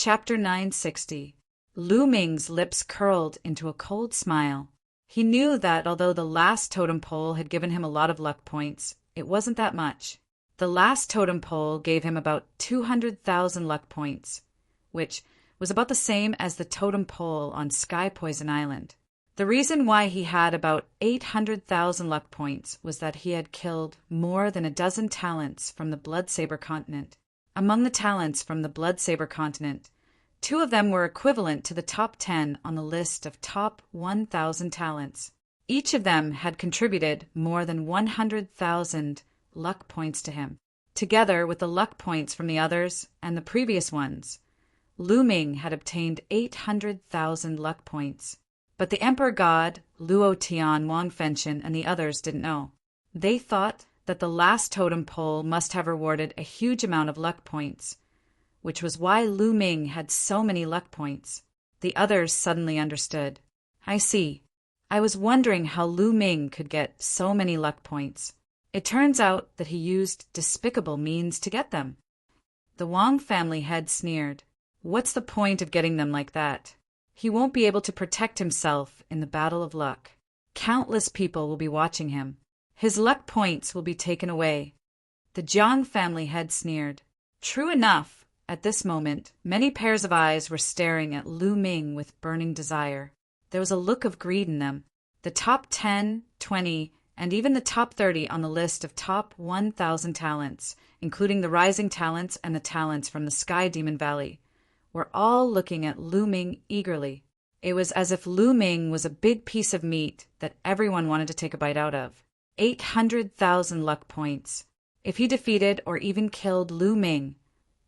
Chapter 960. Lu Ming's lips curled into a cold smile. He knew that although the last totem pole had given him a lot of luck points, it wasn't that much. The last totem pole gave him about 200,000 luck points, which was about the same as the totem pole on Sky Poison Island. The reason why he had about 800,000 luck points was that he had killed more than a dozen talents from the Bloodsaber continent. Among the talents from the Bloodsaber continent, 2 of them were equivalent to the top 10 on the list of top 1,000 talents. Each of them had contributed more than 100,000 luck points to him. Together with the luck points from the others and the previous ones, Lu Ming had obtained 800,000 luck points. But the Emperor God, Luo Tian, Wang Fenshin, and the others didn't know. They thought that the last totem pole must have rewarded a huge amount of luck points, which was why Lu Ming had so many luck points. The others suddenly understood. I see. I was wondering how Lu Ming could get so many luck points. It turns out that he used despicable means to get them. The Wang family head sneered. What's the point of getting them like that? He won't be able to protect himself in the battle of luck. Countless people will be watching him. His luck points will be taken away. The Jiang family head sneered. True enough, at this moment, many pairs of eyes were staring at Lu Ming with burning desire. There was a look of greed in them. The top 10, 20, and even the top 30 on the list of top 1,000 talents, including the rising talents and the talents from the Sky Demon Valley, were all looking at Lu Ming eagerly. It was as if Lu Ming was a big piece of meat that everyone wanted to take a bite out of. 800,000 luck points. If he defeated or even killed Lu Ming,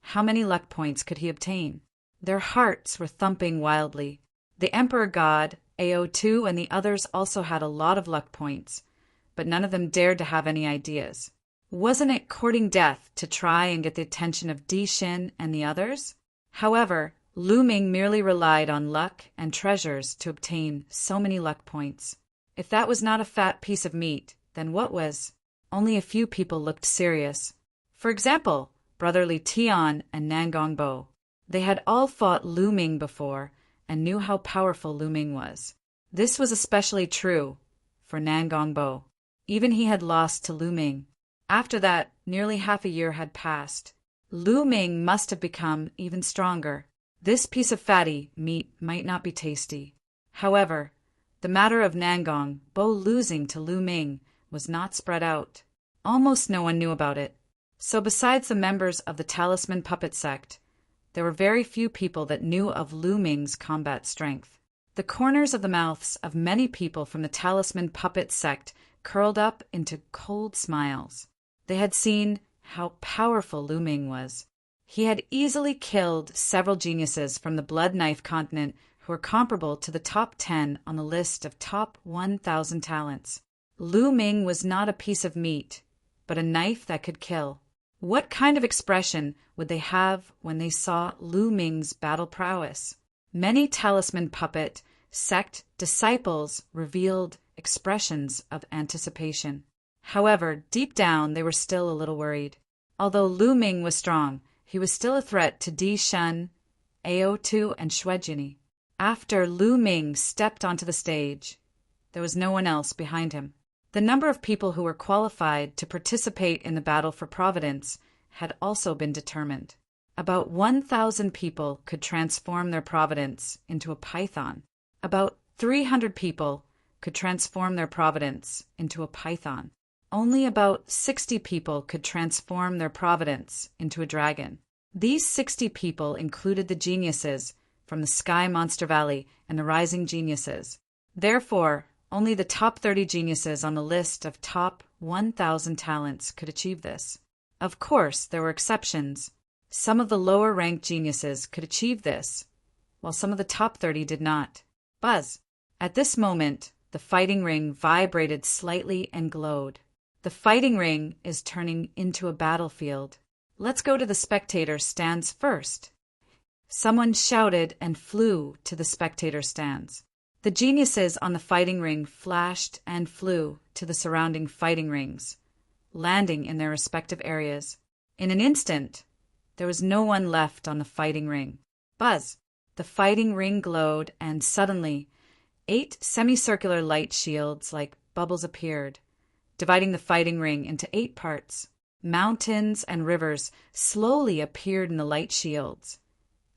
how many luck points could he obtain? Their hearts were thumping wildly. The Emperor God, AO2, and the others also had a lot of luck points, but none of them dared to have any ideas. Wasn't it courting death to try and get the attention of Di Xin and the others? However, Lu Ming merely relied on luck and treasures to obtain so many luck points. If that was not a fat piece of meat, then what was? Only a few people looked serious. For example, brotherly Tian and Nangong Bo. They had all fought Lu Ming before and knew how powerful Lu Ming was. This was especially true for Nangong Bo. Even he had lost to Lu Ming. After that, nearly half a year had passed. Lu Ming must have become even stronger. This piece of fatty meat might not be tasty. However, the matter of Nangong Bo losing to Lu Ming was not spread out. Almost no one knew about it. So besides the members of the Talisman Puppet Sect, there were very few people that knew of Lu Ming's combat strength. The corners of the mouths of many people from the Talisman Puppet Sect curled up into cold smiles. They had seen how powerful Lu Ming was. He had easily killed several geniuses from the Blood Knife continent who were comparable to the top 10 on the list of top 1,000 talents. Lu Ming was not a piece of meat, but a knife that could kill. What kind of expression would they have when they saw Lu Ming's battle prowess? Many Talisman Puppet Sect disciples revealed expressions of anticipation. However, deep down they were still a little worried. Although Lu Ming was strong, he was still a threat to Di Shen, AO2, and Shuejini. After Lu Ming stepped onto the stage, there was no one else behind him. The number of people who were qualified to participate in the battle for Providence had also been determined. About 1,000 people could transform their Providence into a python. About 300 people could transform their Providence into a python. Only about 60 people could transform their Providence into a dragon. These 60 people included the geniuses from the Sky Monster Valley and the Rising Geniuses. Therefore, only the top 30 geniuses on the list of top 1,000 talents could achieve this. Of course, there were exceptions. Some of the lower-ranked geniuses could achieve this, while some of the top 30 did not. Buzz! At this moment, the fighting ring vibrated slightly and glowed. The fighting ring is turning into a battlefield. Let's go to the spectator stands first. Someone shouted and flew to the spectator stands. The geniuses on the fighting ring flashed and flew to the surrounding fighting rings, landing in their respective areas. In an instant, there was no one left on the fighting ring. Buzz! The fighting ring glowed, and suddenly 8 semicircular light shields like bubbles appeared, dividing the fighting ring into 8 parts. Mountains and rivers slowly appeared in the light shields,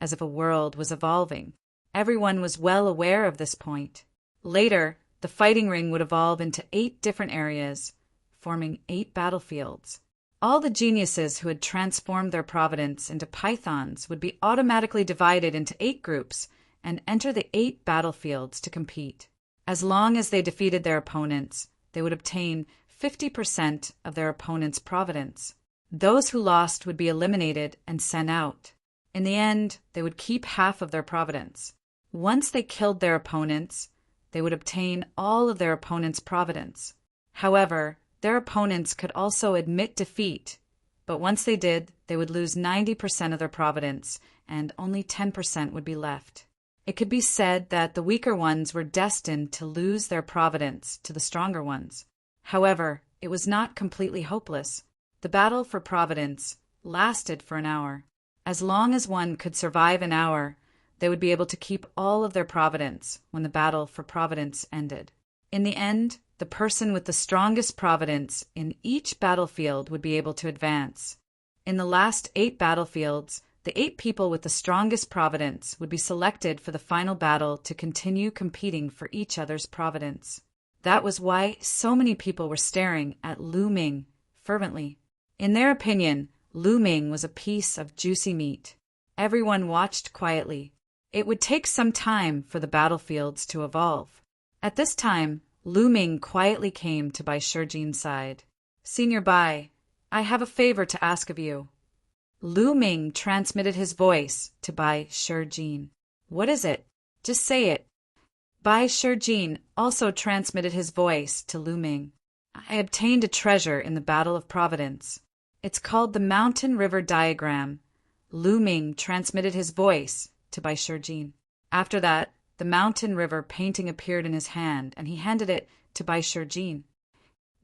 as if a world was evolving. Everyone was well aware of this point. Later, the fighting ring would evolve into 8 different areas, forming 8 battlefields. All the geniuses who had transformed their providence into pythons would be automatically divided into 8 groups and enter the 8 battlefields to compete. As long as they defeated their opponents, they would obtain 50% of their opponent's providence. Those who lost would be eliminated and sent out. In the end, they would keep half of their providence. Once they killed their opponents, they would obtain all of their opponent's providence. However, their opponents could also admit defeat, but once they did, they would lose 90% of their providence, and only 10% would be left. It could be said that the weaker ones were destined to lose their providence to the stronger ones. However, it was not completely hopeless. The battle for providence lasted for an hour. As long as one could survive an hour, they would be able to keep all of their providence when the battle for providence ended. In the end, the person with the strongest providence in each battlefield would be able to advance. In the last 8 battlefields, the 8 people with the strongest providence would be selected for the final battle to continue competing for each other's providence. That was why so many people were staring at Lu Ming fervently. In their opinion, Lu Ming was a piece of juicy meat. Everyone watched quietly. It would take some time for the battlefields to evolve. At this time, Lu Ming quietly came to Bai Shijin's side. "Senior Bai, I have a favor to ask of you." Lu Ming transmitted his voice to Bai Shijin. "What is it? Just say it." Bai Shijin also transmitted his voice to Lu Ming. "I obtained a treasure in the Battle of Providence. It's called the Mountain River Diagram." Lu Ming transmitted his voice to Bai Shijin. After that, the mountain river painting appeared in his hand, and he handed it to Bai Shijin.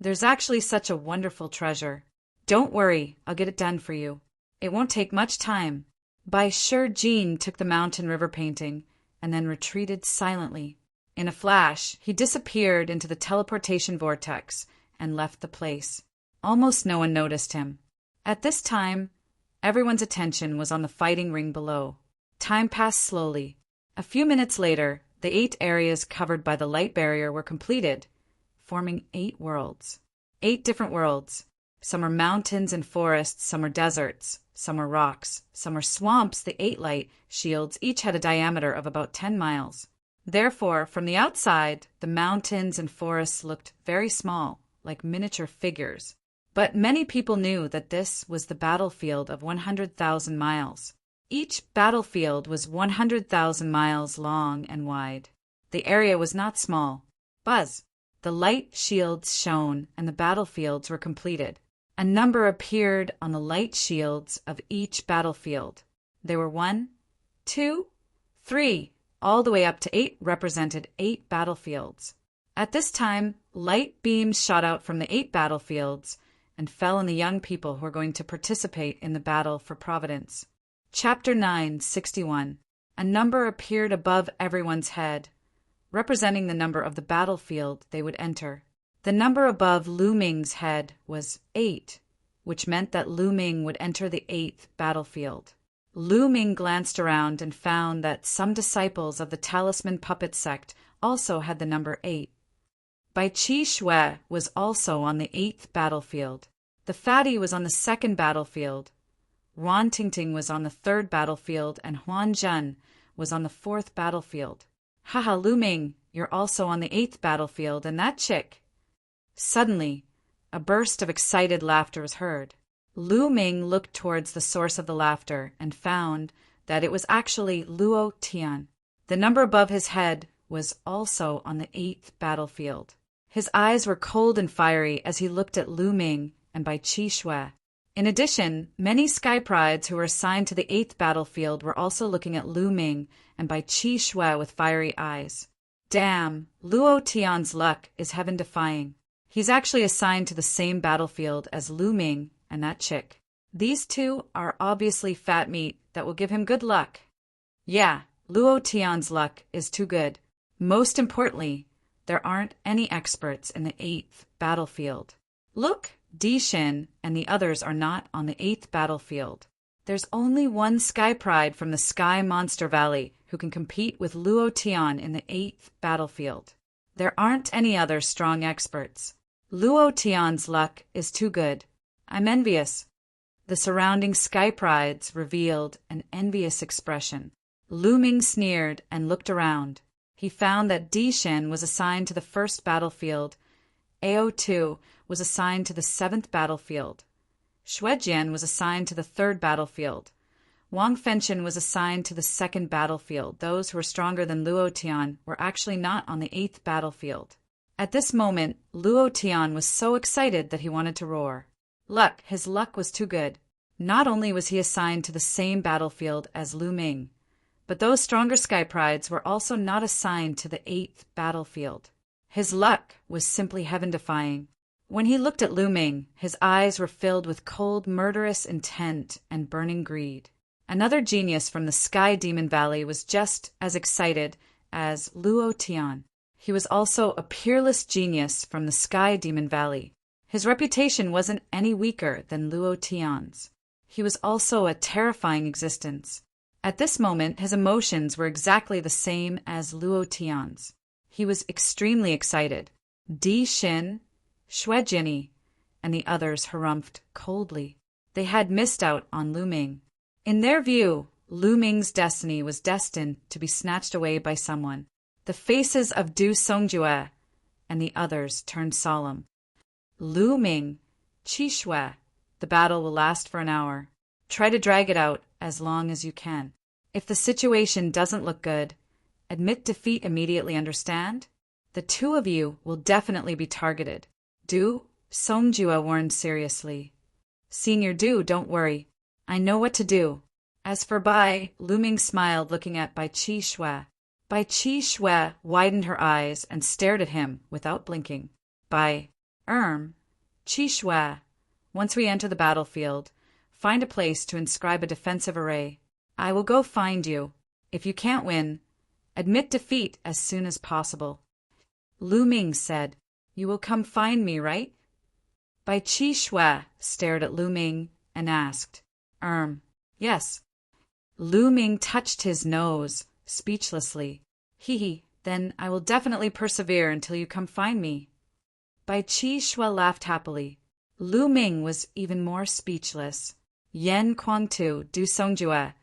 "There's actually such a wonderful treasure. Don't worry, I'll get it done for you. It won't take much time." Bai Shijin took the mountain river painting and then retreated silently. In a flash, he disappeared into the teleportation vortex and left the place. Almost no one noticed him. At this time, everyone's attention was on the fighting ring below. Time passed slowly. A few minutes later, the 8 areas covered by the light barrier were completed, forming 8 worlds. 8 different worlds. Some were mountains and forests, some were deserts, some were rocks, some were swamps. The 8 light shields each had a diameter of about 10 miles. Therefore, from the outside, the mountains and forests looked very small, like miniature figures. But many people knew that this was the battlefield of 100,000 miles. Each battlefield was 100,000 miles long and wide. The area was not small. Buzz! The light shields shone, and the battlefields were completed. A number appeared on the light shields of each battlefield. There were 1, 2, 3, all the way up to 8 represented 8 battlefields. At this time, light beams shot out from the 8 battlefields and fell on the young people who were going to participate in the battle for Providence. Chapter 961. A number appeared above everyone's head, representing the number of the battlefield they would enter. The number above Lu Ming's head was 8, which meant that Lu Ming would enter the 8th battlefield. Lu Ming glanced around and found that some disciples of the Talisman Puppet sect also had the number 8. Bai Qi Shui was also on the 8th battlefield. The fatty was on the 2nd battlefield. Wan Tingting was on the 3rd battlefield, and Huan Zhen was on the 4th battlefield. "Haha, Lu Ming, you're also on the 8th battlefield, and that chick." Suddenly, a burst of excited laughter was heard. Lu Ming looked towards the source of the laughter and found that it was actually Luo Tian. The number above his head was also on the 8th battlefield. His eyes were cold and fiery as he looked at Lu Ming and Bai Qi Shui. In addition, many sky prides who were assigned to the 8th battlefield were also looking at Lu Ming and Bai Qi Shui with fiery eyes. Damn, Luo Tian's luck is heaven-defying. He's actually assigned to the same battlefield as Lu Ming and that chick. These two are obviously fat meat that will give him good luck. Yeah, Luo Tian's luck is too good. Most importantly, there aren't any experts in the 8th battlefield. Look, Di Xin and the others are not on the 8th battlefield. There's only one Sky Pride from the Sky Monster Valley who can compete with Luo Tian in the 8th battlefield. There aren't any other strong experts. Luo Tian's luck is too good. I'm envious. The surrounding Sky Prides revealed an envious expression. Lu Ming sneered and looked around. He found that Di Xin was assigned to the 1st battlefield. Ao2 was assigned to the 7th battlefield. Shuejian was assigned to the 3rd battlefield. Wang Fenchen was assigned to the 2nd battlefield. Those who were stronger than Luo Tian were actually not on the 8th battlefield. At this moment, Luo Tian was so excited that he wanted to roar. His luck was too good. Not only was he assigned to the same battlefield as Lu Ming, but those stronger Sky Prides were also not assigned to the 8th battlefield. His luck was simply heaven-defying. When he looked at Lu Ming, his eyes were filled with cold, murderous intent and burning greed. Another genius from the Sky Demon Valley was just as excited as Luo Tian. He was also a peerless genius from the Sky Demon Valley. His reputation wasn't any weaker than Luo Tian's. He was also a terrifying existence. At this moment, his emotions were exactly the same as Luo Tian's. He was extremely excited. Di Xin, Shuejian, and the others harumphed coldly. They had missed out on Lu Ming. In their view, Lu Ming's destiny was destined to be snatched away by someone. The faces of Du Songjue and the others turned solemn. Lu Ming, Qi Shui, the battle will last for an hour. Try to drag it out as long as you can. If the situation doesn't look good, admit defeat immediately, understand? The two of you will definitely be targeted. Du Songjue warned seriously. Senior Du, don't worry. I know what to do. As for Bai, Lu Ming smiled, looking at Bai Qi Shui. Bai Qi Shui widened her eyes and stared at him without blinking. Qi Shui, once we enter the battlefield, find a place to inscribe a defensive array. I will go find you. If you can't win, admit defeat as soon as possible. Lu Ming said, You will come find me, right? Bai Qi Shui stared at Lu Ming and asked, Yes. Lu Ming touched his nose, speechlessly. Then I will definitely persevere until you come find me. Bai Qi Shui laughed happily. Lu Ming was even more speechless. Yan Kuangtu, Du Songjue,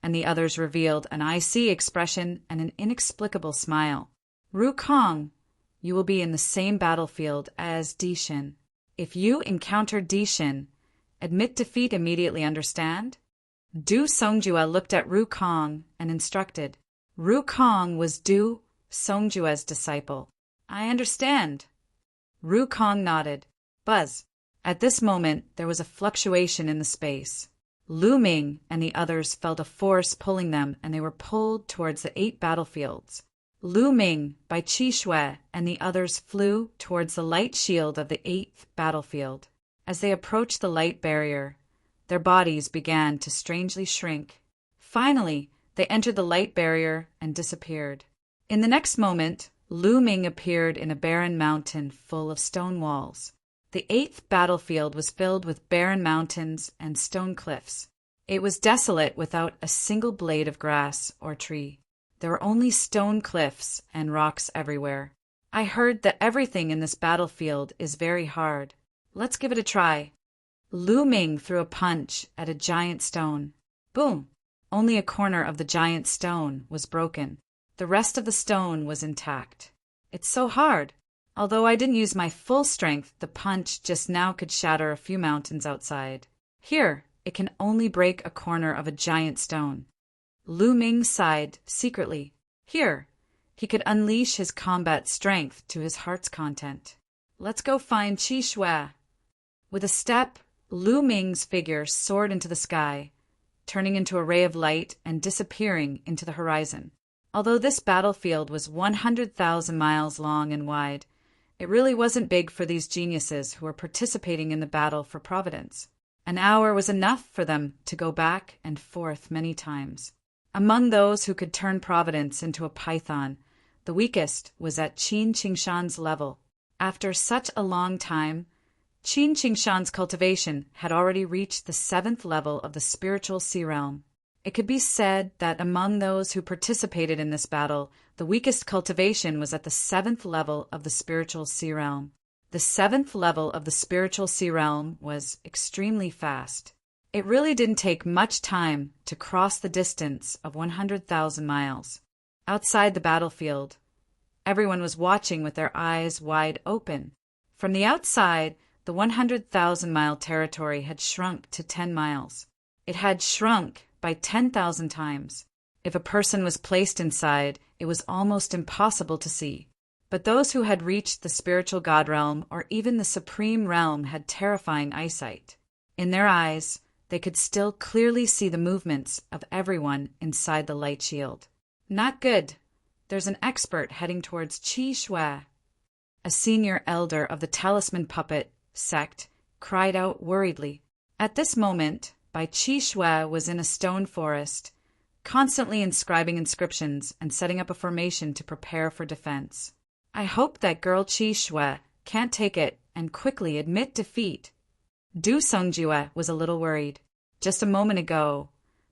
and the others revealed an icy expression and an inexplicable smile. Ru Kong, you will be in the same battlefield as Di Xin. If you encounter Di Xin, admit defeat immediately, understand? Du Songjue looked at Ru Kong and instructed. Ru Kong was Du Songjue's disciple. I understand. Ru Kong nodded. Buzz. At this moment, there was a fluctuation in the space. Lu Ming and the others felt a force pulling them, and they were pulled towards the 8 battlefields. Lu Ming, Bai Qi Shui, and the others flew towards the light shield of the 8th battlefield. As they approached the light barrier, their bodies began to strangely shrink. Finally, they entered the light barrier and disappeared. In the next moment, Lu Ming appeared in a barren mountain full of stone walls. The 8th battlefield was filled with barren mountains and stone cliffs. It was desolate without a single blade of grass or tree. There were only stone cliffs and rocks everywhere. I heard that everything in this battlefield is very hard. Let's give it a try. Lu Ming threw a punch at a giant stone. Boom! Only a corner of the giant stone was broken. The rest of the stone was intact. It's so hard. Although I didn't use my full strength, the punch just now could shatter a few mountains outside. Here, it can only break a corner of a giant stone. Lu Ming sighed secretly. Here, he could unleash his combat strength to his heart's content. Let's go find Qi Shui. With a step, Lu Ming's figure soared into the sky, turning into a ray of light and disappearing into the horizon. Although this battlefield was 100,000 miles long and wide, it really wasn't big for these geniuses who were participating in the battle for Providence. An hour was enough for them to go back and forth many times. Among those who could turn Providence into a python, the weakest was at Qin Qingshan's level. After such a long time, Qin Qingshan's cultivation had already reached the 7th level of the spiritual sea realm. It could be said that among those who participated in this battle, the weakest cultivation was at the 7th level of the spiritual sea realm. The 7th level of the spiritual sea realm was extremely fast. It really didn't take much time to cross the distance of 100,000 miles. Outside the battlefield, everyone was watching with their eyes wide open. From the outside, the 100,000-mile territory had shrunk to 10 miles. It had shrunk by 10,000 times. If a person was placed inside, it was almost impossible to see. But those who had reached the spiritual God realm or even the supreme realm had terrifying eyesight. In their eyes, they could still clearly see the movements of everyone inside the light shield. Not good. There's an expert heading towards Qi Shui. A senior elder of the Talisman Puppet sect cried out worriedly. At this moment, Bai Qi Shui was in a stone forest, constantly inscribing inscriptions and setting up a formation to prepare for defense. I hope that girl Qi Shui can't take it and quickly admit defeat. Du Songjue was a little worried. Just a moment ago,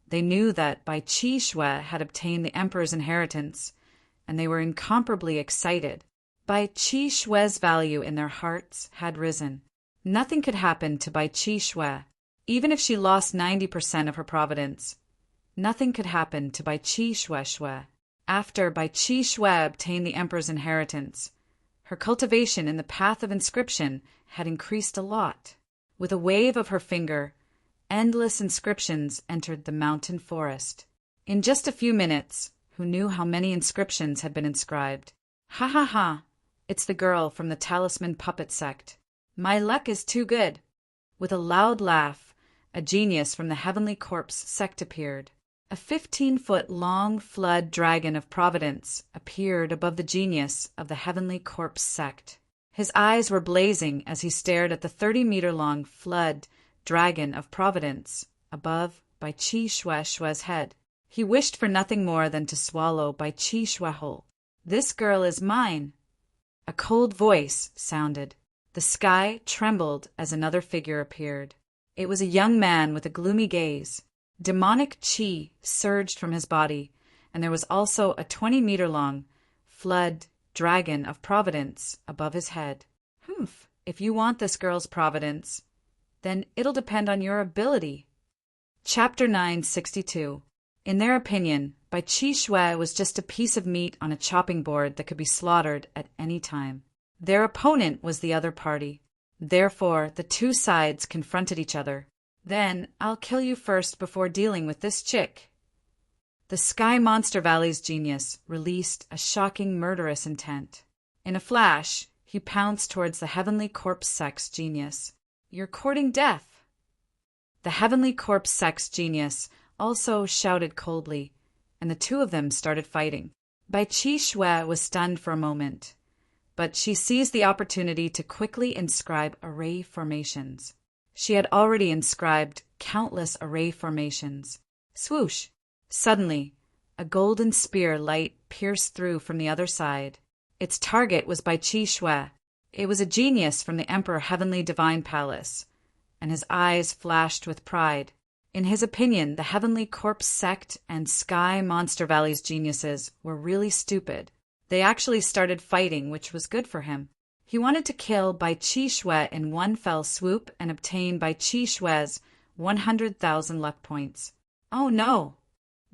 they knew that Bai Qi Shui had obtained the emperor's inheritance, and they were incomparably excited. Bai Qi Shui's value in their hearts had risen. Nothing could happen to Bai Qi Shui. Even if she lost 90% of her providence, nothing could happen to Bai Qi Shui. After Bai Qi Shui obtained the emperor's inheritance, her cultivation in the path of inscription had increased a lot. With a wave of her finger, endless inscriptions entered the mountain forest. In just a few minutes, who knew how many inscriptions had been inscribed? Ha ha ha! It's the girl from the Talisman Puppet sect. My luck is too good. With a loud laugh, a genius from the Heavenly Corpse sect appeared. A 15-foot-long flood dragon of Providence appeared above the genius of the Heavenly Corpse sect. His eyes were blazing as he stared at the 30-meter-long flood dragon of Providence above Bai Qi Shui's head. He wished for nothing more than to swallow Bai Qi Shui whole. This girl is mine. A cold voice sounded. The sky trembled as another figure appeared. It was a young man with a gloomy gaze. Demonic qi surged from his body, and there was also a 20-meter-long flood dragon of Providence above his head. Humph, if you want this girl's providence, then it'll depend on your ability. Chapter 962. In their opinion, Bai Qi Shui was just a piece of meat on a chopping board that could be slaughtered at any time. Their opponent was the other party. Therefore, the two sides confronted each other. Then, I'll kill you first before dealing with this chick. The Sky Monster Valley's genius released a shocking murderous intent. In a flash, he pounced towards the Heavenly Corpse Sect's genius. You're courting death. The Heavenly Corpse Sect's genius also shouted coldly, and the two of them started fighting. Bai Qi Shui was stunned for a moment, but she seized the opportunity to quickly inscribe array formations. She had already inscribed countless array formations. Swoosh! Suddenly, a golden spear light pierced through from the other side. Its target was Bai Qi Shui. It was a genius from the Emperor Heavenly Divine Palace, and his eyes flashed with pride. In his opinion, the Heavenly Corpse Sect and Sky Monster Valley's geniuses were really stupid. They actually started fighting, which was good for him. He wanted to kill Bai Qi Shui in one fell swoop and obtain Bai Qi Shui's 100,000 luck points. Oh no!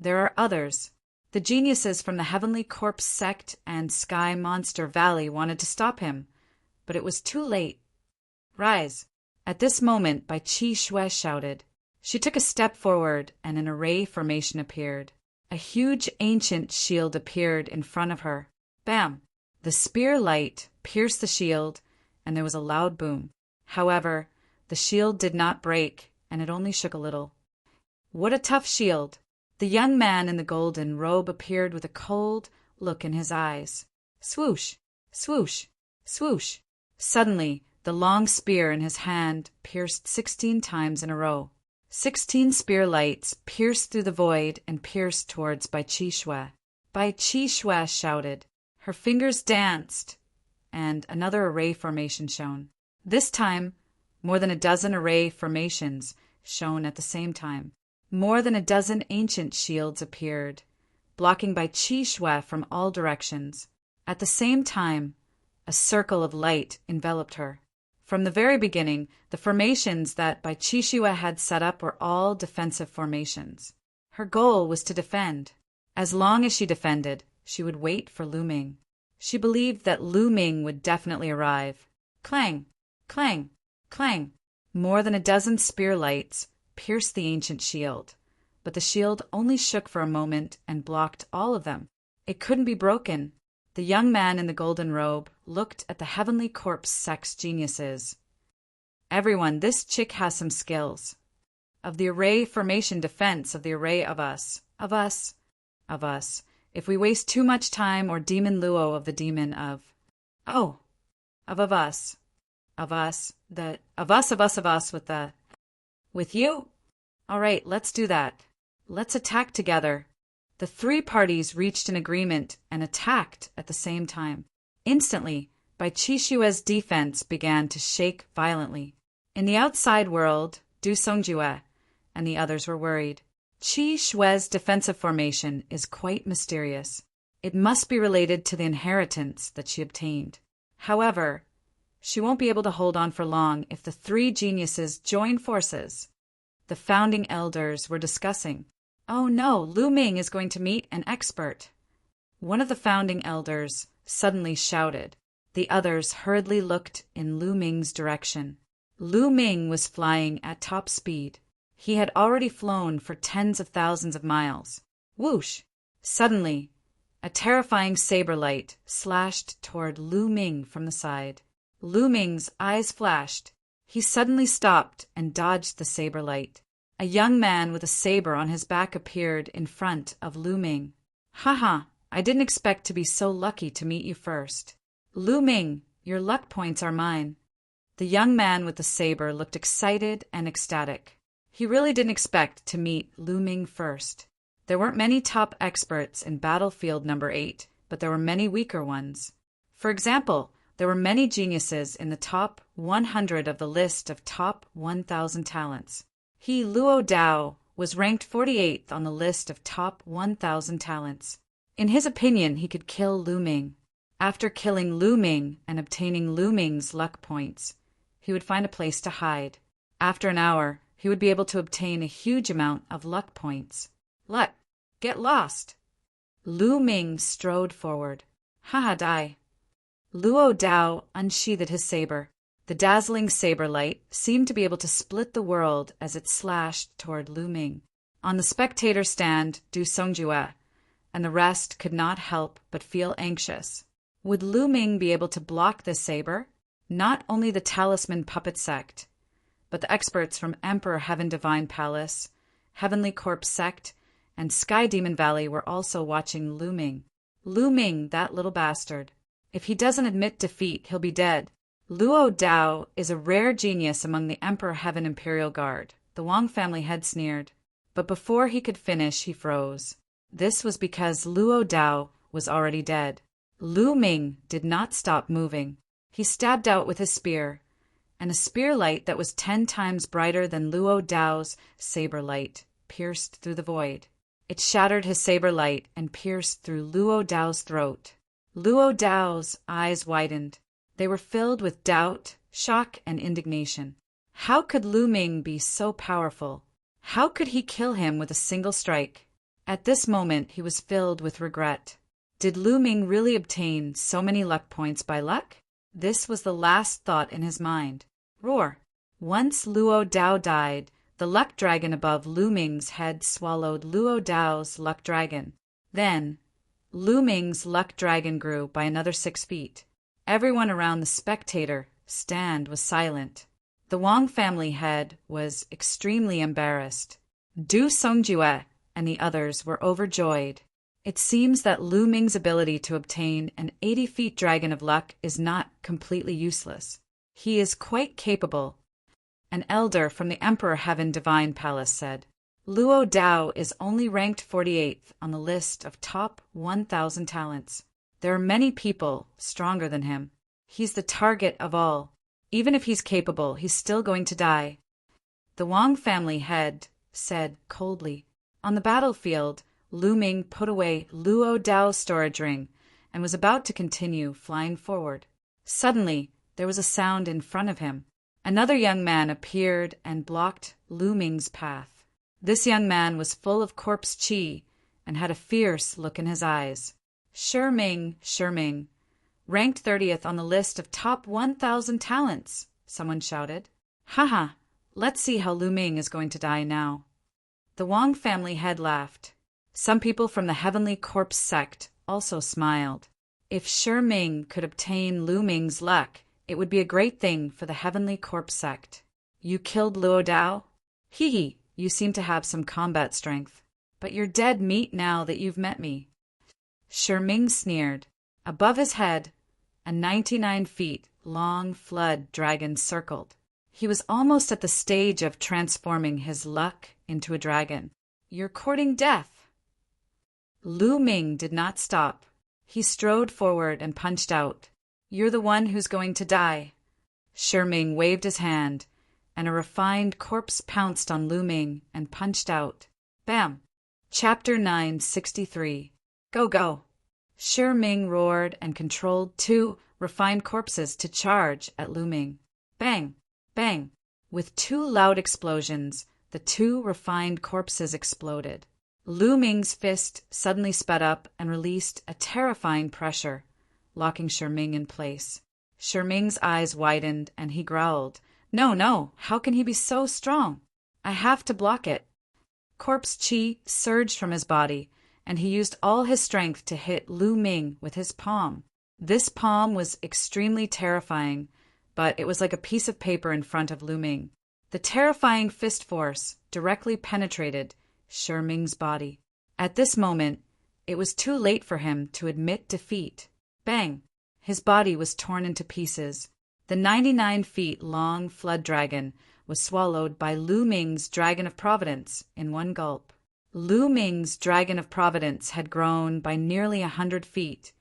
There are others. The geniuses from the Heavenly Corpse Sect and Sky Monster Valley wanted to stop him, but it was too late. Rise! At this moment, Bai Qi Shui shouted. She took a step forward, and an array formation appeared. A huge ancient shield appeared in front of her. Bam! The spear light pierced the shield, and there was a loud boom. However, the shield did not break, and it only shook a little. What a tough shield! The young man in the golden robe appeared with a cold look in his eyes. Swoosh! Swoosh! Swoosh! Suddenly, the long spear in his hand pierced 16 times in a row. 16 spear lights pierced through the void and pierced towards Bai Qixue. Bai Qixue shouted. Her fingers danced, and another array formation shone. This time, more than a dozen array formations shone at the same time. More than a dozen ancient shields appeared, blocking Bai Qixue from all directions. At the same time, a circle of light enveloped her. From the very beginning, the formations that Bai Qixue had set up were all defensive formations. Her goal was to defend. As long as she defended, she would wait for Lu Ming. She believed that Lu Ming would definitely arrive. Clang! Clang! Clang! More than a dozen spear lights pierced the ancient shield, but the shield only shook for a moment and blocked all of them. It couldn't be broken. The young man in the golden robe looked at the heavenly corpse sex geniuses. Everyone, this chick has some skills. Of the array formation defense of the array of us. If we waste too much time or demon luo of the demon of. Oh, of us. Of us with the. With you? All right, let's do that. Let's attack together. The three parties reached an agreement and attacked at the same time. Instantly, Bai Qixue's defense began to shake violently. In the outside world, Du Songjue and the others were worried. Qi Shue's defensive formation is quite mysterious. It must be related to the inheritance that she obtained. However, she won't be able to hold on for long if the three geniuses join forces. The founding elders were discussing. Oh no, Lu Ming is going to meet an expert. One of the founding elders suddenly shouted. The others hurriedly looked in Lu Ming's direction. Lu Ming was flying at top speed. He had already flown for tens of thousands of miles. Whoosh! Suddenly, a terrifying saber light slashed toward Lu Ming from the side. Lu Ming's eyes flashed. He suddenly stopped and dodged the saber light. A young man with a saber on his back appeared in front of Lu Ming. Haha, I didn't expect to be so lucky to meet you first. Lu Ming, your luck points are mine. The young man with the saber looked excited and ecstatic. He really didn't expect to meet Lu Ming first. There weren't many top experts in Battlefield number 8, but there were many weaker ones. For example, there were many geniuses in the top 100 of the list of top 1,000 talents. He, Luo Dao, was ranked 48th on the list of top 1,000 talents. In his opinion, he could kill Lu Ming. After killing Lu Ming and obtaining Lu Ming's luck points, he would find a place to hide. After an hour, he would be able to obtain a huge amount of luck points. Luck! Get lost! Lu Ming strode forward. Haha, die! Luo Dao unsheathed his saber. The dazzling saber light seemed to be able to split the world as it slashed toward Lu Ming. On the spectator stand, Du Songjue, and the rest could not help but feel anxious. Would Lu Ming be able to block this saber? Not only the Talisman Puppet Sect, but the experts from Emperor Heaven Divine Palace, Heavenly Corpse Sect, and Sky Demon Valley were also watching Lu Ming. Lu Ming, that little bastard. If he doesn't admit defeat, he'll be dead. Luo Dao is a rare genius among the Emperor Heaven Imperial Guard, the Wang family had sneered. But before he could finish, he froze. This was because Luo Dao was already dead. Lu Ming did not stop moving. He stabbed out with his spear, and a spear light that was 10 times brighter than Luo Dao's saber light pierced through the void. It shattered his saber light and pierced through Luo Dao's throat. Luo Dao's eyes widened. They were filled with doubt, shock, and indignation. How could Lu Ming be so powerful? How could he kill him with a single strike? At this moment, he was filled with regret. Did Lu Ming really obtain so many luck points by luck? This was the last thought in his mind. Roar! Once Luo Dao died, the luck dragon above Lu Ming's head swallowed Luo Dao's luck dragon. Then, Lu Ming's luck dragon grew by another 6 feet. Everyone around the spectator stand was silent. The Wang family head was extremely embarrassed. Du Songjue and the others were overjoyed. It seems that Lu Ming's ability to obtain an 80-feet dragon of luck is not completely useless. He is quite capable. An elder from the Emperor Heaven Divine Palace said. Luo Dao is only ranked 48th on the list of top 1,000 talents. There are many people stronger than him. He's the target of all. Even if he's capable, he's still going to die. The Wang family head said coldly. On the battlefield, Lu Ming put away Luo Dao's storage ring and was about to continue flying forward. Suddenly, there was a sound in front of him. Another young man appeared and blocked Lu Ming's path. This young man was full of corpse qi and had a fierce look in his eyes. Shi Ming, ranked 30th on the list of top 1,000 talents, someone shouted. Haha, let's see how Lu Ming is going to die now. The Wang family head laughed. Some people from the Heavenly Corpse sect also smiled. If Shi Ming could obtain Lu Ming's luck, it would be a great thing for the Heavenly Corpse sect. You killed Luo Dao? Hee, you seem to have some combat strength. But you're dead meat now that you've met me. Shi Ming sneered. Above his head, a 99 feet long flood dragon circled. He was almost at the stage of transforming his luck into a dragon. You're courting death. Lu Ming did not stop. He strode forward and punched out. You're the one who's going to die. Shi Ming waved his hand, and a refined corpse pounced on Lu Ming and punched out. Bam! Chapter 963. Go, go! Shi Ming roared and controlled 2 refined corpses to charge at Lu Ming. Bang! Bang! With 2 loud explosions, the 2 refined corpses exploded. Lu Ming's fist suddenly sped up and released a terrifying pressure, locking Shi Ming in place. Shi Ming's eyes widened and he growled, No, how can he be so strong? I have to block it. Corpse qi surged from his body, and he used all his strength to hit Lu Ming with his palm. This palm was extremely terrifying, but it was like a piece of paper in front of Lu Ming. The terrifying fist force directly penetrated Shi Ming's body. At this moment, it was too late for him to admit defeat. Bang! His body was torn into pieces. The 99 feet long flood dragon was swallowed by Lu Ming's Dragon of Providence in one gulp. Lu Ming's Dragon of Providence had grown by nearly 100 feet,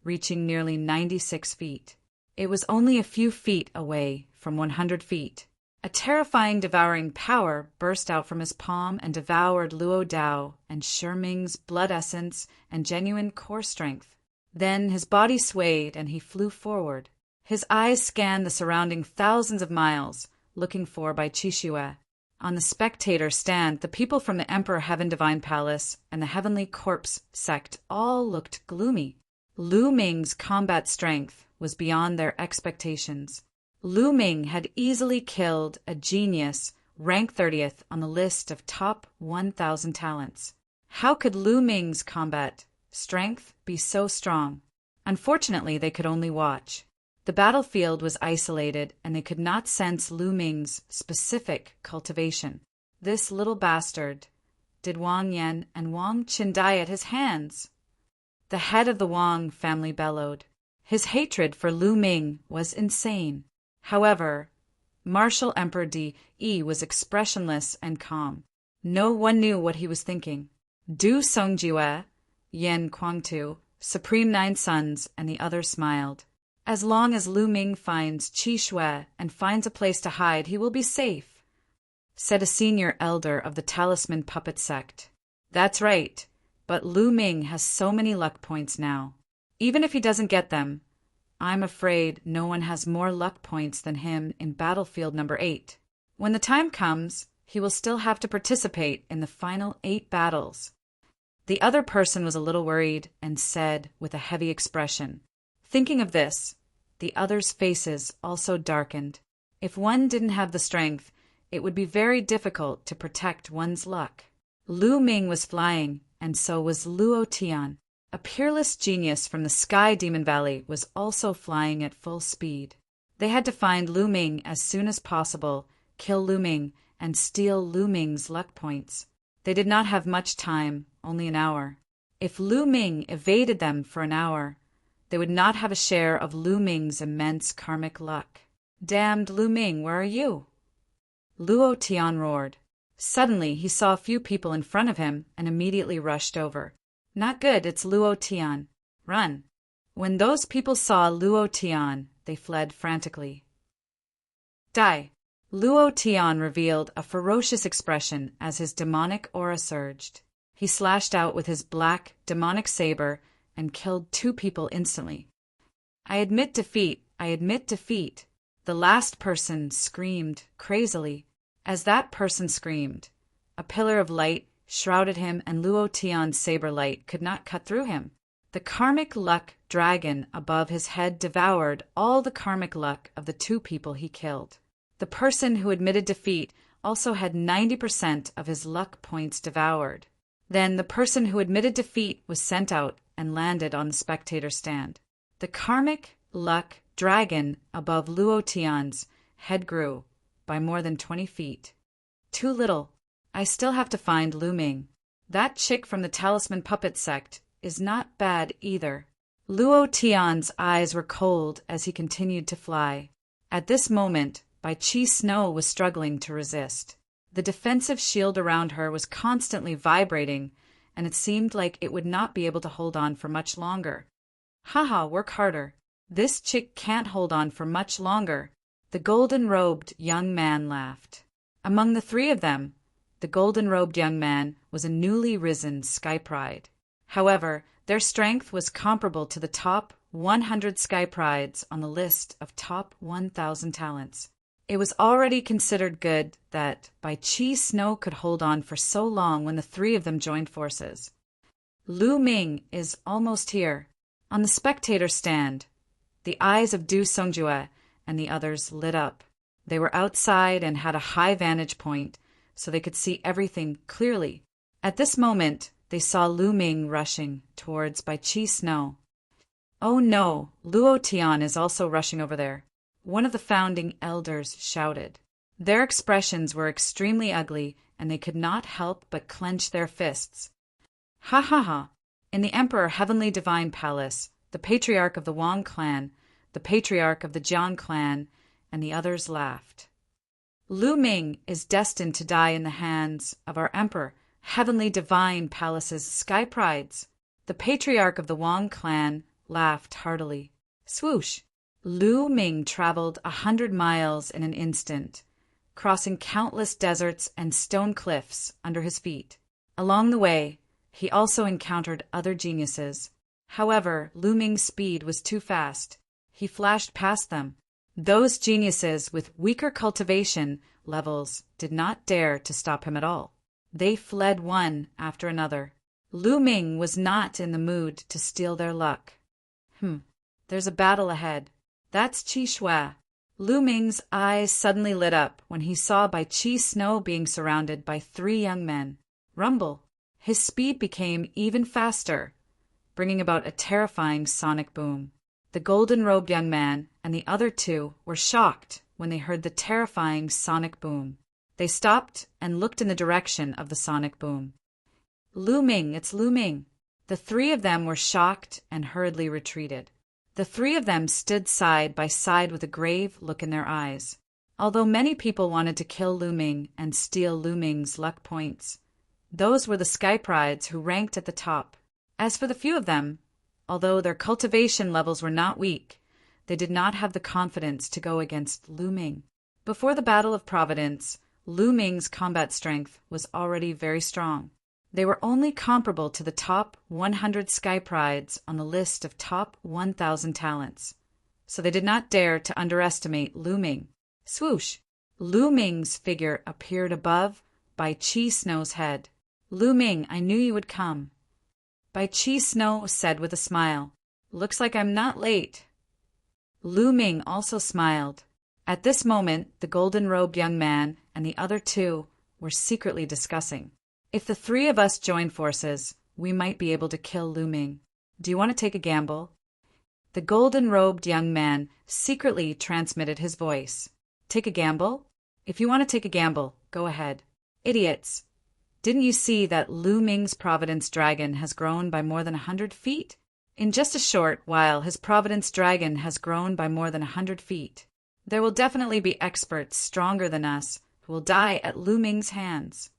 reaching nearly 96 feet. It was only a few feet away from 100 feet. A terrifying devouring power burst out from his palm and devoured Luo Dao and Shi Ming's blood essence and genuine core strength. Then his body swayed and he flew forward. His eyes scanned the surrounding thousands of miles, looking for Bai Qixue. On the spectator stand, the people from the Emperor Heaven Divine Palace and the Heavenly Corpse sect all looked gloomy. Lu Ming's combat strength was beyond their expectations. Lu Ming had easily killed a genius ranked 30th on the list of top 1,000 talents. How could Lu Ming's combat strength be so strong? Unfortunately, they could only watch. The battlefield was isolated, and they could not sense Lu Ming's specific cultivation. This little bastard. Did Wang Yan and Wang Qin die at his hands? The head of the Wang family bellowed. His hatred for Lu Ming was insane. However, Martial Emperor Di was expressionless and calm. No one knew what he was thinking. Du Songjue, Yan Kuangtu, Supreme Nine Sons, and the others smiled. As long as Lu Ming finds Qi Shui and finds a place to hide, he will be safe, said a senior elder of the Talisman Puppet sect. That's right, but Lu Ming has so many luck points now. Even if he doesn't get them, I'm afraid no one has more luck points than him in battlefield number 8. When the time comes, he will still have to participate in the final 8 battles. The other person was a little worried and said with a heavy expression. Thinking of this, the others' faces also darkened. If one didn't have the strength, it would be very difficult to protect one's luck. Lu Ming was flying, and so was Luo Tian. A peerless genius from the Sky Demon Valley was also flying at full speed. They had to find Lu Ming as soon as possible, kill Lu Ming, and steal Lu Ming's luck points. They did not have much time, only an hour. If Lu Ming evaded them for an hour, they would not have a share of Lu Ming's immense karmic luck. Damned Lu Ming, where are you? Luo Tian roared. Suddenly, he saw a few people in front of him and immediately rushed over. Not good, it's Luo Tian. Run. When those people saw Luo Tian, they fled frantically. Die. Luo Tian revealed a ferocious expression as his demonic aura surged. He slashed out with his black, demonic saber and killed 2 people instantly. I admit defeat, I admit defeat. The last person screamed crazily. As that person screamed, a pillar of light shrouded him and Luo Tian's saber light could not cut through him. The karmic luck dragon above his head devoured all the karmic luck of the 2 people he killed. The person who admitted defeat also had 90% of his luck points devoured. Then the person who admitted defeat was sent out and landed on the spectator stand. The karmic luck dragon above Luo Tian's head grew by more than 20 feet. Too little. I still have to find Lu Ming. That chick from the Talisman Puppet sect is not bad either. Luo Tian's eyes were cold as he continued to fly. At this moment, Bai Chi Snow was struggling to resist. The defensive shield around her was constantly vibrating, and it seemed like it would not be able to hold on for much longer. Haha, work harder. This chick can't hold on for much longer. The golden-robed young man laughed. Among the 3 of them, the golden-robed young man was a newly risen Sky Pride. However, their strength was comparable to the top 100 Sky Prides on the list of top 1,000 talents. It was already considered good that Bai Chi Snow could hold on for so long when the 3 of them joined forces. Lu Ming is almost here. On the spectator stand, the eyes of Du Songjue and the others lit up. They were outside and had a high vantage point, so they could see everything clearly. At this moment, they saw Lu Ming rushing towards Bai Chi Snow. Oh no, Luo Tian is also rushing over there. One of the founding elders shouted. Their expressions were extremely ugly, and they could not help but clench their fists. Ha ha ha! In the Emperor Heavenly Divine Palace, the patriarch of the Wang clan, the patriarch of the Jiang clan, and the others laughed. Lu Ming is destined to die in the hands of our Emperor Heavenly Divine Palace's Sky Prides. The patriarch of the Wang clan laughed heartily. Swoosh! Lu Ming traveled 100 miles in an instant, crossing countless deserts and stone cliffs under his feet. Along the way, he also encountered other geniuses. However, Lu Ming's speed was too fast. He flashed past them. Those geniuses with weaker cultivation levels did not dare to stop him at all. They fled one after another. Lu Ming was not in the mood to steal their luck. There's a battle ahead. That's Qi Shui. Lu Ming's eyes suddenly lit up when he saw Bai Chi Snow being surrounded by 3 young men. Rumble. His speed became even faster, bringing about a terrifying sonic boom. The golden-robed young man and the other 2 were shocked when they heard the terrifying sonic boom. They stopped and looked in the direction of the sonic boom. Lu Ming, it's Lu Ming. The 3 of them were shocked and hurriedly retreated. The 3 of them stood side by side with a grave look in their eyes. Although many people wanted to kill Lu Ming and steal Lu Ming's luck points, those were the Sky Prides who ranked at the top. As for the few of them, although their cultivation levels were not weak, they did not have the confidence to go against Lu Ming. Before the Battle of Providence, Lu Ming's combat strength was already very strong. They were only comparable to the top 100 Sky Prides on the list of top 1,000 talents, so they did not dare to underestimate Lu Ming. Swoosh! Lu Ming's figure appeared above Bai Chi Snow's head. Lu Ming, I knew you would come. Bai Chi Snow said with a smile. Looks like I'm not late. Lu Ming also smiled. At this moment, the golden-robed young man and the other 2 were secretly discussing. If the 3 of us join forces, we might be able to kill Lu Ming. Do you want to take a gamble? The golden-robed young man secretly transmitted his voice. Take a gamble? If you want to take a gamble, go ahead. Idiots! Didn't you see that Lu Ming's Providence Dragon has grown by more than 100 feet? In just a short while, his Providence Dragon has grown by more than 100 feet. There will definitely be experts stronger than us who will die at Lu Ming's hands.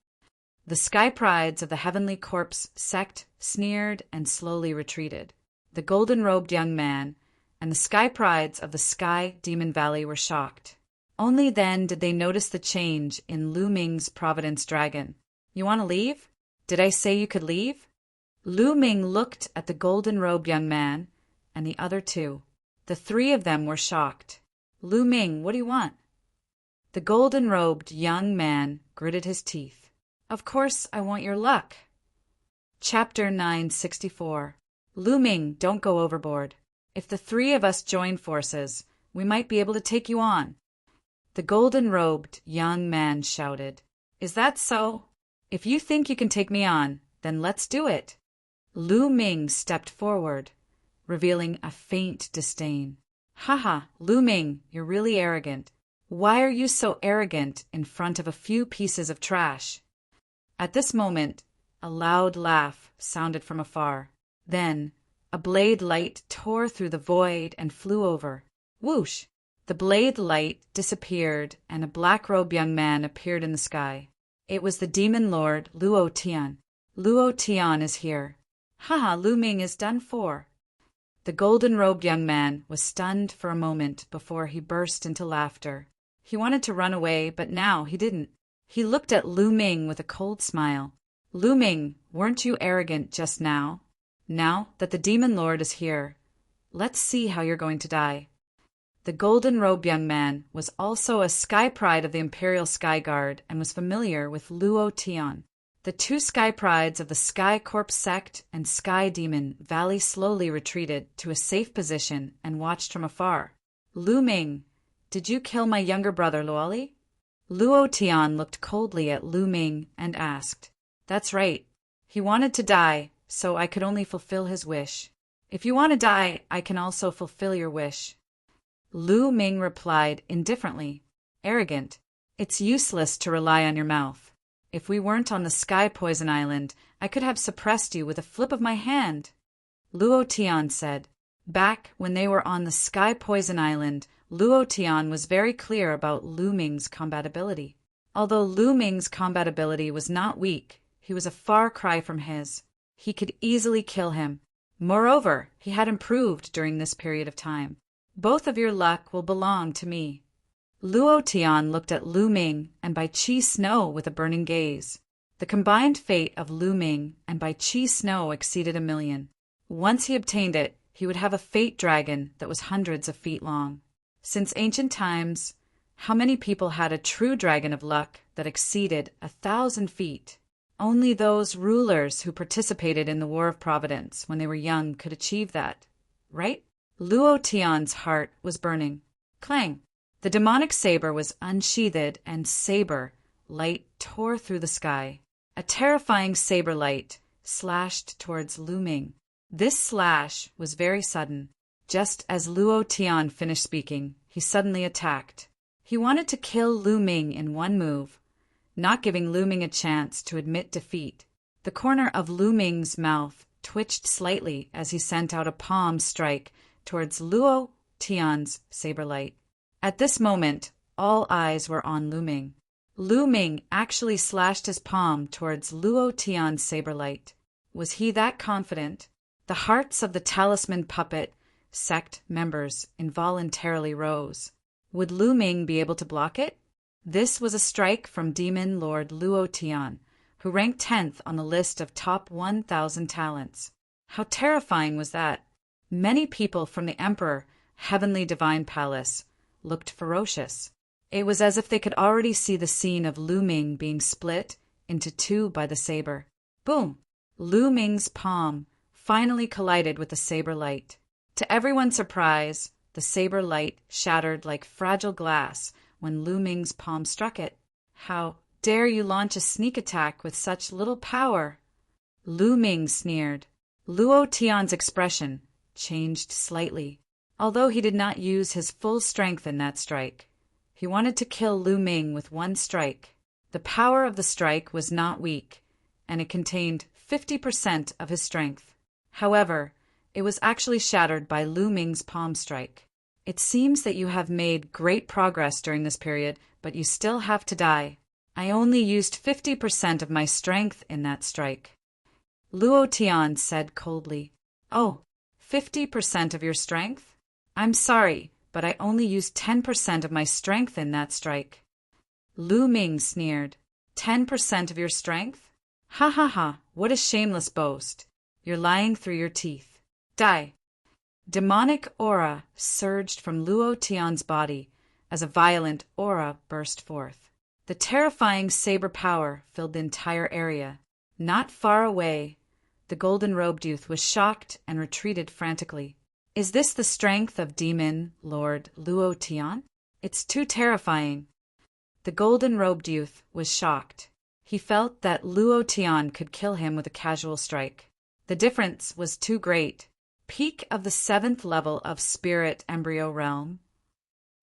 The sky prides of the heavenly corpse sect sneered and slowly retreated. The golden-robed young man and the sky prides of the Sky Demon Valley were shocked. Only then did they notice the change in Lu Ming's Providence Dragon. You want to leave? Did I say you could leave? Lu Ming looked at the golden-robed young man and the other two. The three of them were shocked. Lu Ming, what do you want? The golden-robed young man gritted his teeth. Of course I want your luck. Chapter 964. Lu Ming, don't go overboard. If the three of us join forces, we might be able to take you on. The golden-robed young man shouted. Is that so? If you think you can take me on, then let's do it. Lu Ming stepped forward, revealing a faint disdain. Haha, Lu Ming, you're really arrogant. Why are you so arrogant in front of a few pieces of trash? At this moment, a loud laugh sounded from afar. Then, a blade light tore through the void and flew over. Whoosh! The blade light disappeared and a black-robed young man appeared in the sky. It was the demon lord Luo Tian. Luo Tian is here. Haha, Lu Ming is done for. The golden-robed young man was stunned for a moment before he burst into laughter. He wanted to run away, but now he didn't. He looked at Lu Ming with a cold smile. Lu Ming, weren't you arrogant just now? Now that the demon lord is here, let's see how you're going to die. The golden-robed young man was also a sky pride of the Imperial Sky Guard and was familiar with Luo Tian. The two sky prides of the Sky Corp sect and Sky Demon Valley slowly retreated to a safe position and watched from afar. Lu Ming, did you kill my younger brother Luoli? Luo Tian looked coldly at Lu Ming and asked. That's right. He wanted to die, so I could only fulfill his wish. If you want to die, I can also fulfill your wish. Lu Ming replied indifferently. Arrogant. It's useless to rely on your mouth. If we weren't on the Sky Poison Island, I could have suppressed you with a flip of my hand. Luo Tian said. Back when they were on the Sky Poison Island, Luo Tian was very clear about Lu Ming's combat ability. Although Lu Ming's combat ability was not weak, he was a far cry from his. He could easily kill him. Moreover, he had improved during this period of time. Both of your luck will belong to me. Luo Tian looked at Lu Ming and Bai Qi Snow with a burning gaze. The combined fate of Lu Ming and Bai Qi Snow exceeded 1,000,000. Once he obtained it, he would have a fate dragon that was hundreds of feet long. Since ancient times, how many people had a true dragon of luck that exceeded 1,000 feet? Only those rulers who participated in the War of Providence when they were young could achieve that, right? Luo Tian's heart was burning. Clang! The demonic saber was unsheathed and saber light tore through the sky. A terrifying saber light slashed towards Lu Ming. This slash was very sudden. Just as Luo Tian finished speaking, he suddenly attacked. He wanted to kill Lu Ming in one move, not giving Lu Ming a chance to admit defeat. The corner of Lu Ming's mouth twitched slightly as he sent out a palm strike towards Luo Tian's saber light. At this moment, all eyes were on Lu Ming. Lu Ming actually slashed his palm towards Luo Tian's saber light. Was he that confident? The hearts of the Talisman Puppet sect members involuntarily rose. Would Lu Ming be able to block it? This was a strike from Demon Lord Luo Tian, who ranked 10th on the list of top 1,000 talents. How terrifying was that? Many people from the Emperor Heavenly Divine Palace looked ferocious. It was as if they could already see the scene of Lu Ming being split into two by the saber. Boom! Lu Ming's palm finally collided with the saber light. To everyone's surprise, the saber light shattered like fragile glass when Lu Ming's palm struck it. How dare you launch a sneak attack with such little power? Lu Ming sneered. Luo Tian's expression changed slightly. Although he did not use his full strength in that strike, he wanted to kill Lu Ming with one strike. The power of the strike was not weak, and it contained 50% of his strength. However, it was actually shattered by Lu Ming's palm strike. It seems that you have made great progress during this period, but you still have to die. I only used 50% of my strength in that strike. Luo Tian said coldly. Oh, 50% of your strength? I'm sorry, but I only used 10% of my strength in that strike. Lu Ming sneered. 10% of your strength? Ha ha ha, what a shameless boast. You're lying through your teeth. Die. Demonic aura surged from Luo Tian's body as a violent aura burst forth. The terrifying saber power filled the entire area. Not far away, the golden-robed youth was shocked and retreated frantically. Is this the strength of demon Lord Luo Tian? It's too terrifying. The golden-robed youth was shocked. He felt that Luo Tian could kill him with a casual strike. The difference was too great. Peak of the 7th level of Spirit Embryo Realm.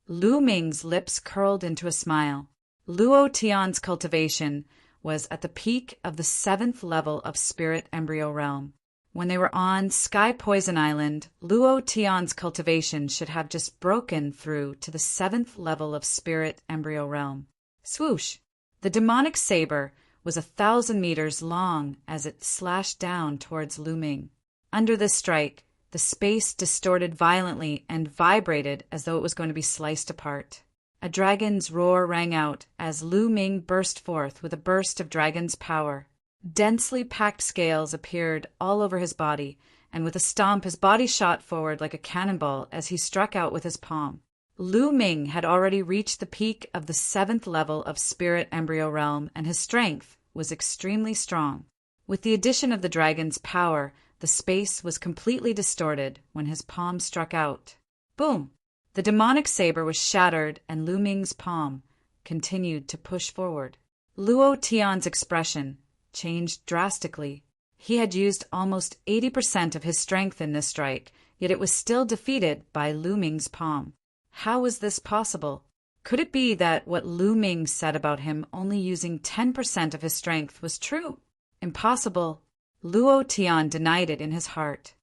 Lu Ming's lips curled into a smile. Luo Tian's cultivation was at the peak of the 7th level of Spirit Embryo Realm. When they were on Sky Poison Island, Luo Tian's cultivation should have just broken through to the 7th level of Spirit Embryo Realm. Swoosh! The demonic saber was 1,000 meters long as it slashed down towards Lu Ming. Under this strike, the space distorted violently and vibrated as though it was going to be sliced apart. A dragon's roar rang out as Lu Ming burst forth with a burst of dragon's power. Densely packed scales appeared all over his body, and with a stomp his body shot forward like a cannonball as he struck out with his palm. Lu Ming had already reached the peak of the 7th level of Spirit Embryo Realm, and his strength was extremely strong. With the addition of the dragon's power, the space was completely distorted when his palm struck out. Boom! The demonic saber was shattered, and Lu Ming's palm continued to push forward. Luo Tian's expression changed drastically. He had used almost 80% of his strength in this strike, yet it was still defeated by Lu Ming's palm. How was this possible? Could it be that what Lu Ming said about him only using 10% of his strength was true? Impossible. Luo Tian denied it in his heart.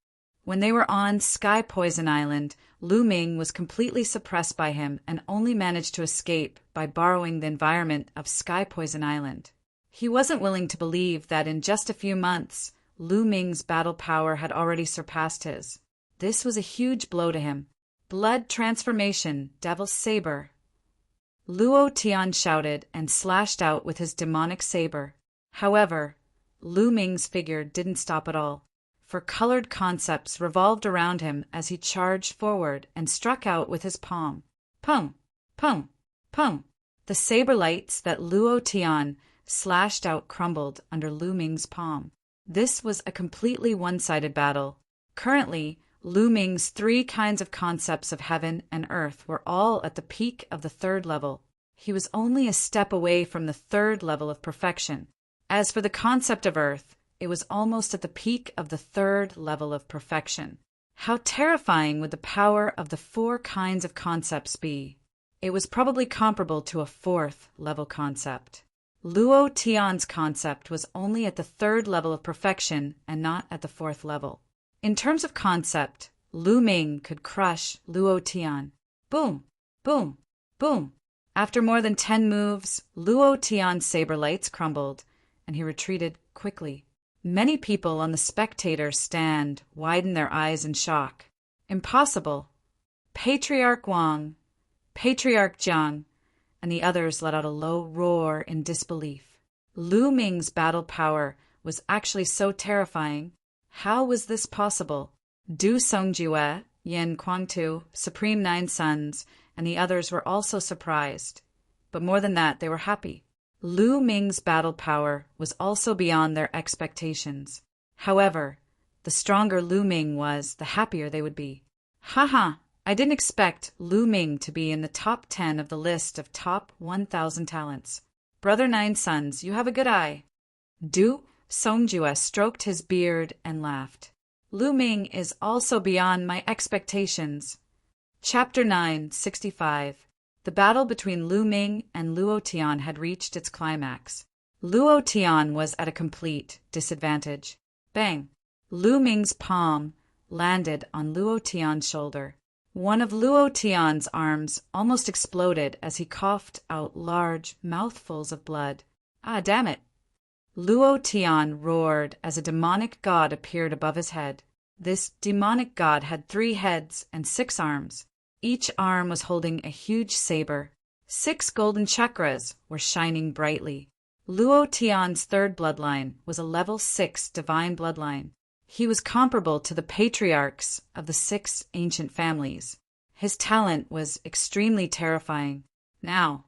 When they were on Sky Poison Island, Lu Ming was completely suppressed by him and only managed to escape by borrowing the environment of Sky Poison Island. He wasn't willing to believe that in just a few months, Lu Ming's battle power had already surpassed his. This was a huge blow to him. Blood transformation, Devil's Saber. Luo Tian shouted and slashed out with his demonic saber. However, Lu Ming's figure didn't stop at all, for colored concepts revolved around him as he charged forward and struck out with his palm. Pum! Pum! Pum! The saber lights that Luo Tian slashed out crumbled under Lu Ming's palm. This was a completely one-sided battle. Currently, Lu Ming's 3 kinds of concepts of heaven and earth were all at the peak of the 3rd level. He was only a step away from the 3rd level of perfection. As for the concept of earth, it was almost at the peak of the 3rd level of perfection. How terrifying would the power of the 4 kinds of concepts be? It was probably comparable to a 4th level concept. Luo Tian's concept was only at the 3rd level of perfection and not at the 4th level. In terms of concept, Lu Ming could crush Luo Tian. Boom! Boom! Boom! After more than 10 moves, Luo Tian's saber lights crumbled, and he retreated quickly. Many people on the spectator stand widened their eyes in shock. Impossible! Patriarch Wang, Patriarch Jiang, and the others let out a low roar in disbelief. Lu Ming's battle power was actually so terrifying. How was this possible? Du Songjue, Yin Guangtu, Supreme Nine Sons, and the others were also surprised. But more than that, they were happy. Lu Ming's battle power was also beyond their expectations. However, the stronger Lu Ming was, the happier they would be. Haha, I didn't expect Lu Ming to be in the top 10 of the list of top 1,000 talents. Brother Nine Sons, you have a good eye. Du Songjue stroked his beard and laughed. Lu Ming is also beyond my expectations. Chapter 965. The battle between Lu Ming and Luo Tian had reached its climax. Luo Tian was at a complete disadvantage. Bang! Lu Ming's palm landed on Luo Tian's shoulder. One of Luo Tian's arms almost exploded as he coughed out large mouthfuls of blood. Ah, damn it! Luo Tian roared as a demonic god appeared above his head. This demonic god had 3 heads and 6 arms. Each arm was holding a huge saber. 6 golden chakras were shining brightly. Luo Tian's 3rd bloodline was a level 6 divine bloodline. He was comparable to the patriarchs of the 6 ancient families. His talent was extremely terrifying. Now,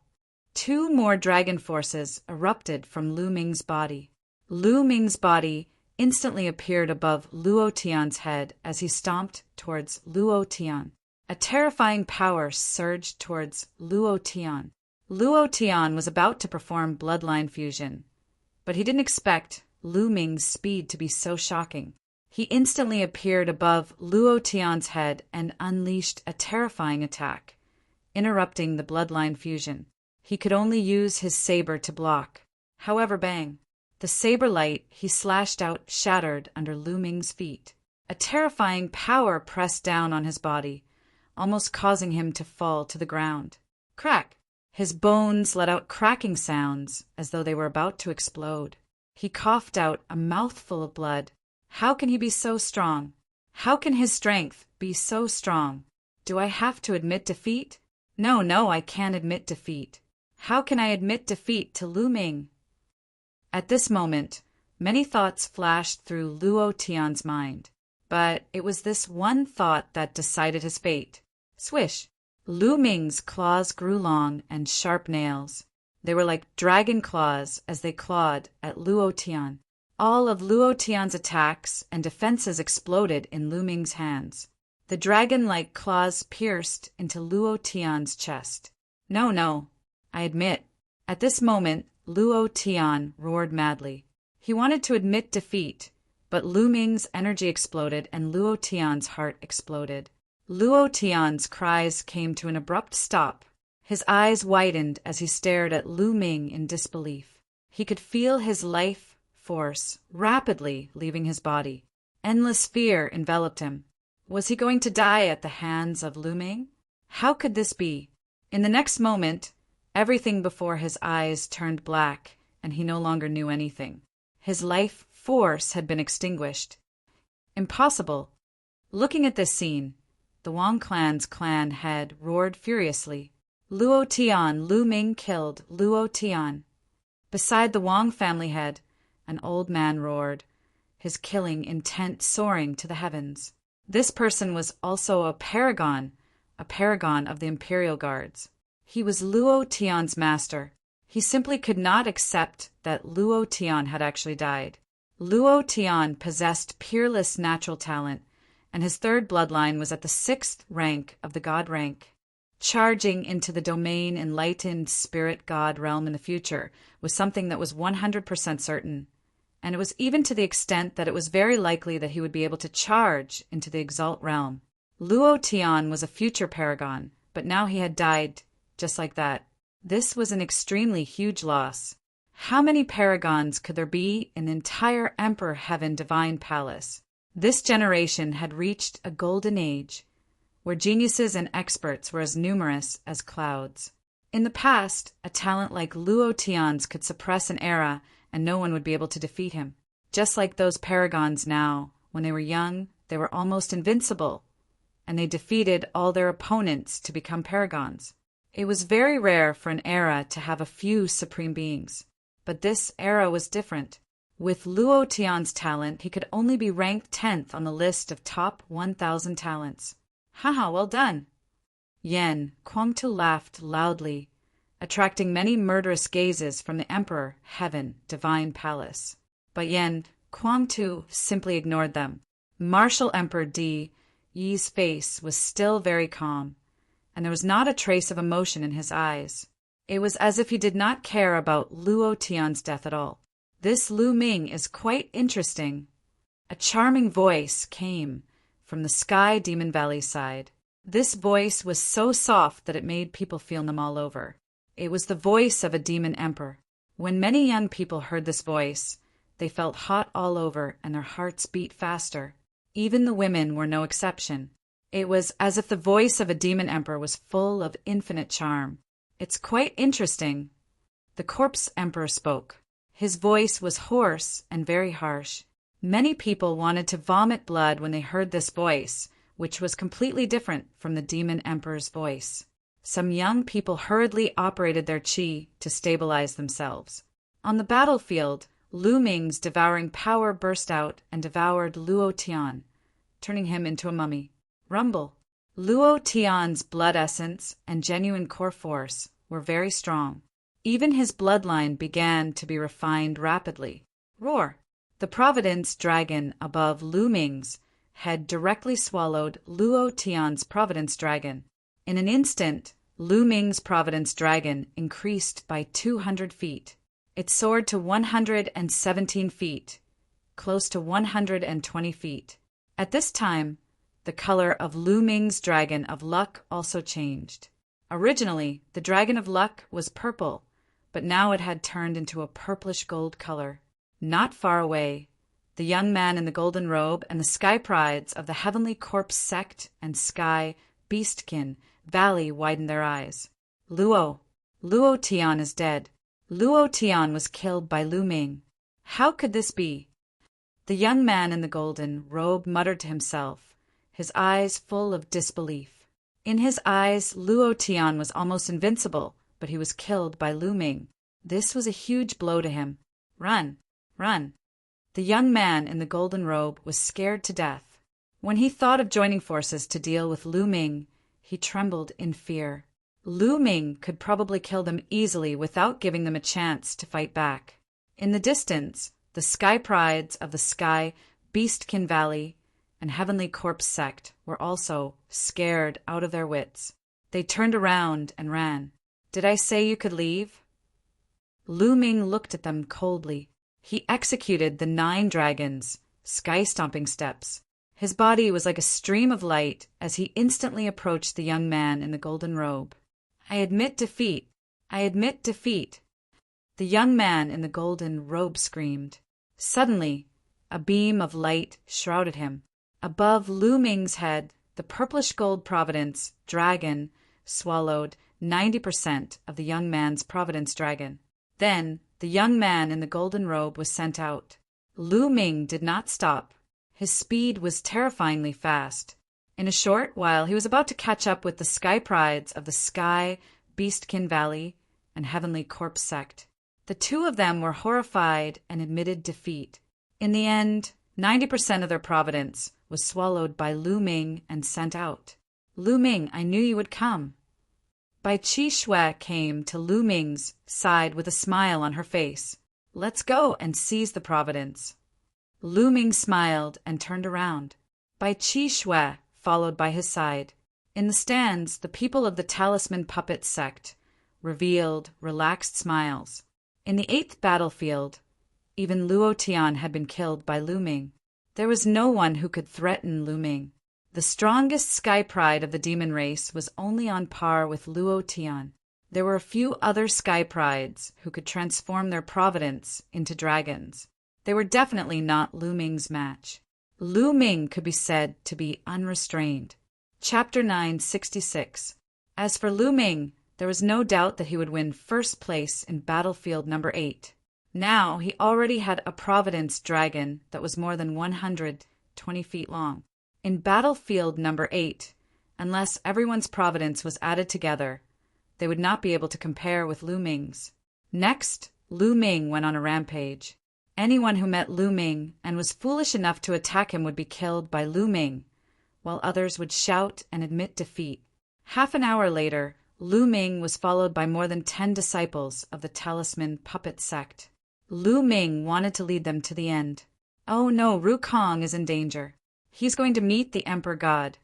2 more dragon forces erupted from Lu Ming's body. Lu Ming's body instantly appeared above Luo Tian's head as he stomped towards Luo Tian. A terrifying power surged towards Luo Tian. Luo Tian was about to perform bloodline fusion, but he didn't expect Lu Ming's speed to be so shocking. He instantly appeared above Luo Tian's head and unleashed a terrifying attack, interrupting the bloodline fusion. He could only use his saber to block. However, bang! The saber light he slashed out shattered under Lu Ming's feet. A terrifying power pressed down on his body, almost causing him to fall to the ground. Crack! His bones let out cracking sounds as though they were about to explode. He coughed out a mouthful of blood. How can he be so strong? How can his strength be so strong? Do I have to admit defeat? No, I can't admit defeat. How can I admit defeat to Lu Ming? At this moment, many thoughts flashed through Luo Tian's mind, but it was this one thought that decided his fate. Swish! Lu Ming's claws grew long and sharp nails. They were like dragon claws as they clawed at Luo Tian. All of Luo Tian's attacks and defenses exploded in Lu Ming's hands. The dragon-like claws pierced into Luo Tian's chest. No, I admit. At this moment, Luo Tian roared madly. He wanted to admit defeat, but Lu Ming's energy exploded and Luo Tian's heart exploded. Luo Tian's cries came to an abrupt stop. His eyes widened as he stared at Lu Ming in disbelief. He could feel his life force rapidly leaving his body. Endless fear enveloped him. Was he going to die at the hands of Lu Ming? How could this be? In the next moment, everything before his eyes turned black, and he no longer knew anything. His life force had been extinguished. Impossible. Looking at this scene, the Wang clan's clan head roared furiously. Luo Tian, Lu Ming killed Luo Tian. Beside the Wang family head, an old man roared, his killing intent soaring to the heavens. This person was also a paragon of the Imperial Guards. He was Luo Tian's master. He simply could not accept that Luo Tian had actually died. Luo Tian possessed peerless natural talent, and his 3rd bloodline was at the 6th rank of the god rank. Charging into the domain enlightened spirit god realm in the future was something that was 100% certain, and it was even to the extent that it was very likely that he would be able to charge into the exalt realm. Luo Tian was a future paragon, but now he had died just like that. This was an extremely huge loss. How many paragons could there be in the entire Emperor Heaven Divine Palace? This generation had reached a golden age, where geniuses and experts were as numerous as clouds. In the past, a talent like Luo Tian's could suppress an era and no one would be able to defeat him. Just like those paragons now, when they were young, they were almost invincible, and they defeated all their opponents to become paragons. It was very rare for an era to have a few supreme beings, but this era was different. With Luo Tian's talent, he could only be ranked 10th on the list of top 1,000 talents. Haha, well done! Yen Kuangtu laughed loudly, attracting many murderous gazes from the Emperor Heaven Divine Palace. But Yen Kuangtu simply ignored them. Martial Emperor Di Yi's face was still very calm, and there was not a trace of emotion in his eyes. It was as if he did not care about Luo Tian's death at all. This Lu Ming is quite interesting. A charming voice came from the Sky Demon Valley side. This voice was so soft that it made people feel them all over. It was the voice of a demon emperor. When many young people heard this voice, they felt hot all over and their hearts beat faster. Even the women were no exception. It was as if the voice of a demon emperor was full of infinite charm. "It's quite interesting." The corpse emperor spoke. His voice was hoarse and very harsh. Many people wanted to vomit blood when they heard this voice, which was completely different from the demon emperor's voice. Some young people hurriedly operated their qi to stabilize themselves. On the battlefield, Lu Ming's devouring power burst out and devoured Luo Tian, turning him into a mummy. Rumble. Luo Tian's blood essence and genuine core force were very strong. Even his bloodline began to be refined rapidly. Roar. The Providence Dragon above Lu Ming's had directly swallowed Luo Tian's Providence Dragon. In an instant, Lu Ming's Providence Dragon increased by 200 feet. It soared to 117 feet, close to 120 feet. At this time, the color of Lu Ming's Dragon of Luck also changed. Originally, the Dragon of Luck was purple, but now it had turned into a purplish gold color. Not far away, the young man in the golden robe and the sky prides of the Heavenly Corpse sect and Sky Beastkin Valley widened their eyes. Luo Tian is dead. Luo Tian was killed by Lu Ming. How could this be? The young man in the golden robe muttered to himself, his eyes full of disbelief. In his eyes, Luo Tian was almost invincible, but he was killed by Lu Ming. This was a huge blow to him. Run! Run! The young man in the golden robe was scared to death. When he thought of joining forces to deal with Lu Ming, he trembled in fear. Lu Ming could probably kill them easily without giving them a chance to fight back. In the distance, the sky prides of the Sky Beastkin Valley and Heavenly Corpse sect were also scared out of their wits. They turned around and ran. "Did I say you could leave?" Lu Ming looked at them coldly. He executed the 9 dragons' sky-stomping steps. His body was like a stream of light as he instantly approached the young man in the golden robe. "I admit defeat. I admit defeat." The young man in the golden robe screamed. Suddenly, a beam of light shrouded him. Above Lu Ming's head, the purplish gold Providence Dragon swallowed 90% of the young man's Providence Dragon. Then, the young man in the golden robe was sent out. Lu Ming did not stop. His speed was terrifyingly fast. In a short while, he was about to catch up with the sky prides of the Sky Beastkin Valley and Heavenly Corpse sect. The two of them were horrified and admitted defeat. In the end, 90% of their providence was swallowed by Lu Ming and sent out. "Lu Ming, I knew you would come." Bai Qi Shui came to Lu Ming's side with a smile on her face. "Let's go and seize the providence." Lu Ming smiled and turned around. Bai Qi Shui followed by his side. In the stands, the people of the Talisman Puppet sect revealed relaxed smiles. In the 8th battlefield, even Luo Tian had been killed by Lu Ming. There was no one who could threaten Lu Ming. The strongest sky pride of the demon race was only on par with Luo Tian. There were a few other sky prides who could transform their providence into dragons. They were definitely not Lu Ming's match. Lu Ming could be said to be unrestrained. Chapter 966. As for Lu Ming, there was no doubt that he would win first place in battlefield number 8. Now he already had a providence dragon that was more than 120 feet long. In battlefield number 8, unless everyone's providence was added together, they would not be able to compare with Lu Ming's. Next, Lu Ming went on a rampage. Anyone who met Lu Ming and was foolish enough to attack him would be killed by Lu Ming, while others would shout and admit defeat. Half an hour later, Lu Ming was followed by more than 10 disciples of the Talisman Puppet sect. Lu Ming wanted to lead them to the end. "Oh no, Ru Kong is in danger. He's going to meet the Emperor God."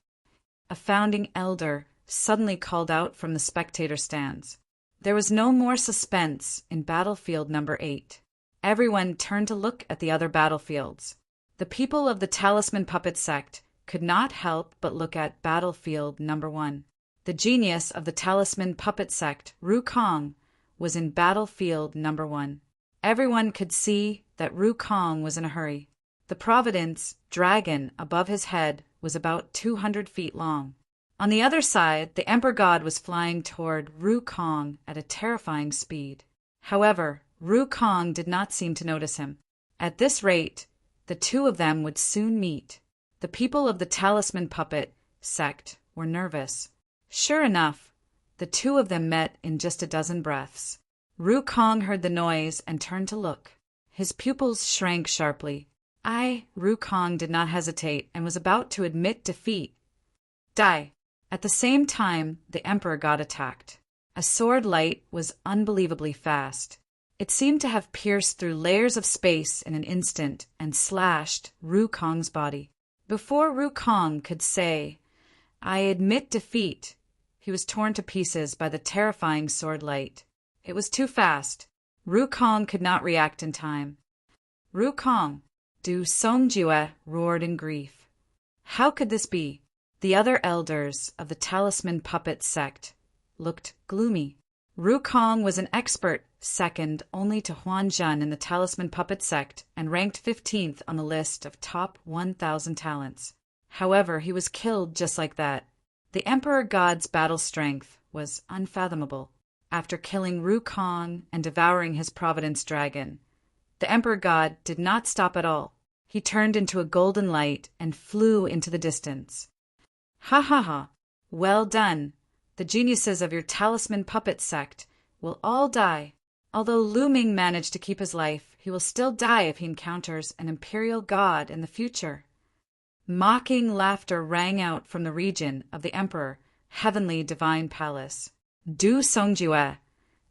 A founding elder suddenly called out from the spectator stands. There was no more suspense in battlefield number 8. Everyone turned to look at the other battlefields. The people of the Talisman Puppet sect could not help but look at battlefield number 1. The genius of the Talisman Puppet sect, Ru Kong, was in battlefield number 1. Everyone could see that Ru Kong was in a hurry. The Providence Dragon above his head was about 200 feet long. On the other side, the Emperor God was flying toward Ru Kong at a terrifying speed. However, Ru Kong did not seem to notice him. At this rate, the two of them would soon meet. The people of the Talisman Puppet sect were nervous. Sure enough, the two of them met in just a dozen breaths. Ru Kong heard the noise and turned to look. His pupils shrank sharply. Ru Kong did not hesitate and was about to admit defeat. Die. At the same time, the Emperor God attacked. A sword light was unbelievably fast. It seemed to have pierced through layers of space in an instant and slashed Ru Kong's body. Before Ru Kong could say, "I admit defeat," he was torn to pieces by the terrifying sword light. It was too fast. Ru Kong could not react in time. Ru Kong, Du Songjue roared in grief. How could this be? The other elders of the Talisman Puppet sect looked gloomy. Ru Kong was an expert, second only to Huan Zhen in the Talisman Puppet sect and ranked 15th on the list of top 1,000 talents. However, he was killed just like that. The Emperor God's battle strength was unfathomable. After killing Ru Kong and devouring his Providence Dragon, the Emperor God did not stop at all. He turned into a golden light and flew into the distance. Ha ha ha! Well done! The geniuses of your Talisman Puppet sect will all die. Although Lu Ming managed to keep his life, he will still die if he encounters an imperial god in the future. Mocking laughter rang out from the region of the Emperor, Heavenly Divine Palace. Du Songjue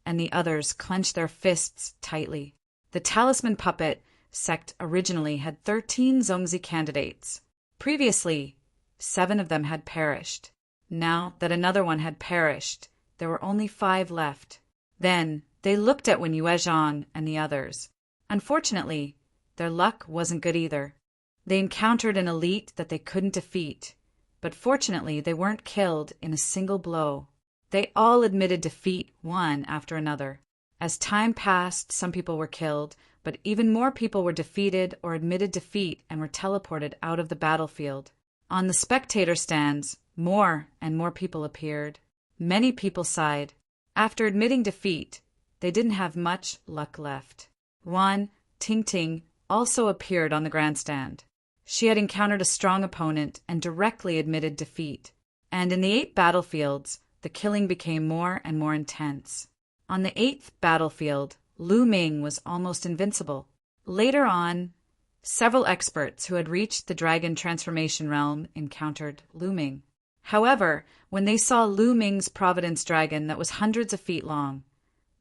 and the others clenched their fists tightly. The Talisman Puppet sect originally had 13 Zongzi candidates. Previously, 7 of them had perished. Now that another one had perished, there were only 5 left. Then they looked at Wen Yuezhang and the others. Unfortunately, their luck wasn't good either. They encountered an elite that they couldn't defeat, but fortunately they weren't killed in a single blow. They all admitted defeat one after another. As time passed, some people were killed, but even more people were defeated or admitted defeat and were teleported out of the battlefield. On the spectator stands, more and more people appeared. Many people sighed. After admitting defeat, they didn't have much luck left. Wan Tingting also appeared on the grandstand. She had encountered a strong opponent and directly admitted defeat. And in the 8 battlefields, the killing became more and more intense. On the 8th battlefield, Lu Ming was almost invincible. Later on, several experts who had reached the dragon transformation realm encountered Lu Ming. However, when they saw Lu Ming's Providence Dragon that was hundreds of feet long,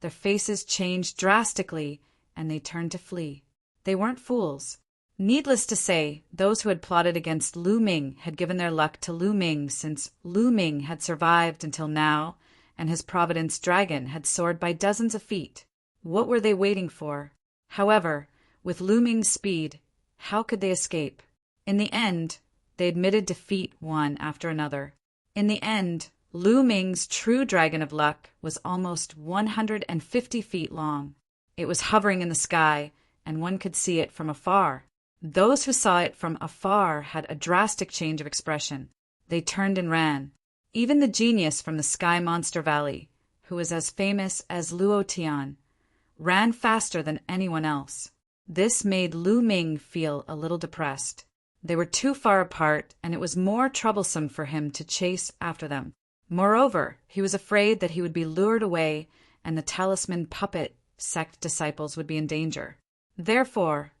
their faces changed drastically and they turned to flee. They weren't fools. Needless to say, those who had plotted against Lu Ming had given their luck to Lu Ming since Lu Ming had survived until now and his Providence Dragon had soared by dozens of feet. What were they waiting for? However, with Lu Ming's speed, how could they escape? In the end, they admitted defeat one after another. In the end, Lu Ming's true Dragon of Luck was almost 150 feet long. It was hovering in the sky, and one could see it from afar. Those who saw it from afar had a drastic change of expression. They turned and ran. Even the genius from the Sky Monster Valley, who was as famous as Luo Tian, ran faster than anyone else. This made Lu Ming feel a little depressed. They were too far apart, and it was more troublesome for him to chase after them. Moreover, he was afraid that he would be lured away and the Talisman Puppet sect disciples would be in danger. Therefore,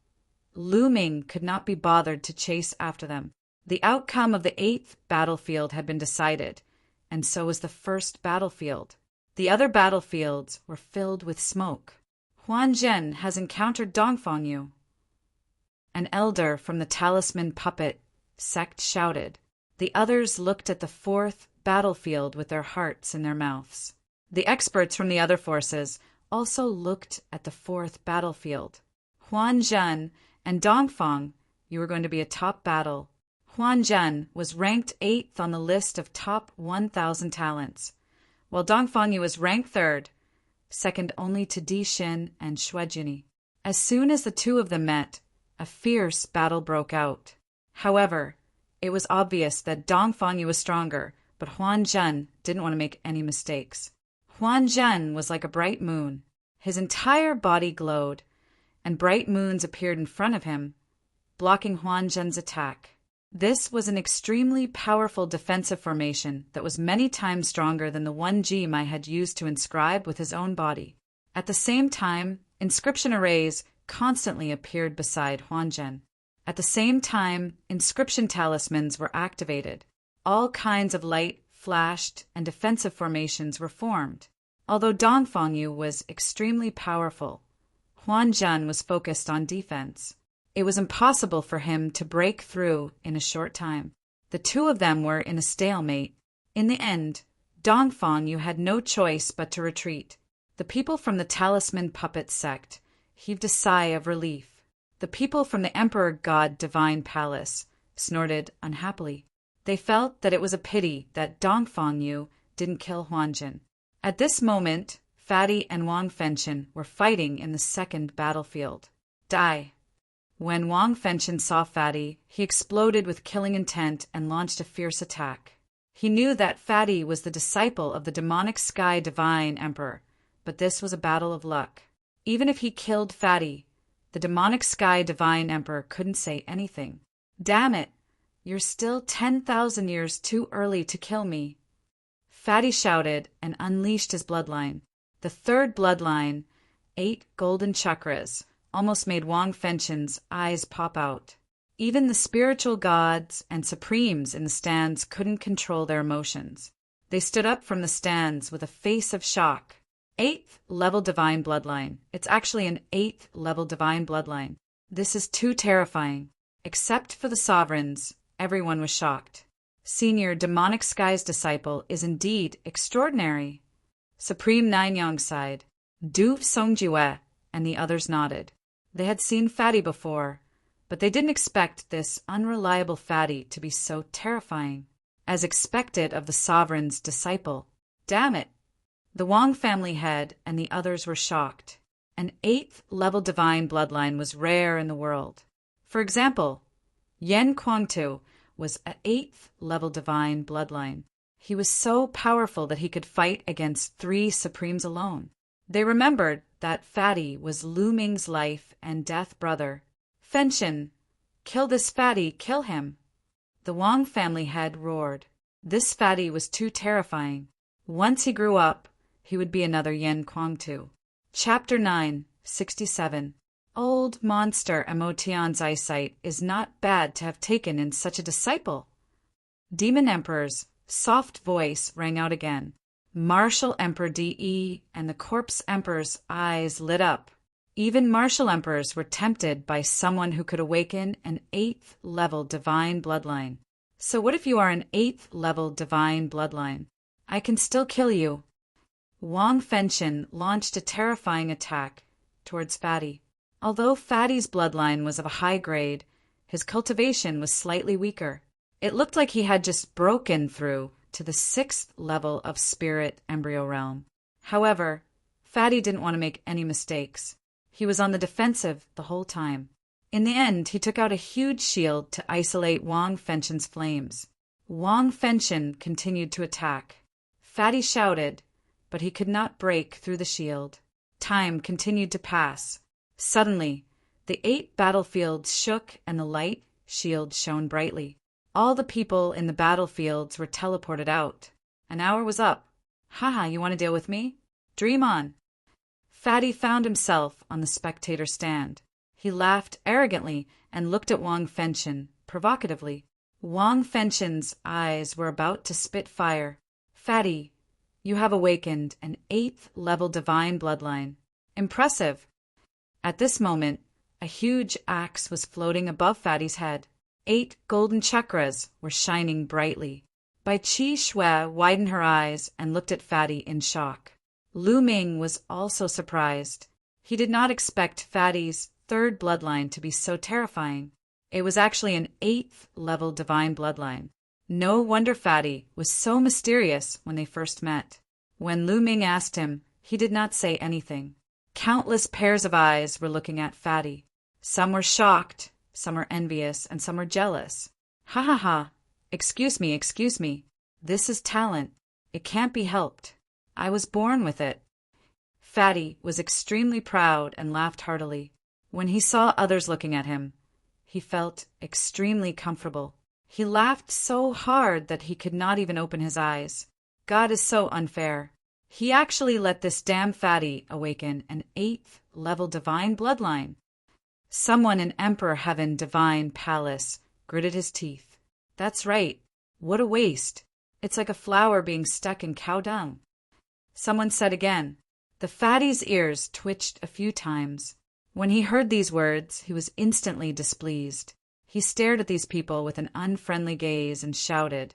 Lu Ming could not be bothered to chase after them. The outcome of the 8th battlefield had been decided, and so was the 1st battlefield. The other battlefields were filled with smoke. Huan Zhen has encountered Dongfang Yu. An elder from the Talisman Puppet sect shouted. The others looked at the 4th battlefield with their hearts in their mouths. The experts from the other forces also looked at the 4th battlefield. Huan Zhen and Dongfang Yu were going to be a top battle. Huan Zhen was ranked 8th on the list of top 1,000 talents, while Dongfang Yu was ranked 3rd, second only to Di Xin and Shuijini. As soon as the two of them met, a fierce battle broke out. However, It was obvious that Dong Fangyu was stronger, but Huan Zhen didn't want to make any mistakes. Huan Zhen was like a bright moon. His entire body glowed, and bright moons appeared in front of him, blocking Huan Zhen's attack. This was an extremely powerful defensive formation that was many times stronger than the one Mai had used to inscribe with his own body. At the same time, inscription arrays constantly appeared beside Huan Zhen. At the same time, inscription talismans were activated. All kinds of light flashed and defensive formations were formed. Although Dong Fangyu was extremely powerful, Huan Zhen was focused on defense. It was impossible for him to break through in a short time. The two of them were in a stalemate. In the end, Dong Fangyu had no choice but to retreat. The people from the Talisman Puppet sect heaved a sigh of relief. The people from the Emperor God Divine Palace snorted unhappily. They felt that it was a pity that Dong Fangyu didn't kill Huan Zhen. At this moment, Fatty and Wang Fengchen were fighting in the second battlefield. Die! When Wang Fengchen saw Fatty, he exploded with killing intent and launched a fierce attack. He knew that Fatty was the disciple of the demonic Sky Divine Emperor, but this was a battle of luck. Even if he killed Fatty, the demonic Sky Divine Emperor couldn't say anything. Damn it! You're still 10,000 years too early to kill me. Fatty shouted and unleashed his bloodline. The third bloodline, 8 golden chakras, almost made Wang Fengchen's eyes pop out. Even the spiritual gods and supremes in the stands couldn't control their emotions. They stood up from the stands with a face of shock. 8th level divine bloodline. It's actually an 8th level divine bloodline. This is too terrifying. Except for the sovereigns, everyone was shocked. Senior demonic skies disciple is indeed extraordinary. Supreme Nanyang sighed. Du Songjue and the others nodded. They had seen Fatty before, but they didn't expect this unreliable Fatty to be so terrifying, as expected of the sovereign's disciple. Damn it! The Wang family head and the others were shocked. An 8th level divine bloodline was rare in the world. For example, Yen Kuangtu was an 8th level divine bloodline. He was so powerful that he could fight against 3 supremes alone. They remembered that Fatty was Lu Ming's life and death brother. Fengchen, kill this Fatty, kill him. The Wang family head roared. This Fatty was too terrifying. Once he grew up, he would be another Yen Kuangtu. Chapter 9, 67. Old monster Emotion's eyesight is not bad to have taken in such a disciple. Demon Emperor's soft voice rang out again. Martial Emperor De and the Corpse Emperor's eyes lit up. Even Martial Emperors were tempted by someone who could awaken an 8th level divine bloodline. So what if you are an 8th level divine bloodline? I can still kill you. Wang Fengchen launched a terrifying attack towards Fatty. Although Fatty's bloodline was of a high grade, his cultivation was slightly weaker. It looked like he had just broken through to the 6th level of spirit embryo realm. However, Fatty didn't want to make any mistakes. He was on the defensive the whole time. In the end, he took out a huge shield to isolate Wang Fengchen's flames. Wang Fengchen continued to attack. Fatty shouted, but he could not break through the shield. Time continued to pass. Suddenly, the 8 battlefields shook and the light shield shone brightly. All the people in the battlefields were teleported out. An hour was up. Haha, you want to deal with me? Dream on. Fatty found himself on the spectator stand. He laughed arrogantly and looked at Wang Fengchen provocatively. Wang Fengchen's eyes were about to spit fire. Fatty, you have awakened an 8th level divine bloodline. Impressive. At this moment, a huge axe was floating above Fatty's head. 8 golden chakras were shining brightly. Bai Qi Shui widened her eyes and looked at Fatty in shock. Lu Ming was also surprised. He did not expect Fatty's 3rd bloodline to be so terrifying. It was actually an 8th level divine bloodline. No wonder Fatty was so mysterious when they first met. When Lu Ming asked him, he did not say anything. Countless pairs of eyes were looking at Fatty. Some were shocked, some were envious, and some were jealous. Ha ha ha. Excuse me, excuse me. This is talent. It can't be helped. I was born with it. Fatty was extremely proud and laughed heartily. When he saw others looking at him, he felt extremely comfortable. He laughed so hard that he could not even open his eyes. God is so unfair. He actually let this damn fatty awaken an 8th level divine bloodline. Someone in Emperor Heaven Divine Palace gritted his teeth. That's right. What a waste. It's like a flower being stuck in cow dung. Someone said again. The fatty's ears twitched a few times. When he heard these words, he was instantly displeased. He stared at these people with an unfriendly gaze and shouted,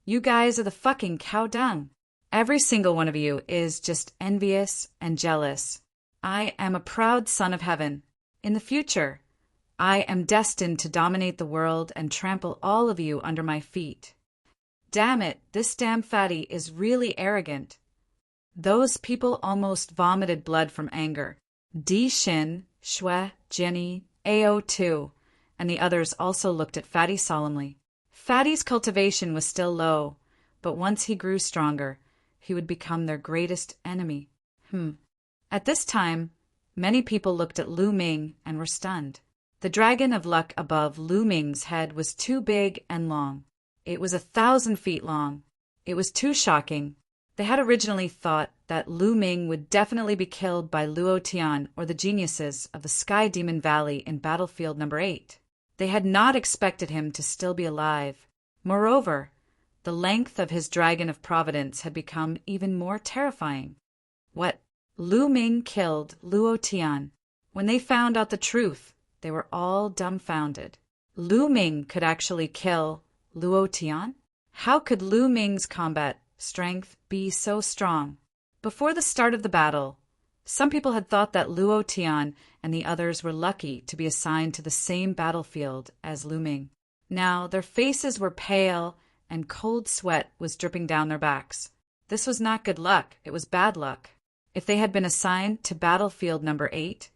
"You guys are the fucking cow dung. Every single one of you is just envious and jealous. I am a proud son of heaven. In the future, I am destined to dominate the world and trample all of you under my feet. Damn it, this damn fatty is really arrogant." Those people almost vomited blood from anger. Di Shin, Shui, Jenny, Ao2, and the others also looked at Fatty solemnly. Fatty's cultivation was still low, but once he grew stronger, he would become their greatest enemy. At this time, many people looked at Lu Ming and were stunned. The dragon of luck above Lu Ming's head was too big and long. It was 1,000 feet long. It was too shocking. They had originally thought that Lu Ming would definitely be killed by Luo Tian or the geniuses of the Sky Demon Valley in Battlefield Number 8. They had not expected him to still be alive. Moreover, the length of his Dragon of Providence had become even more terrifying. What? Lu Ming killed Luo Tian. When they found out the truth, they were all dumbfounded. Lu Ming could actually kill Luo Tian? How could Lu Ming's combat strength be so strong? Before the start of the battle, some people had thought that Luo Tian and the others were lucky to be assigned to the same battlefield as Lu Ming. Now their faces were pale and cold sweat was dripping down their backs. This was not good luck, it was bad luck. If they had been assigned to battlefield number 8,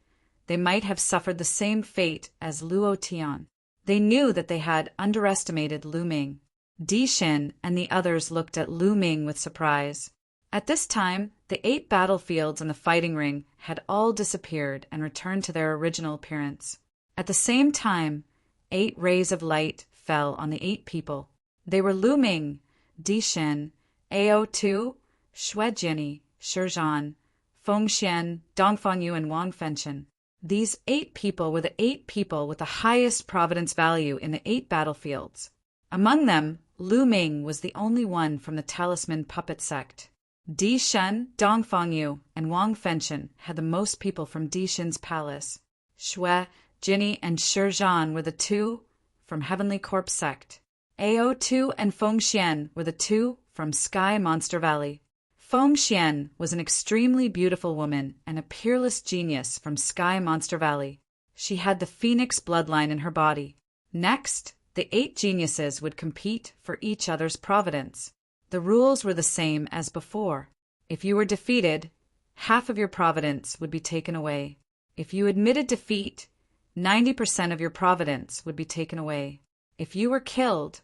they might have suffered the same fate as Luo Tian. They knew that they had underestimated Lu Ming. Di Shin and the others looked at Lu Ming with surprise. At this time, the 8 battlefields and the fighting ring had all disappeared and returned to their original appearance. At the same time, 8 rays of light fell on the 8 people. They were Lu Ming, Di Shin, Ao2, Shui Jinni, Shizhan, Feng Xian, Dongfang Yu, and Wang Fengchen. These 8 people were the 8 people with the highest providence value in the 8 battlefields. Among them, Lu Ming was the only one from the Talisman Puppet Sect. Di Shen, Dongfang Yu, and Wang Fengchen had the most people from Di Shen's palace. Shui, Jinni, and Shizhan were the 2 from Heavenly Corpse Sect. Ao2 and Feng Xian were the 2 from Sky Monster Valley. Feng Xian was an extremely beautiful woman and a peerless genius from Sky Monster Valley. She had the phoenix bloodline in her body. Next, the 8 geniuses would compete for each other's providence. The rules were the same as before. If you were defeated, half of your providence would be taken away. If you admitted defeat, 90% of your providence would be taken away. If you were killed,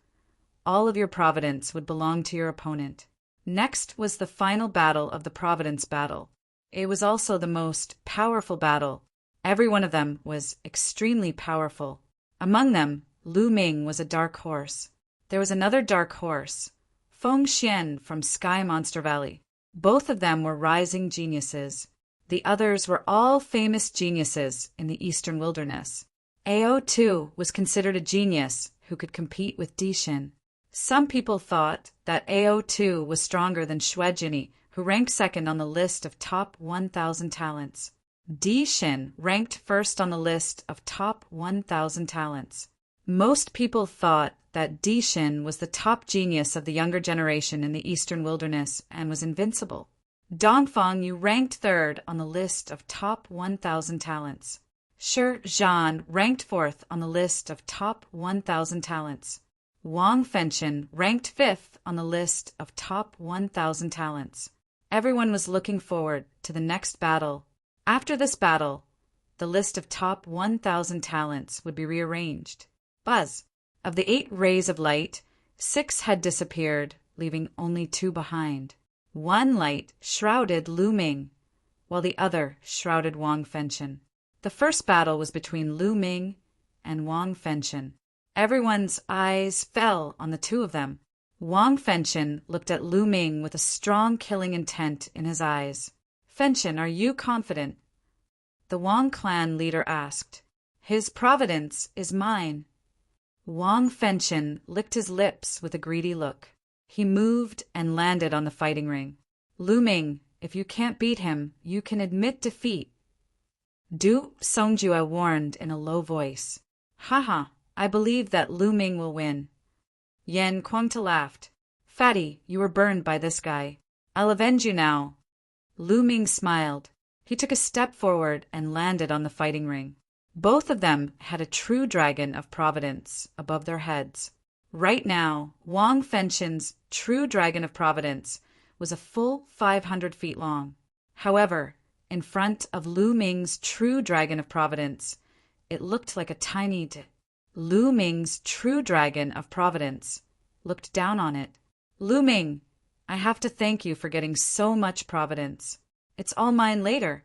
all of your providence would belong to your opponent. Next was the final battle of the Providence Battle. It was also the most powerful battle. Every one of them was extremely powerful. Among them, Lu Ming was a dark horse. There was another dark horse, Feng Xian from Sky Monster Valley. Both of them were rising geniuses. The others were all famous geniuses in the Eastern Wilderness. Ao2 was considered a genius who could compete with Di Shin. Some people thought that Ao2 was stronger than Shui Jinni, who ranked second on the list of top 1,000 talents. Di Shin ranked first on the list of top 1,000 talents. Most people thought that Di Shin was the top genius of the younger generation in the Eastern Wilderness and was invincible. Dongfang Yu ranked third on the list of top 1,000 talents. Shizhan ranked fourth on the list of top 1,000 talents. Wang Fengchen ranked 5th on the list of top 1,000 talents. Everyone was looking forward to the next battle. After this battle, the list of top 1,000 talents would be rearranged. Buzz. Of the 8 rays of light, 6 had disappeared, leaving only 2 behind. One light shrouded Lu Ming, while the other shrouded Wang Fengchen. The first battle was between Lu Ming and Wang Fengchen. Everyone's eyes fell on the two of them. Wang Fengchen looked at Lu Ming with a strong killing intent in his eyes. "Fengchen, are you confident?" the Wang clan leader asked. "His providence is mine." Wang Fengchen licked his lips with a greedy look. He moved and landed on the fighting ring. "Lu Ming, if you can't beat him, you can admit defeat," Du Songjue warned in a low voice. "Haha, I believe that Lu Ming will win." Yan Kuangta laughed. "Fatty, you were burned by this guy. I'll avenge you now." Lu Ming smiled. He took a step forward and landed on the fighting ring. Both of them had a true dragon of providence above their heads. Right now, Wang Fengchen's true dragon of providence was a full 500 feet long. However, in front of Lu Ming's true dragon of providence, it looked like a tiny Lu Ming's true dragon of providence looked down on it. "Lu Ming, I have to thank you for getting so much providence. It's all mine later."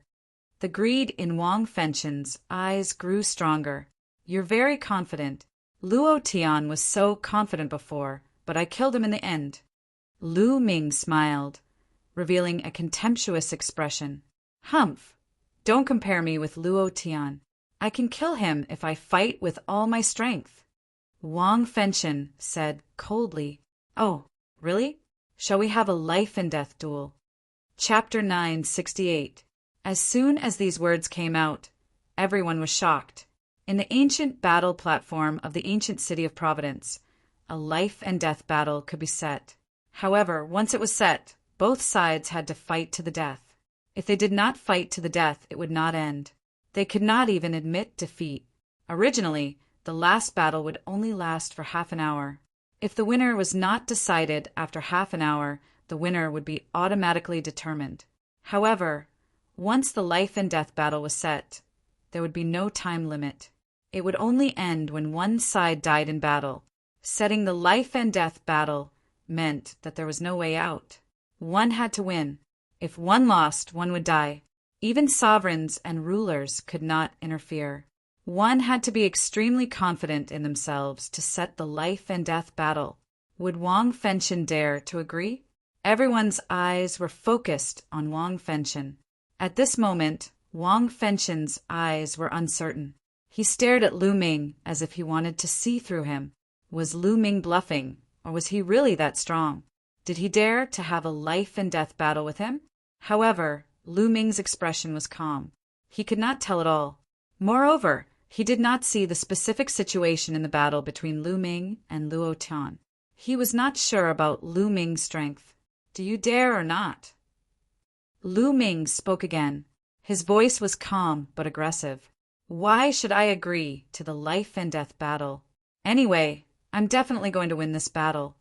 The greed in Wang Fengchen's eyes grew stronger. "You're very confident. Luo Tian was so confident before, but I killed him in the end." Lu Ming smiled, revealing a contemptuous expression. "Humph! Don't compare me with Luo Tian. I can kill him if I fight with all my strength." Wang Fengchen said coldly, "Oh, really? Shall we have a life and death duel?" Chapter 968. As soon as these words came out, everyone was shocked. In the ancient battle platform of the ancient city of Providence, a life and death battle could be set. However, once it was set, both sides had to fight to the death. If they did not fight to the death, it would not end. They could not even admit defeat. Originally, the last battle would only last for half an hour. If the winner was not decided after half an hour, the winner would be automatically determined. However, once the life and death battle was set, there would be no time limit. It would only end when one side died in battle. Setting the life and death battle meant that there was no way out. One had to win. If one lost, one would die. Even sovereigns and rulers could not interfere. One had to be extremely confident in themselves to set the life and death battle. Would Wang Fengchen dare to agree? Everyone's eyes were focused on Wang Fengchen. At this moment, Wang Fengchen's eyes were uncertain. He stared at Lu Ming as if he wanted to see through him. Was Lu Ming bluffing, or was he really that strong? Did he dare to have a life and death battle with him? However, Lu Ming's expression was calm. He could not tell it all. Moreover, he did not see the specific situation in the battle between Lu Ming and Luo Tian. He was not sure about Lu Ming's strength. "Do you dare or not?" Lu Ming spoke again. His voice was calm but aggressive. "Why should I agree to the life and death battle? Anyway, I'm definitely going to win this battle."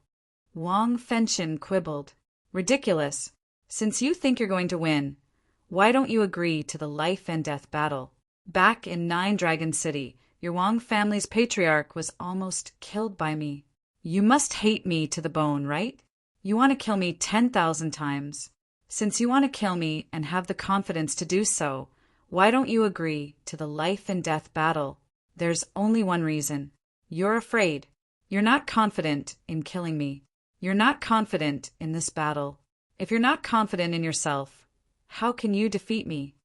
Wang Fengchen quibbled. "Ridiculous. Since you think you're going to win, why don't you agree to the life and death battle? Back in Nine Dragon City, your Wang family's patriarch was almost killed by me. You must hate me to the bone, right? You want to kill me 10,000 times. Since you want to kill me and have the confidence to do so, why don't you agree to the life and death battle? There's only one reason. You're afraid. You're not confident in killing me. You're not confident in this battle. If you're not confident in yourself, how can you defeat me?"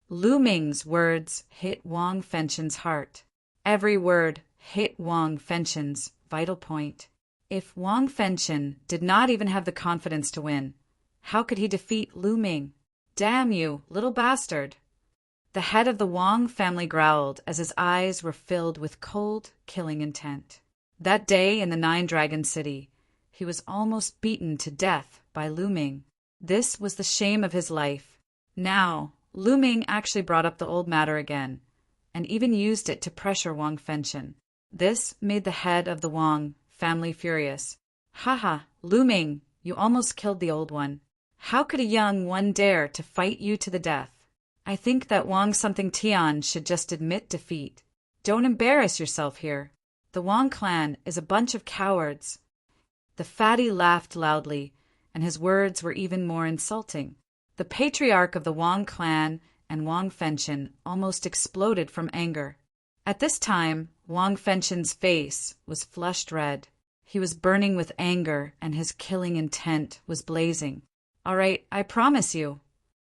Lu Ming's words hit Wang Fengchen's heart. Every word hit Wang Fengchen's vital point. If Wang Fengchen did not even have the confidence to win, how could he defeat Lu Ming? "Damn you, little bastard!" The head of the Wang family growled as his eyes were filled with cold, killing intent. That day in the Nine Dragon City, he was almost beaten to death by Lu Ming. This was the shame of his life. Now, Lu Ming actually brought up the old matter again, and even used it to pressure Wang Fengchen. This made the head of the Wang family furious. "Haha, Lu Ming, you almost killed the old one. How could a young one dare to fight you to the death? I think that Wang something Tian should just admit defeat. Don't embarrass yourself here." The Wang clan is a bunch of cowards." The fatty laughed loudly, and his words were even more insulting. The patriarch of the Wang clan and Wang Fenshin almost exploded from anger. At this time, Wang Fenshin's face was flushed red. He was burning with anger, and his killing intent was blazing. "All right, I promise you,"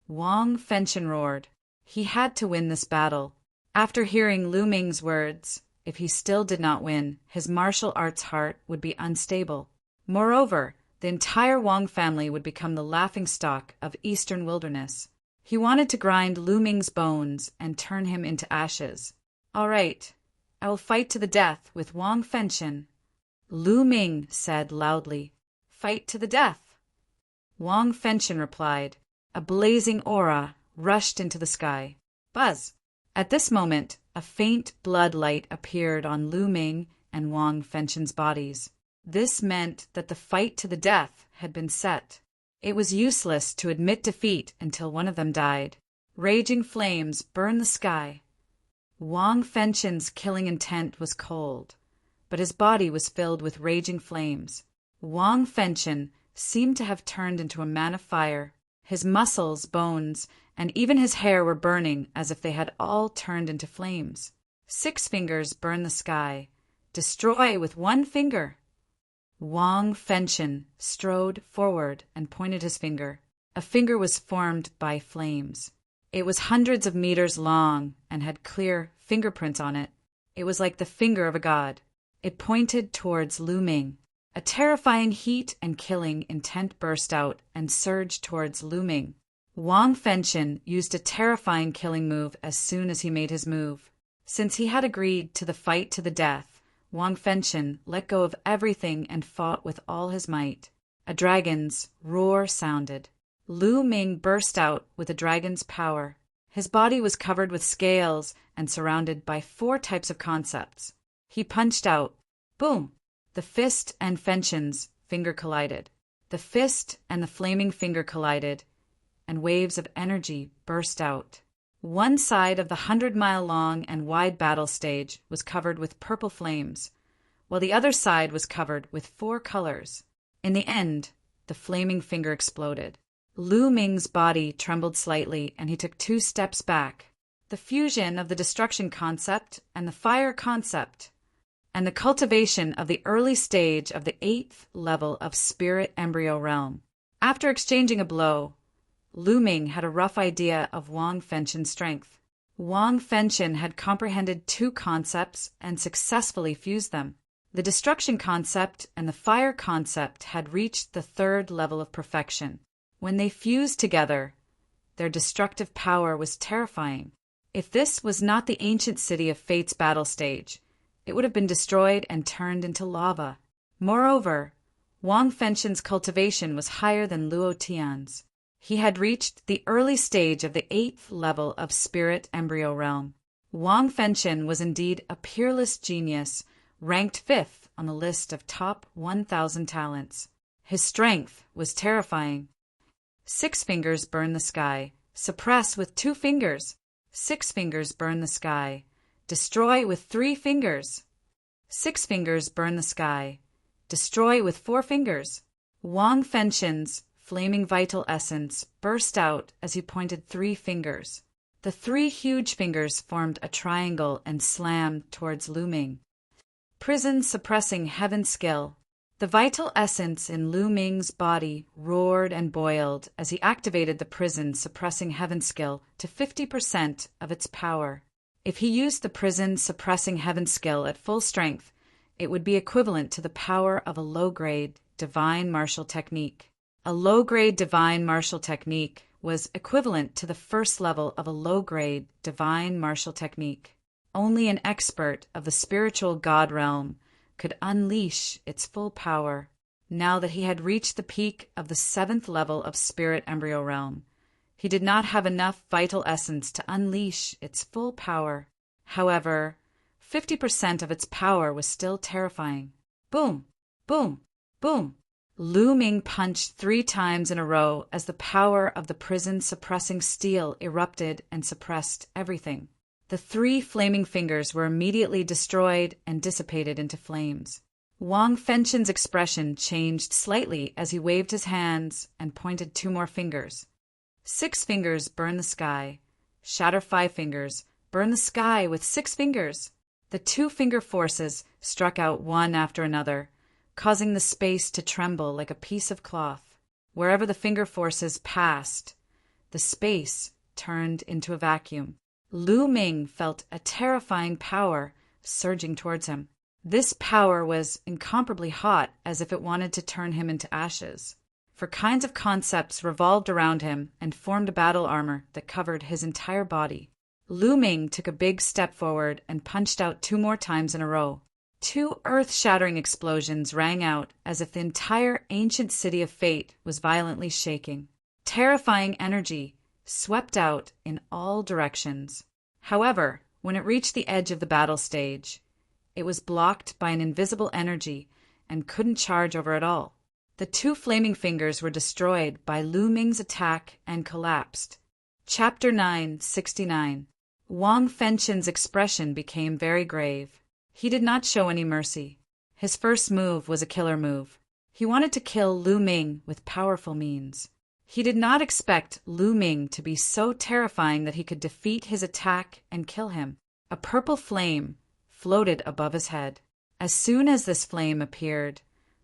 Wang Fenshin roared. He had to win this battle. After hearing Lu Ming's words, if he still did not win, his martial arts heart would be unstable. Moreover, the entire Wang family would become the laughingstock of Eastern wilderness. He wanted to grind Lu Ming's bones and turn him into ashes. "All right, I will fight to the death with Wang Fenshin," Lu Ming said loudly. "Fight to the death," Wang Fenshin replied. A blazing aura rushed into the sky. Buzz! At this moment, a faint blood light appeared on Lu Ming and Wang Fenshin's bodies. This meant that the fight to the death had been set. It was useless to admit defeat until one of them died. Raging flames burned the sky. Wang Fenshin's killing intent was cold, but his body was filled with raging flames. Wang Fenshin seemed to have turned into a man of fire. His muscles, bones, and even his hair were burning as if they had all turned into flames. 6 fingers burned the sky. Destroy with 1 finger. Wang Fenshin strode forward and pointed his finger. A finger was formed by flames. It was hundreds of meters long and had clear fingerprints on it. It was like the finger of a god. It pointed towards Lu Ming. A terrifying heat and killing intent burst out and surged towards Lu Ming. Wang Fenshin used a terrifying killing move as soon as he made his move. Since he had agreed to the fight to the death, Wang Fenshin let go of everything and fought with all his might. A dragon's roar sounded. Lu Ming burst out with a dragon's power. His body was covered with scales and surrounded by 4 types of concepts. He punched out. Boom! The fist and Fenshin's finger collided. The fist and the flaming finger collided, and waves of energy burst out. One side of the 100-mile-long and wide battle stage was covered with purple flames, while the other side was covered with 4 colors. In the end, the flaming finger exploded. Lu Ming's body trembled slightly, and he took 2 steps back. The fusion of the destruction concept and the fire concept, and the cultivation of the early stage of the 8th level of spirit embryo realm. After exchanging a blow, Lu Ming had a rough idea of Wang Fenshin's strength. Wang Fenshin had comprehended 2 concepts and successfully fused them. The destruction concept and the fire concept had reached the 3rd level of perfection. When they fused together, their destructive power was terrifying. If this was not the ancient city of Fate's battle stage, it would have been destroyed and turned into lava. Moreover, Wang Fenshin's cultivation was higher than Luo Tian's. He had reached the early stage of the 8th level of spirit embryo realm. Wang Fenshin was indeed a peerless genius, ranked 5th on the list of top 1,000 talents. His strength was terrifying. 6 fingers burn the sky. Suppress with 2 fingers. 6 fingers burn the sky. Destroy with 3 fingers. 6 fingers burn the sky. Destroy with 4 fingers. Wang Fenshin's flaming vital essence burst out as he pointed 3 fingers. The 3 huge fingers formed a triangle and slammed towards Lu Ming. Prison suppressing heaven skill. The vital essence in Lu Ming's body roared and boiled as he activated the prison suppressing heaven skill to 50% of its power. If he used the prison suppressing heaven skill at full strength, it would be equivalent to the power of a low-grade divine martial technique. A low-grade divine martial technique was equivalent to the 1st level of a low-grade divine martial technique. Only an expert of the spiritual god realm could unleash its full power. Now that he had reached the peak of the 7th level of spirit embryo realm, he did not have enough vital essence to unleash its full power. However, 50% of its power was still terrifying. Boom! Boom! Boom! Lu Ming punched 3 times in a row as the power of the prison suppressing steel erupted and suppressed everything. The 3 flaming fingers were immediately destroyed and dissipated into flames. Wang Fengchen's expression changed slightly as he waved his hands and pointed 2 more fingers. 6 fingers burn the sky. Shatter 5 fingers. Burn the sky with 6 fingers. The 2-finger forces struck out one after another, causing the space to tremble like a piece of cloth. Wherever the finger forces passed, the space turned into a vacuum. Lu Ming felt a terrifying power surging towards him. This power was incomparably hot, as if it wanted to turn him into ashes. For kinds of concepts revolved around him and formed a battle armor that covered his entire body. Lu Ming took a big step forward and punched out 2 more times in a row. 2 earth-shattering explosions rang out as if the entire ancient city of fate was violently shaking. Terrifying energy swept out in all directions. However, when it reached the edge of the battle stage, it was blocked by an invisible energy and couldn't charge over at all. The 2 flaming fingers were destroyed by Lu Ming's attack and collapsed. Chapter 969. Wang Fengchen's expression became very grave. He did not show any mercy. His first move was a killer move. He wanted to kill Lu Ming with powerful means. He did not expect Lu Ming to be so terrifying that he could defeat his attack and kill him. A purple flame floated above his head. As soon as this flame appeared,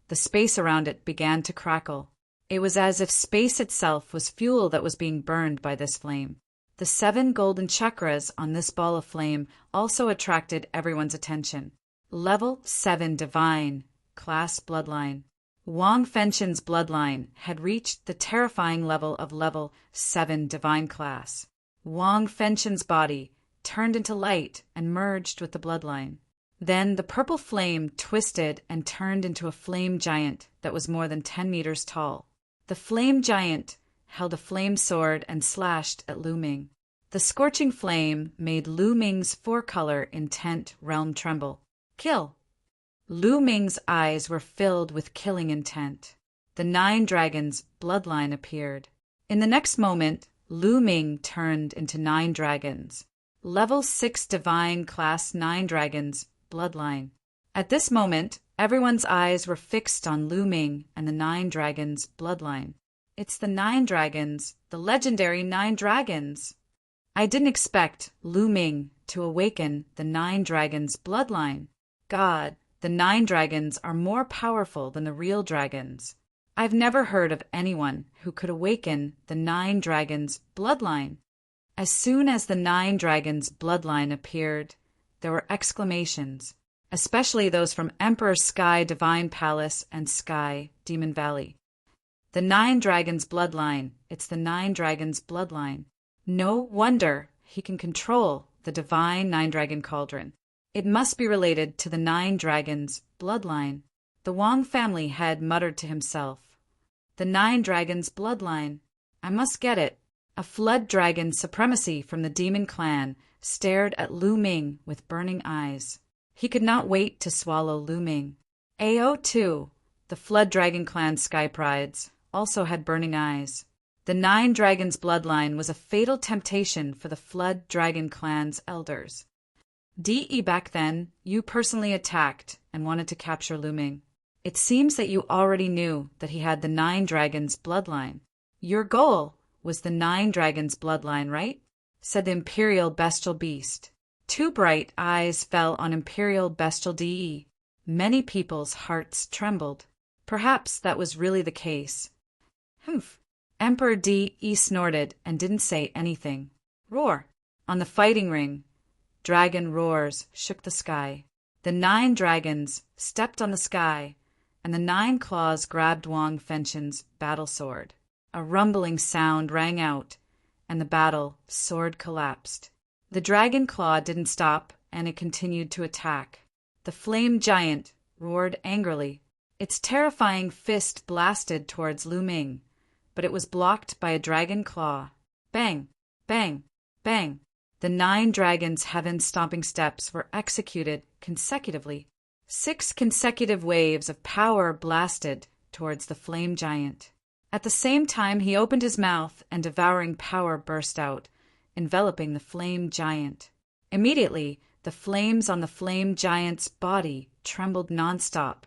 the space around it began to crackle. It was as if space itself was fuel that was being burned by this flame. The 7 golden chakras on this ball of flame also attracted everyone's attention. Level 7 Divine, Class Bloodline. Wang Fengchen's bloodline had reached the terrifying level of Level 7 Divine Class. Wang Fengchen's body turned into light and merged with the bloodline. Then the purple flame twisted and turned into a flame giant that was more than 10 meters tall. The flame giant held a flame sword and slashed at Lu Ming. The scorching flame made Lu Ming's 4-color intent realm tremble. Kill! Lu Ming's eyes were filled with killing intent. The 9 dragons' bloodline appeared. In the next moment, Lu Ming turned into 9 dragons. Level 6 Divine Class 9 Dragons, Bloodline. At this moment, everyone's eyes were fixed on Lu Ming and the 9 dragons' bloodline. It's the 9 dragons, the legendary 9 dragons. I didn't expect Lu Ming to awaken the 9 dragons' bloodline. God, the 9 dragons are more powerful than the real dragons. I've never heard of anyone who could awaken the 9 dragons' bloodline. As soon as the 9 dragons' bloodline appeared, there were exclamations, especially those from Emperor Sky Divine Palace and Sky Demon Valley. The 9 dragons' bloodline, it's the 9 dragons' bloodline. No wonder he can control the divine 9-dragon cauldron. It must be related to the 9 dragons' bloodline. The Wang family head muttered to himself. The 9 dragons' bloodline. I must get it. A flood dragon supremacy from the demon clan stared at Lu Ming with burning eyes. He could not wait to swallow Lu Ming. AO2, the flood dragon clan sky prides, also had burning eyes. The 9 dragons' bloodline was a fatal temptation for the flood dragon clan's elders. DE back then, you personally attacked and wanted to capture Lu Ming. It seems that you already knew that he had the 9 dragons' bloodline. Your goal was the 9 dragons' bloodline, right? Said the Imperial Bestial Beast. 2 bright eyes fell on Imperial Bestial DE. Many people's hearts trembled. Perhaps that was really the case. Humph. Emperor DE snorted and didn't say anything. Roar. On the fighting ring, dragon roars shook the sky. The 9 dragons stepped on the sky, and the 9 claws grabbed Wang Fengchen's battle sword. A rumbling sound rang out, and the battle sword collapsed. The dragon claw didn't stop, and it continued to attack. The flame giant roared angrily. Its terrifying fist blasted towards Lu Ming, but it was blocked by a dragon claw. Bang! Bang! Bang! The 9 dragons' heaven-stomping steps were executed consecutively. 6 consecutive waves of power blasted towards the flame giant. At the same time, he opened his mouth and devouring power burst out, enveloping the flame giant. Immediately, the flames on the flame giant's body trembled nonstop,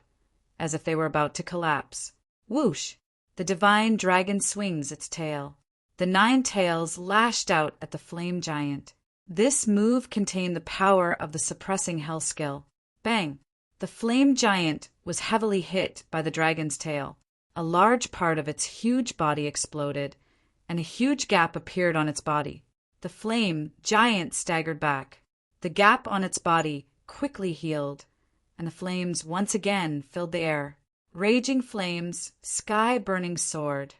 as if they were about to collapse. Whoosh! The divine dragon swings its tail. The 9 tails lashed out at the flame giant. This move contained the power of the suppressing hell skill. Bang! The flame giant was heavily hit by the dragon's tail. A large part of its huge body exploded, and a huge gap appeared on its body. The flame giant staggered back. The gap on its body quickly healed, and the flames once again filled the air. Raging flames, sky-burning sword.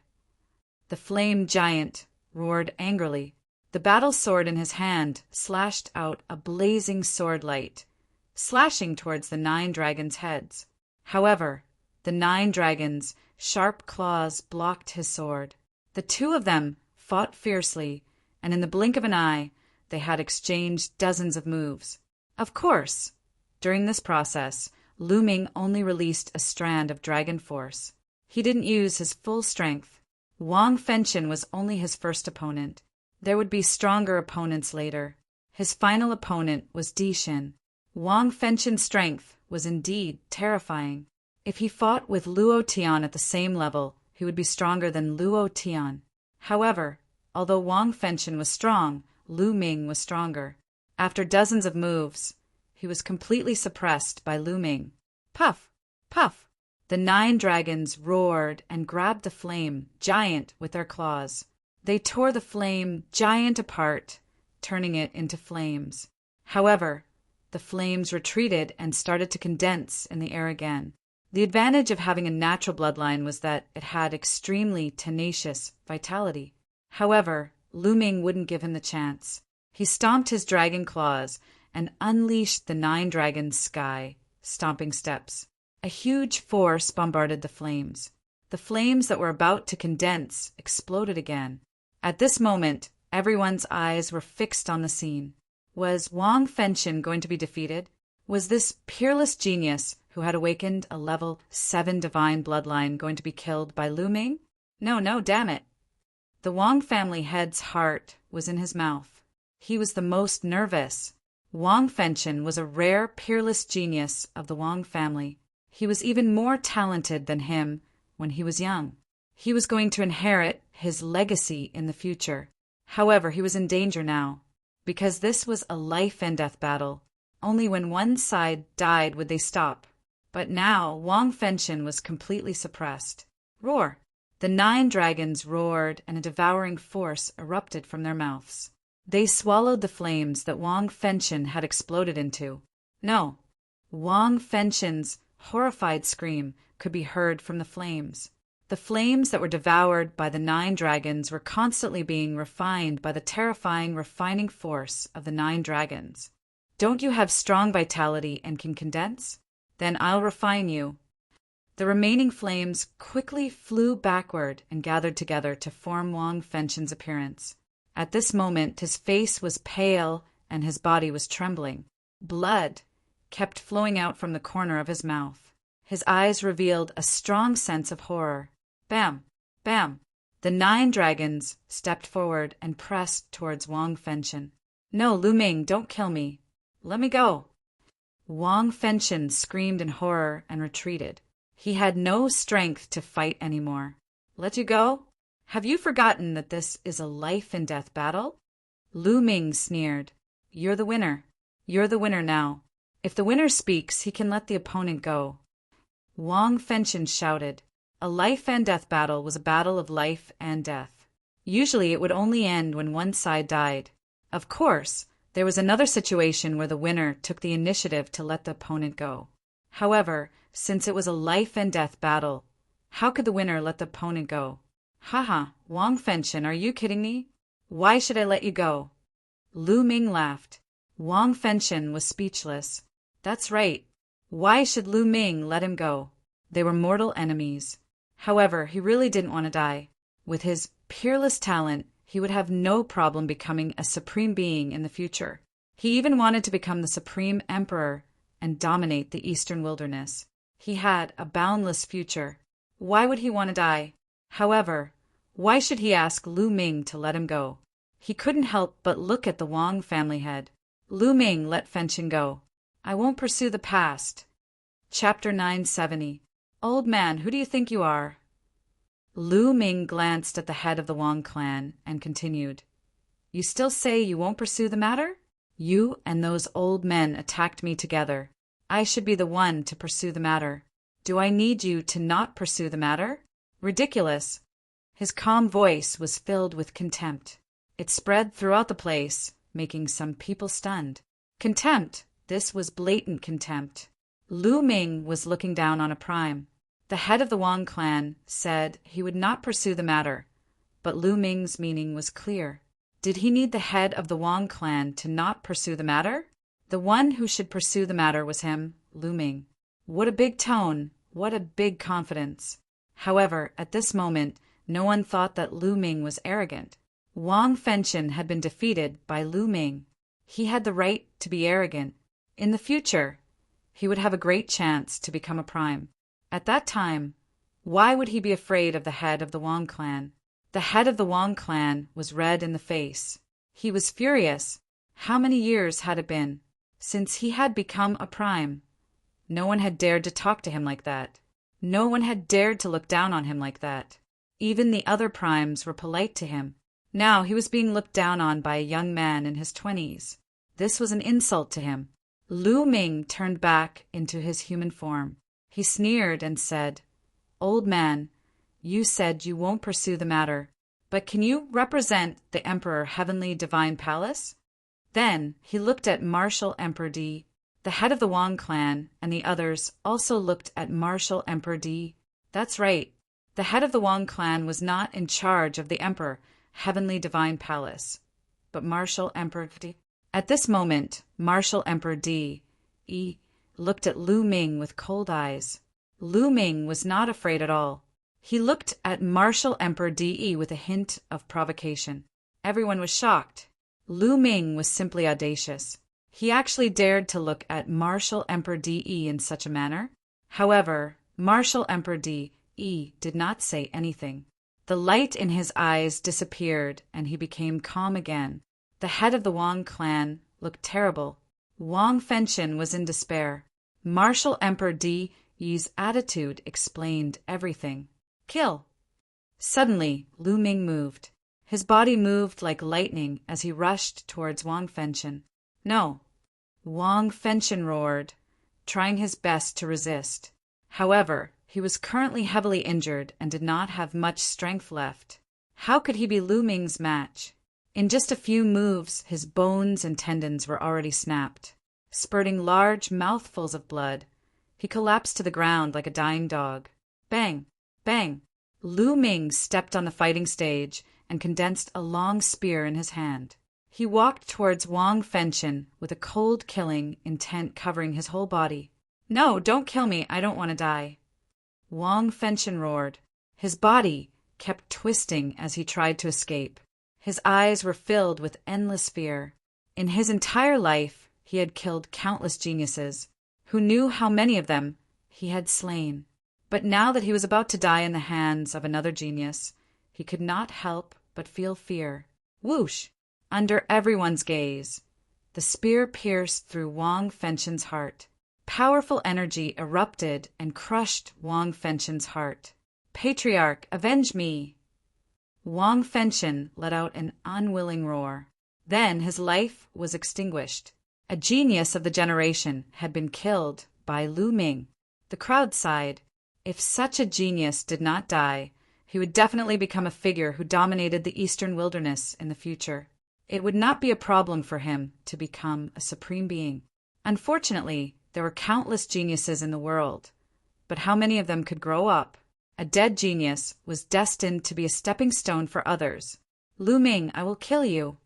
The flame giant roared angrily. The battle sword in his hand slashed out a blazing sword light, slashing towards the 9 dragons' heads. However, the 9 dragons' sharp claws blocked his sword. The 2 of them fought fiercely, and in the blink of an eye, they had exchanged dozens of moves. Of course, during this process, Lu Ming only released a strand of dragon force. He didn't use his full strength. Wang Fenshin was only his first opponent. There would be stronger opponents later. His final opponent was Di Xin. Wang Fenshin's strength was indeed terrifying. If he fought with Luo Tian at the same level, he would be stronger than Luo Tian. However, although Wang Fenshin was strong, Lu Ming was stronger. After dozens of moves, he was completely suppressed by Lu Ming. Puff! Puff! The 9 dragons roared and grabbed the flame giant with their claws. They tore the flame giant apart, turning it into flames. However, the flames retreated and started to condense in the air again. The advantage of having a natural bloodline was that it had extremely tenacious vitality. However, Lu Ming wouldn't give him the chance. He stomped his dragon claws and unleashed the 9 dragons' sky, stomping steps. A huge force bombarded the flames. The flames that were about to condense exploded again. At this moment, everyone's eyes were fixed on the scene. Was Wang Fenshin going to be defeated? Was this peerless genius who had awakened a level 7 divine bloodline going to be killed by Lu Ming? No, damn it. The Wang family head's heart was in his mouth. He was the most nervous. Wang Fenshin was a rare, peerless genius of the Wang family. He was even more talented than him when he was young. He was going to inherit his legacy in the future. However, he was in danger now, because this was a life and death battle. Only when one side died would they stop. But now Wang Fenshin was completely suppressed. Roar! The 9 dragons roared, and a devouring force erupted from their mouths. They swallowed the flames that Wang Fenshin had exploded into. No, Wang Fenshin's horrified scream could be heard from the flames. The flames that were devoured by the 9 dragons were constantly being refined by the terrifying refining force of the 9 dragons. Don't you have strong vitality and can condense? Then I'll refine you. The remaining flames quickly flew backward and gathered together to form Wang Fenshin's appearance. At this moment, his face was pale and his body was trembling. Blood kept flowing out from the corner of his mouth. His eyes revealed a strong sense of horror. Bam! Bam! The 9 dragons stepped forward and pressed towards Wang Fenshin. No, Lu Ming, don't kill me. Let me go. Wang Fenshin screamed in horror and retreated. He had no strength to fight anymore. Let you go? Have you forgotten that this is a life and death battle? Lu Ming sneered. You're the winner. You're the winner now. If the winner speaks, he can let the opponent go. Wang Fenshin shouted. A life and death battle was a battle of life and death. Usually it would only end when one side died. Of course, there was another situation where the winner took the initiative to let the opponent go. However, since it was a life and death battle, how could the winner let the opponent go? Haha, Wang Fenshin, are you kidding me? Why should I let you go? Lu Ming laughed. Wang Fenshin was speechless. That's right. Why should Lu Ming let him go? They were mortal enemies. However, he really didn't want to die. With his peerless talent, he would have no problem becoming a supreme being in the future. He even wanted to become the supreme emperor and dominate the eastern wilderness. He had a boundless future. Why would he want to die? However, why should he ask Lu Ming to let him go? He couldn't help but look at the Wang family head. Lu Ming let Fenchen go. I won't pursue the past. Chapter 970. Old man, who do you think you are? Lu Ming glanced at the head of the Wang clan and continued. You still say you won't pursue the matter? You and those old men attacked me together. I should be the one to pursue the matter. Do I need you to not pursue the matter? Ridiculous. His calm voice was filled with contempt. It spread throughout the place, making some people stunned. Contempt. This was blatant contempt. Lu Ming was looking down on a prime. The head of the Wang clan said he would not pursue the matter, but Lu Ming's meaning was clear. Did he need the head of the Wang clan to not pursue the matter? The one who should pursue the matter was him, Lu Ming. What a big tone, what a big confidence. However, at this moment, no one thought that Lu Ming was arrogant. Wang Fenchen had been defeated by Lu Ming. He had the right to be arrogant. In the future, he would have a great chance to become a prime. At that time, why would he be afraid of the head of the Wang clan? The head of the Wang clan was red in the face. He was furious. How many years had it been since he had become a prime? No one had dared to talk to him like that. No one had dared to look down on him like that. Even the other primes were polite to him. Now he was being looked down on by a young man in his 20s. This was an insult to him. Lu Ming turned back into his human form. He sneered and said, Old man, you said you won't pursue the matter, but can you represent the Emperor Heavenly Divine Palace? Then he looked at Martial Emperor Di. The head of the Wang clan and the others also looked at Martial Emperor Di. That's right. The head of the Wang clan was not in charge of the Emperor Heavenly Divine Palace, but Martial Emperor Di. At this moment, Martial Emperor Di looked at Lu Ming with cold eyes. Lu Ming was not afraid at all. He looked at Martial Emperor Di with a hint of provocation. Everyone was shocked. Lu Ming was simply audacious. He actually dared to look at Martial Emperor Di in such a manner. However, Martial Emperor Di did not say anything. The light in his eyes disappeared and he became calm again. The head of the Wang clan looked terrible. Wang Fenchen was in despair. Martial Emperor Di's attitude explained everything. Kill! Suddenly, Lu Ming moved. His body moved like lightning as he rushed towards Wang Fenchen. No! Wang Fenchen roared, trying his best to resist. However, he was currently heavily injured and did not have much strength left. How could he be Lu Ming's match? In just a few moves, his bones and tendons were already snapped. Spurting large mouthfuls of blood, he collapsed to the ground like a dying dog. Bang! Bang! Lu Ming stepped on the fighting stage and condensed a long spear in his hand. He walked towards Wang Fenchen with a cold killing intent covering his whole body. No, don't kill me, I don't want to die. Wang Fenchen roared. His body kept twisting as he tried to escape. His eyes were filled with endless fear. In his entire life, he had killed countless geniuses. Who knew how many of them he had slain? But now that he was about to die in the hands of another genius, he could not help but feel fear. Whoosh! Under everyone's gaze, the spear pierced through Wang Fenchen's heart. Powerful energy erupted and crushed Wang Fenchen's heart. Patriarch, avenge me! Wang Fenchen let out an unwilling roar. Then his life was extinguished. A genius of the generation had been killed by Lu Ming. The crowd sighed. If such a genius did not die, he would definitely become a figure who dominated the eastern wilderness in the future. It would not be a problem for him to become a supreme being. Unfortunately, there were countless geniuses in the world, but how many of them could grow up? A dead genius was destined to be a stepping stone for others. Lu Ming, I will kill you.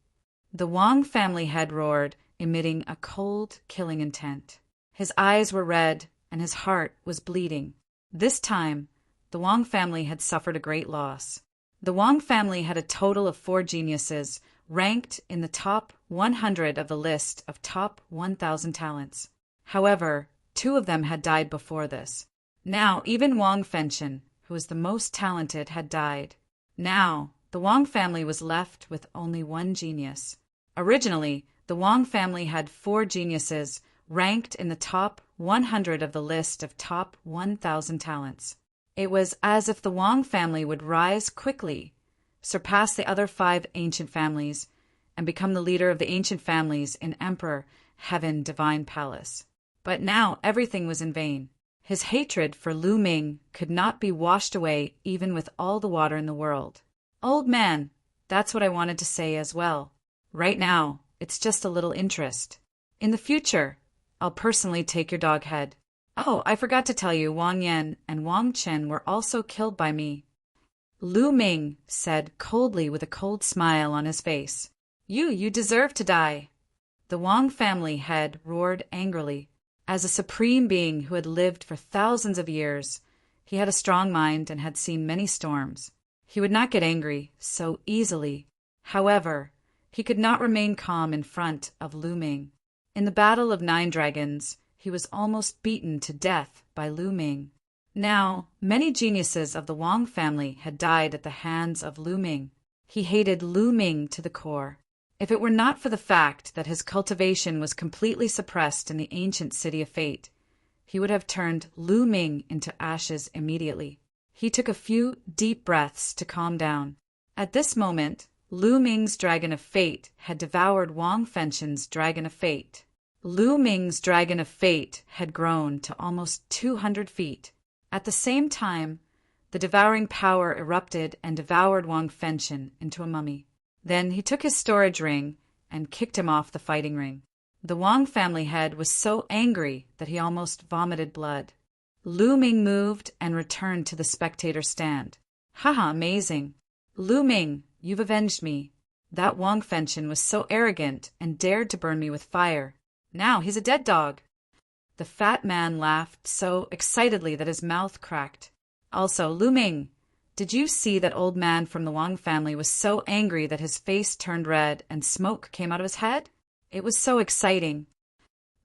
The Wang family head roared, emitting a cold, killing intent. His eyes were red, and his heart was bleeding. This time, the Wang family had suffered a great loss. The Wang family had a total of 4 geniuses, ranked in the top 100 of the list of top 1,000 talents. However, 2 of them had died before this. Now, even Wang Fenchen, who was the most talented, had died. Now, the Wang family was left with only 1 genius. Originally, The Wang family had 4 geniuses ranked in the top 100 of the list of top 1,000 talents. It was as if the Wang family would rise quickly, surpass the other 5 ancient families, and become the leader of the ancient families in Emperor Heaven Divine Palace. But now everything was in vain. His hatred for Lu Ming could not be washed away even with all the water in the world. Old man, that's what I wanted to say as well. Right now, it's just a little interest. In the future, I'll personally take your dog head. Oh, I forgot to tell you, Wang Yan and Wang Chen were also killed by me. Lu Ming said coldly with a cold smile on his face. You deserve to die. The Wang family head roared angrily. As a supreme being who had lived for thousands of years, he had a strong mind and had seen many storms. He would not get angry so easily. However, he could not remain calm in front of Lu Ming. In the Battle of 9 Dragons, he was almost beaten to death by Lu Ming. Now, many geniuses of the Wang family had died at the hands of Lu Ming. He hated Lu Ming to the core. If it were not for the fact that his cultivation was completely suppressed in the ancient city of fate, he would have turned Lu Ming into ashes immediately. He took a few deep breaths to calm down. At this moment, Lu Ming's dragon of fate had devoured Wang Fenshen's dragon of fate. Lu Ming's dragon of fate had grown to almost 200 feet. At the same time, the devouring power erupted and devoured Wang Fenshen into a mummy. Then he took his storage ring and kicked him off the fighting ring. The Wang family head was so angry that he almost vomited blood. Lu Ming moved and returned to the spectator stand. Haha, amazing. Lu Ming, you've avenged me. That Wang Fenshen was so arrogant and dared to burn me with fire. Now he's a dead dog. The fat man laughed so excitedly that his mouth cracked. Also, Lu Ming, did you see that old man from the Wang family was so angry that his face turned red and smoke came out of his head? It was so exciting.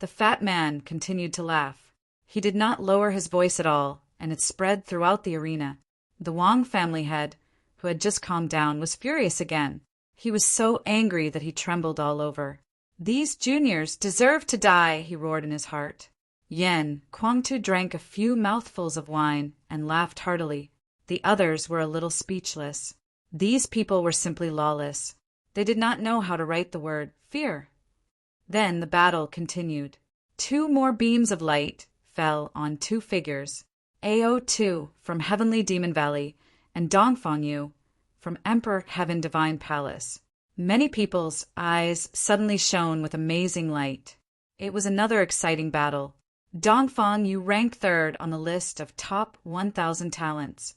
The fat man continued to laugh. He did not lower his voice at all, and it spread throughout the arena. The Wang family head, who had just calmed down, was furious again. He was so angry that he trembled all over. These juniors deserve to die, he roared in his heart. Yen Kuangtu drank a few mouthfuls of wine and laughed heartily. The others were a little speechless. These people were simply lawless. They did not know how to write the word fear. Then the battle continued. 2 more beams of light fell on 2 figures, AO2 from Heavenly Demon Valley and Dongfang Yu from Emperor Heaven Divine Palace. Many people's eyes suddenly shone with amazing light. It was another exciting battle. Dongfang Yu ranked 3rd on the list of top 1,000 talents,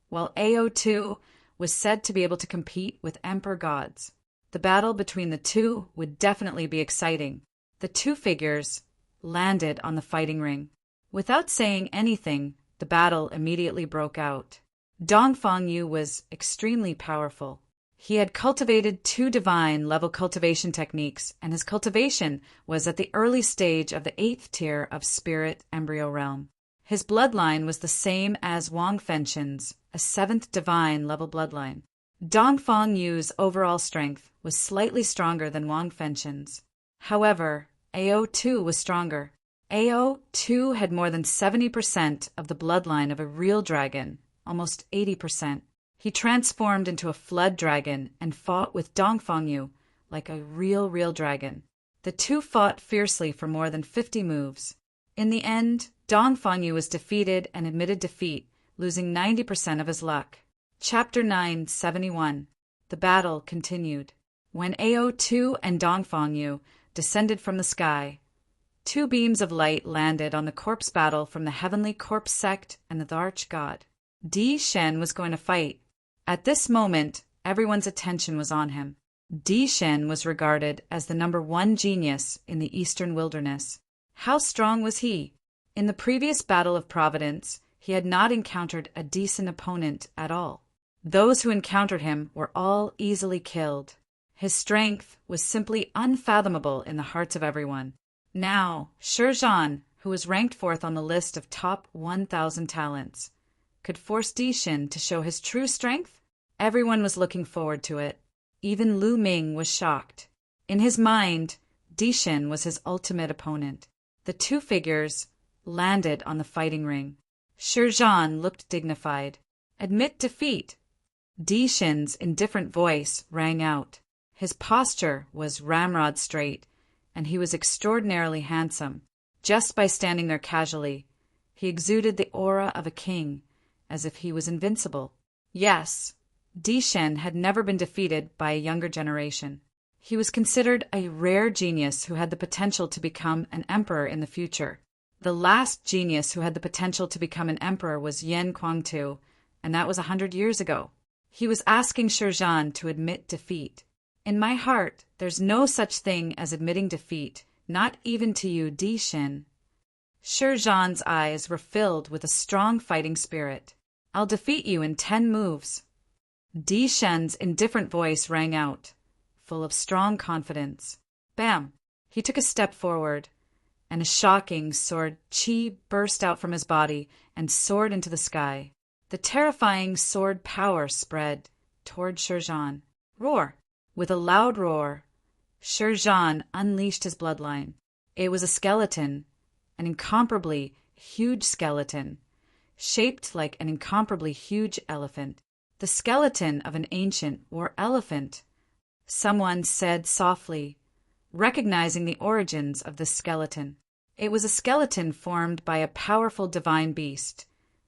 while AO2 was said to be able to compete with Emperor gods. The battle between the 2 would definitely be exciting. The 2 figures landed on the fighting ring. Without saying anything, the battle immediately broke out. Dongfang Yu was extremely powerful. He had cultivated 2 divine-level cultivation techniques, and his cultivation was at the early stage of the 8th tier of Spirit Embryo Realm. His bloodline was the same as Wang Fenshen's, a 7th divine-level bloodline. Dongfang Yu's overall strength was slightly stronger than Wang Fenshen's. However, AO2 was stronger. AO2 had more than 70% of the bloodline of a real dragon, almost 80%. He transformed into a flood dragon and fought with Dongfang Yu like a real dragon. The 2 fought fiercely for more than 50 moves. In the end, Dongfang Yu was defeated and admitted defeat, losing 90% of his luck. Chapter 971. The battle continued. When AO2 and Dongfang Yu descended from the sky, 2 beams of light landed on the corpse battle from the Heavenly Corpse Sect and the Arch God. Di Shen was going to fight. At this moment, everyone's attention was on him. Di Shen was regarded as the number 1 genius in the Eastern Wilderness. How strong was he? In the previous Battle of Providence, he had not encountered a decent opponent at all. Those who encountered him were all easily killed. His strength was simply unfathomable in the hearts of everyone. Now, Shizhan, who was ranked 4th on the list of top 1,000 talents, could force Di Shen to show his true strength? Everyone was looking forward to it. Even Lu Ming was shocked. In his mind, Dishin was his ultimate opponent. The two figures landed on the fighting ring. Shizhan looked dignified. "Admit defeat." Dishin's indifferent voice rang out. His posture was ramrod straight, and he was extraordinarily handsome. Just by standing there casually, he exuded the aura of a king, as if he was invincible. Yes, Dishin had never been defeated by a younger generation. He was considered a rare genius who had the potential to become an emperor in the future. The last genius who had the potential to become an emperor was Yen Kuangtu, and that was 100 years ago. He was asking Shizhan to admit defeat. "In my heart, there's no such thing as admitting defeat, not even to you, Dishin." Shizhan's eyes were filled with a strong fighting spirit. "I'll defeat you in 10 moves." Dishin's indifferent voice rang out, full of strong confidence. Bam! He took a step forward, and a shocking sword chi burst out from his body and soared into the sky. The terrifying sword power spread toward Shizhan. Roar! With a loud roar, Shizhan unleashed his bloodline. It was a skeleton, an incomparably huge skeleton, shaped like an incomparably huge elephant. The skeleton of an ancient war elephant, someone said softly, recognizing the origins of this skeleton. It was a skeleton formed by a powerful divine beast,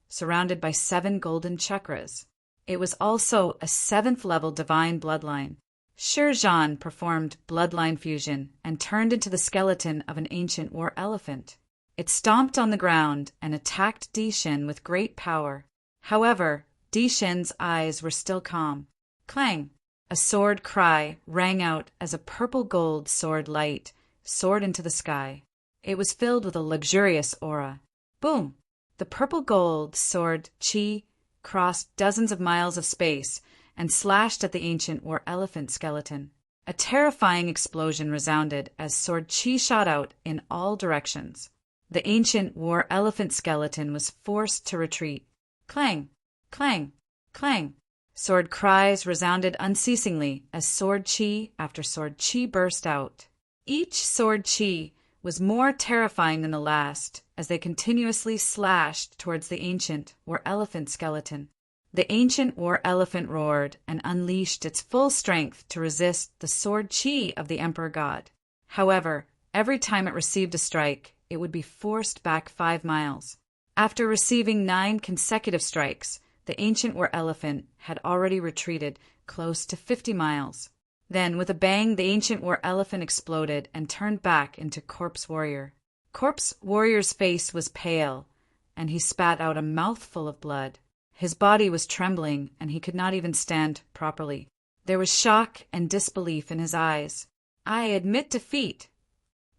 surrounded by 7 golden chakras. It was also a 7th-level divine bloodline. Shizhan performed bloodline fusion and turned into the skeleton of an ancient war elephant. It stomped on the ground and attacked Dishin with great power. However, Dishin's eyes were still calm. Clang! A sword cry rang out as a purple-gold sword light soared into the sky. It was filled with a luxurious aura. Boom! The purple-gold sword chi crossed dozens of miles of space and slashed at the ancient war elephant skeleton. A terrifying explosion resounded as sword chi shot out in all directions. The ancient war elephant skeleton was forced to retreat. Clang! Clang! Clang! Sword cries resounded unceasingly as sword chi after sword chi burst out. Each sword chi was more terrifying than the last as they continuously slashed towards the ancient war elephant skeleton. The ancient war elephant roared and unleashed its full strength to resist the sword chi of the emperor god. However, every time it received a strike, it would be forced back 5 miles. After receiving 9 consecutive strikes, the ancient war elephant had already retreated close to 50 miles. Then, with a bang, the ancient war elephant exploded and turned back into Corpse Warrior. Corpse Warrior's face was pale, and he spat out a mouthful of blood. His body was trembling, and he could not even stand properly. There was shock and disbelief in his eyes. "I admit defeat."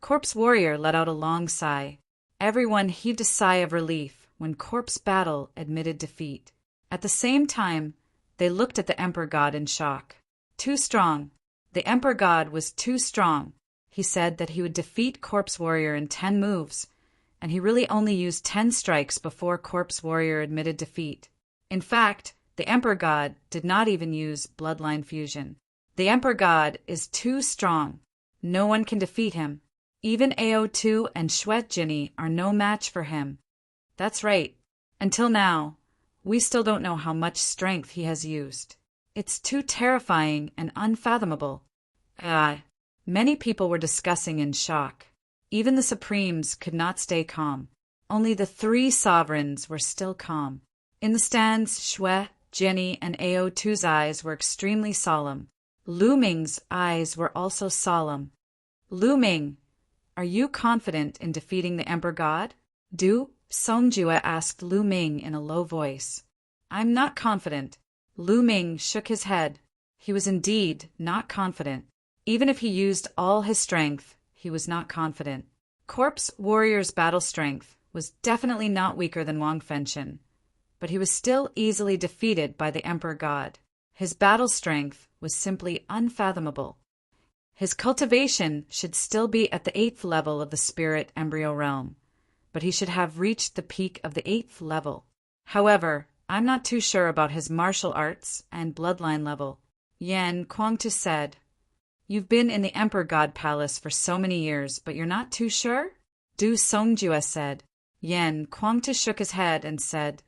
Corpse Warrior let out a long sigh. Everyone heaved a sigh of relief when Corpse Battle admitted defeat. At the same time, they looked at the Emperor God in shock. Too strong. The Emperor God was too strong. He said that he would defeat Corpse Warrior in 10 moves, and he really only used 10 strikes before Corpse Warrior admitted defeat. In fact, the Emperor God did not even use bloodline fusion. The Emperor God is too strong. No one can defeat him. Even AO2 and Shwet Jinni are no match for him. That's right. Until now, we still don't know how much strength he has used. It's too terrifying and unfathomable. Many people were discussing in shock. Even the Supremes could not stay calm. Only the 3 sovereigns were still calm. In the stands, Shwe, Jinni, and AO2's eyes were extremely solemn. Lu Ming's eyes were also solemn. "Lu Ming, are you confident in defeating the Emperor God?" Du Songjue asked Lu Ming in a low voice. "I'm not confident." Lu Ming shook his head. He was indeed not confident. Even if he used all his strength, he was not confident. Corpse Warrior's battle strength was definitely not weaker than Wang Fenshin, but he was still easily defeated by the Emperor God. His battle strength was simply unfathomable. His cultivation should still be at the 8th level of the spirit embryo realm, but he should have reached the peak of the 8th level. However, I'm not too sure about his martial arts and bloodline level. Yen Kuangtu said, You've been in the Emperor God Palace for so many years, but you're not too sure? Du Songjue said. Yen Kwangtu shook his head and said,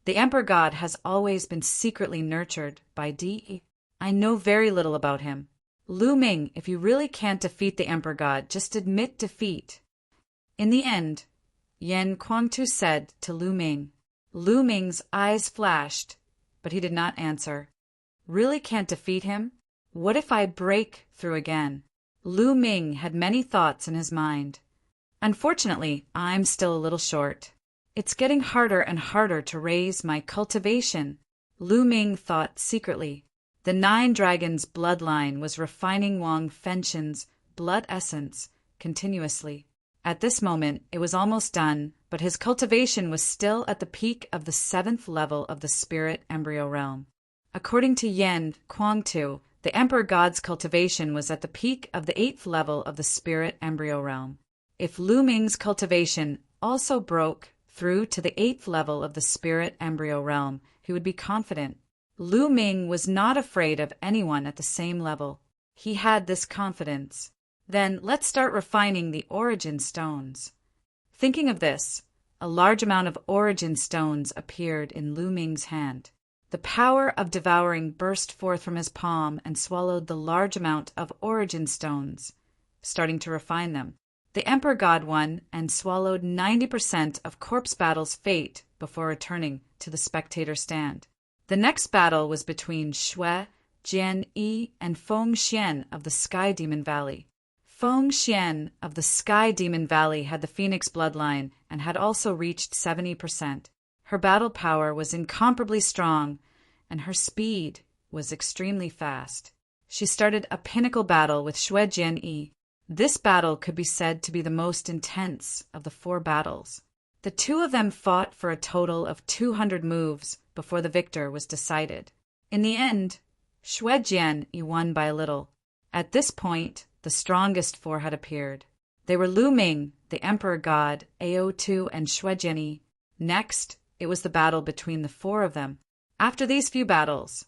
The Emperor God has always been secretly nurtured by Di. I know very little about him. Lu Ming, if you really can't defeat the Emperor God, just admit defeat. In the end, Yen Kwangtu said to Lu Ming. Lu Ming's eyes flashed, but he did not answer. Really can't defeat him? What if I break through again? Lu Ming had many thoughts in his mind. Unfortunately, I'm still a little short. It's getting harder and harder to raise my cultivation, Lu Ming thought secretly. The Nine Dragons' bloodline was refining Wang Fengxian's blood essence continuously. At this moment, it was almost done, but his cultivation was still at the peak of the 7th level of the spirit embryo realm. According to Yen Kwangtu, the Emperor God's cultivation was at the peak of the 8th level of the spirit embryo realm. If Lu Ming's cultivation also broke through to the 8th level of the spirit embryo realm, he would be confident. Lu Ming was not afraid of anyone at the same level. He had this confidence. Then let's start refining the origin stones. Thinking of this, a large amount of origin stones appeared in Lu Ming's hand. The power of devouring burst forth from his palm and swallowed the large amount of origin stones, starting to refine them. The Emperor God won and swallowed 90% of Corpse Battle's fate before returning to the spectator stand. The next battle was between Xue Jianyi and Feng Xian of the Sky Demon Valley. Feng Xian of the Sky Demon Valley had the Phoenix bloodline and had also reached 70%. Her battle power was incomparably strong, and her speed was extremely fast. She started a pinnacle battle with Xue Jianyi. This battle could be said to be the most intense of the 4 battles. The two of them fought for a total of 200 moves before the victor was decided. In the end, Xue Jianyi won by a little. At this point, the strongest 4 had appeared. They were Lu Ming, the Emperor God, Ao2, and Xue Jianyi. Next, it was the battle between the 4 of them. After these few battles,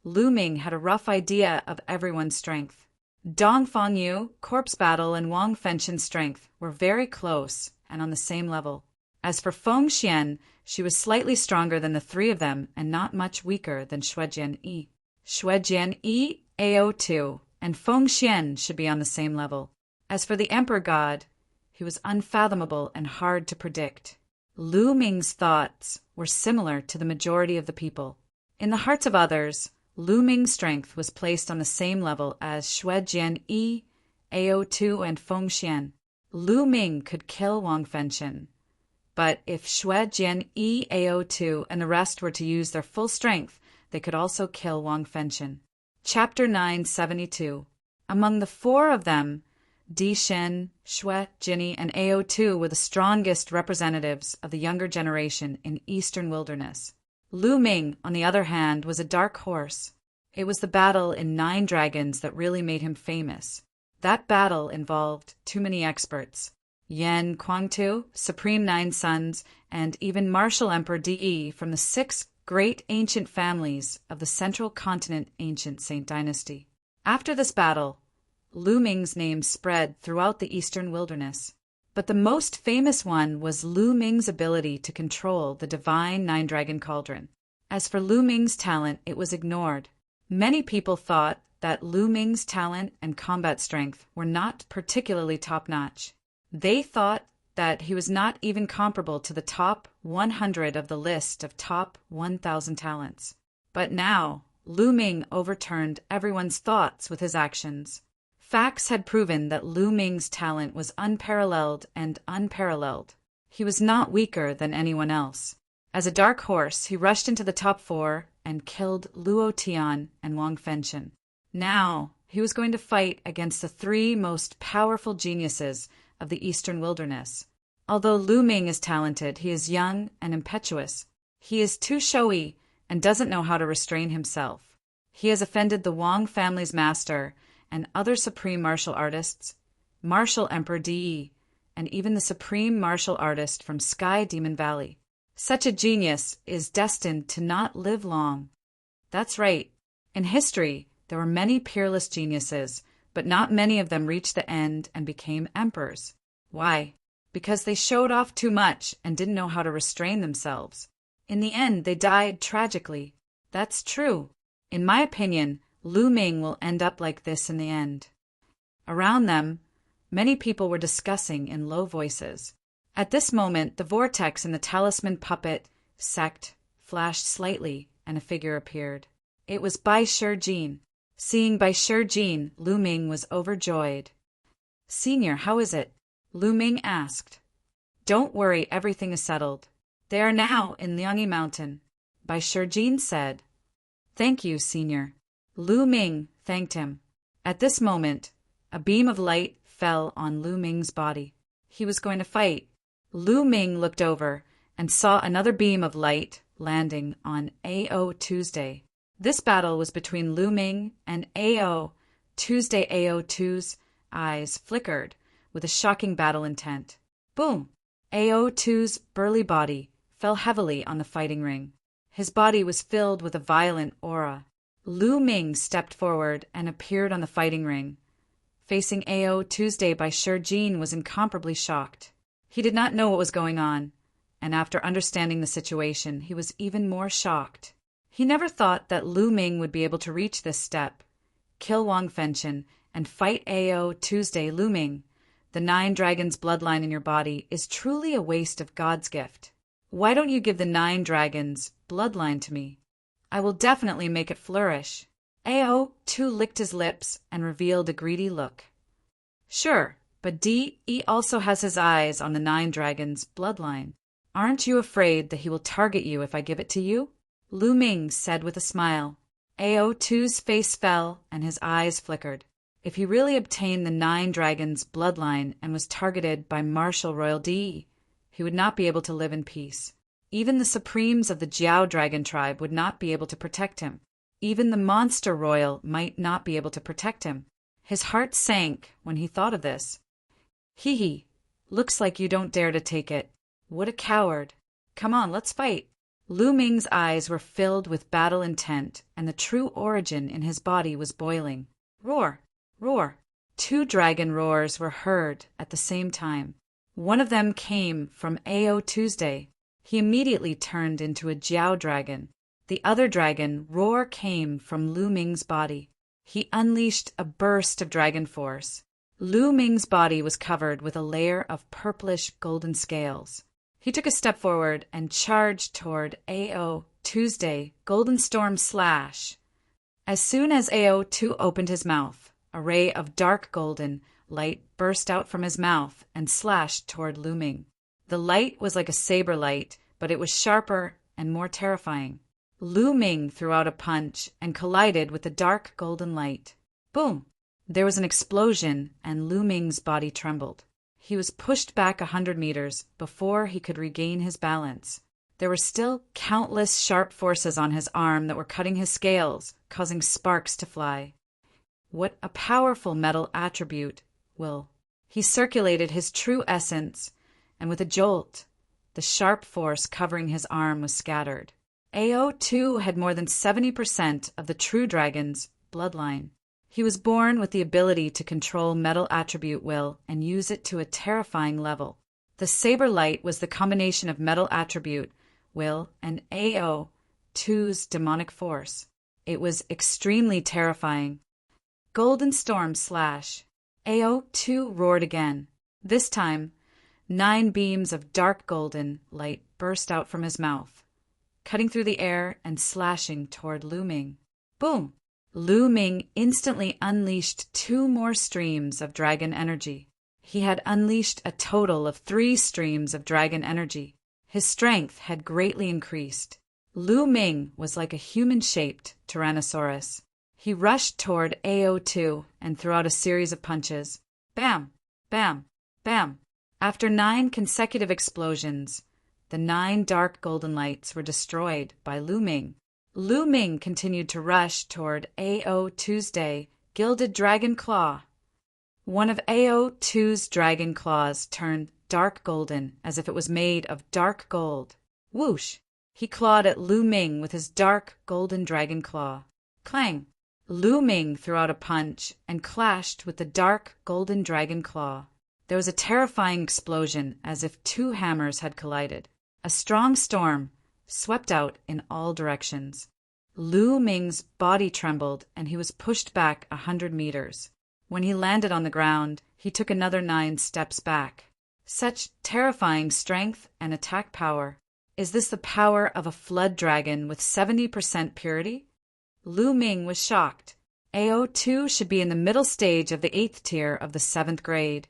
Lu Ming had a rough idea of everyone's strength. Dong Fangyu, Corpse Battle, and Wang Fengxian's strength were very close and on the same level. As for Feng Xian, she was slightly stronger than the 3 of them and not much weaker than Xue Jianyi. Xue Jianyi, Ao2, and Feng Xian should be on the same level. As for the Emperor God, he was unfathomable and hard to predict. Lu Ming's thoughts were similar to the majority of the people. In the hearts of others, Lu Ming's strength was placed on the same level as Xue Jianyi, Ao2, and Feng Xian. Lu Ming could kill Wang Fengxian. But if Xue Jianyi, Ao2, and the rest were to use their full strength, they could also kill Wang Fengxian. Chapter 972. Among the 4 of them, Di Shen, Xue Jianyi, and Ao2 were the strongest representatives of the younger generation in Eastern Wilderness. Lu Ming, on the other hand, was a dark horse. It was the battle in 9 Dragons that really made him famous. That battle involved too many experts. Yen Kwangtu, Supreme 9 Sons, and even Martial Emperor Di from the 6 great ancient families of the Central Continent Ancient Saint Dynasty. After this battle, Lu Ming's name spread throughout the Eastern Wilderness. But the most famous one was Lu Ming's ability to control the divine 9-dragon cauldron. As for Lu Ming's talent, it was ignored. Many people thought that Lu Ming's talent and combat strength were not particularly top-notch. They thought that he was not even comparable to the top 100 of the list of top 1,000 talents. But now, Lu Ming overturned everyone's thoughts with his actions. Facts had proven that Lu Ming's talent was unparalleled and unparalleled. He was not weaker than anyone else. As a dark horse, he rushed into the top 4 and killed Luo Tian and Wang Fengxian. Now, he was going to fight against the 3 most powerful geniuses of the Eastern Wilderness. Although Lu Ming is talented, he is young and impetuous. He is too showy and doesn't know how to restrain himself. He has offended the Wang family's master and other supreme martial artists, Martial Emperor Di, and even the supreme martial artist from Sky Demon Valley. Such a genius is destined to not live long. That's right. In history, there were many peerless geniuses, but not many of them reached the end and became emperors. Why? Because they showed off too much and didn't know how to restrain themselves. In the end, they died tragically. That's true. In my opinion, Lu Ming will end up like this in the end. Around them, many people were discussing in low voices. At this moment, the vortex in the talisman puppet sect flashed slightly, and a figure appeared. It was Bai Shijin. Seeing Bai Shijin, Lu Ming was overjoyed. "Senior, how is it?" Lu Ming asked. "Don't worry, everything is settled. They are now in Liangyi Mountain," Bai Shijin said. "Thank you, Senior." Lu Ming thanked him. At this moment, a beam of light fell on Lu Ming's body. He was going to fight. Lu Ming looked over and saw another beam of light landing on A.O. Tuesday. This battle was between Lu Ming and A.O. Tuesday. A.O. 2's eyes flickered with a shocking battle intent. Boom! A.O. 2's burly body fell heavily on the fighting ring. His body was filled with a violent aura. Lu Ming stepped forward and appeared on the fighting ring. Facing A.O. Tuesday, Bai Shijin was incomparably shocked. He did not know what was going on, and after understanding the situation, he was even more shocked. He never thought that Lu Ming would be able to reach this step, kill Wang Fengchen, and fight A.O. Tuesday. Lu Ming, the 9 dragons bloodline in your body is truly a waste of God's gift. Why don't you give the 9 dragons bloodline to me? I will definitely make it flourish. A.O. 2 licked his lips and revealed a greedy look. Sure, but D.E. also has his eyes on the 9 dragons bloodline. Aren't you afraid that he will target you if I give it to you? Lu Ming said with a smile. A.O. 2's face fell and his eyes flickered. If he really obtained the 9 dragons bloodline and was targeted by martial royal D.E., he would not be able to live in peace. Even the supremes of the Jiao dragon tribe would not be able to protect him. Even the monster royal might not be able to protect him. His heart sank when he thought of this. Hee, looks like you don't dare to take it. What a coward. Come on, let's fight. Lu Ming's eyes were filled with battle intent, and the true origin in his body was boiling. Roar, roar. 2 dragon roars were heard at the same time. One of them came from A.O. Tuesday. He immediately turned into a Jiao dragon. The other dragon roar came from Lu Ming's body. He unleashed a burst of dragon force. Lu Ming's body was covered with a layer of purplish golden scales. He took a step forward and charged toward A.O. Tuesday, Golden Storm Slash. As soon as A.O. 2 opened his mouth, a ray of dark golden light burst out from his mouth and slashed toward Lu Ming. The light was like a saber light, but it was sharper and more terrifying. Lu Ming threw out a punch and collided with the dark golden light. Boom! There was an explosion and Lu Ming's body trembled. He was pushed back 100 meters before he could regain his balance. There were still countless sharp forces on his arm that were cutting his scales, causing sparks to fly. What a powerful metal attribute, Will. He circulated his true essence, and with a jolt, the sharp force covering his arm was scattered. A.O. 2 had more than 70% of the true dragon's bloodline. He was born with the ability to control metal attribute will and use it to a terrifying level. The saber light was the combination of metal attribute will and A.O. 2's demonic force. It was extremely terrifying. Golden Storm Slash. A.O. 2 roared again. This time, 9 beams of dark golden light burst out from his mouth, cutting through the air and slashing toward Lu Ming. Boom! Lu Ming instantly unleashed 2 more streams of dragon energy. He had unleashed a total of 3 streams of dragon energy. His strength had greatly increased. Lu Ming was like a human-shaped Tyrannosaurus. He rushed toward A.O. 2 and threw out a series of punches. Bam! Bam! Bam! After 9 consecutive explosions, the 9 dark golden lights were destroyed by Lu Ming. Lu Ming continued to rush toward A.O. Tuesday, Gilded Dragon Claw. One of A.O. 2's dragon claws turned dark golden as if it was made of dark gold. Whoosh! He clawed at Lu Ming with his dark golden dragon claw. Clang! Lu Ming threw out a punch and clashed with the dark golden dragon claw. There was a terrifying explosion as if two hammers had collided. A strong storm swept out in all directions. Lu Ming's body trembled and he was pushed back 100 meters. When he landed on the ground, he took another 9 steps back. Such terrifying strength and attack power. Is this the power of a flood dragon with 70% purity? Lu Ming was shocked. AO2 should be in the middle stage of the 8th tier of the 7th grade,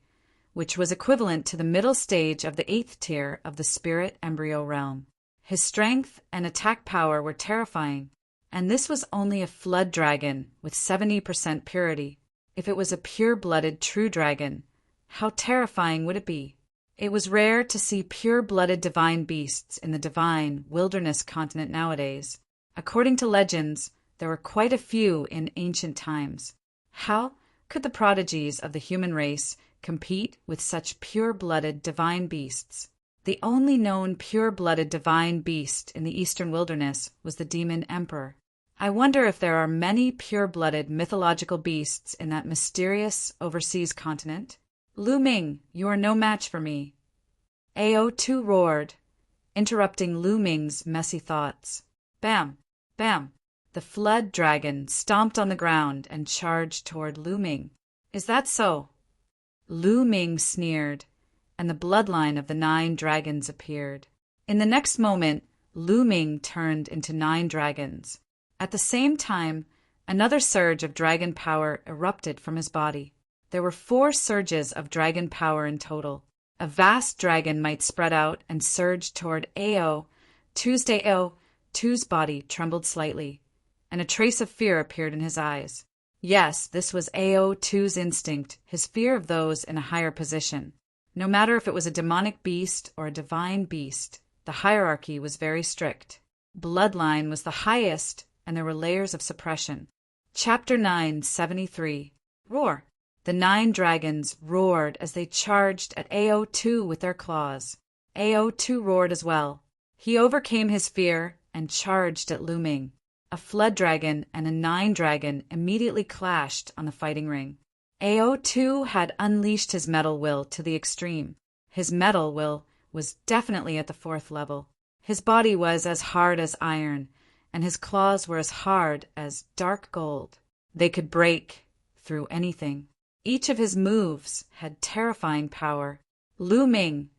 which was equivalent to the middle stage of the 8th tier of the spirit embryo realm. His strength and attack power were terrifying, and this was only a flood dragon with 70% purity. If it was a pure-blooded true dragon, how terrifying would it be? It was rare to see pure-blooded divine beasts in the divine wilderness continent nowadays. According to legends, there were quite a few in ancient times. How could the prodigies of the human race compete with such pure-blooded divine beasts? The only known pure-blooded divine beast in the eastern wilderness was the demon emperor. I wonder if there are many pure-blooded mythological beasts in that mysterious overseas continent. Lu Ming, you are no match for me. AO2 roared, interrupting Lu Ming's messy thoughts. Bam! Bam! The flood dragon stomped on the ground and charged toward Lu Ming. Is that so? Lu Ming sneered, and the bloodline of the 9 dragons appeared. In the next moment, Lu Ming turned into 9 dragons. At the same time, another surge of dragon power erupted from his body. There were 4 surges of dragon power in total. A vast dragon might spread out and surge toward AO2's AO2's body trembled slightly, and a trace of fear appeared in his eyes. Yes, this was AO2's instinct, his fear of those in a higher position. No matter if it was a demonic beast or a divine beast, the hierarchy was very strict. Bloodline was the highest, and there were layers of suppression. Chapter 973. Roar! The 9 dragons roared as they charged at AO2 with their claws. AO2 roared as well. He overcame his fear and charged at Lu Ming. A flood dragon and a 9 dragon immediately clashed on the fighting ring. AO2 had unleashed his metal will to the extreme. His metal will was definitely at the 4th level. His body was as hard as iron, and his claws were as hard as dark gold. They could break through anything. Each of his moves had terrifying power. Lu Ming,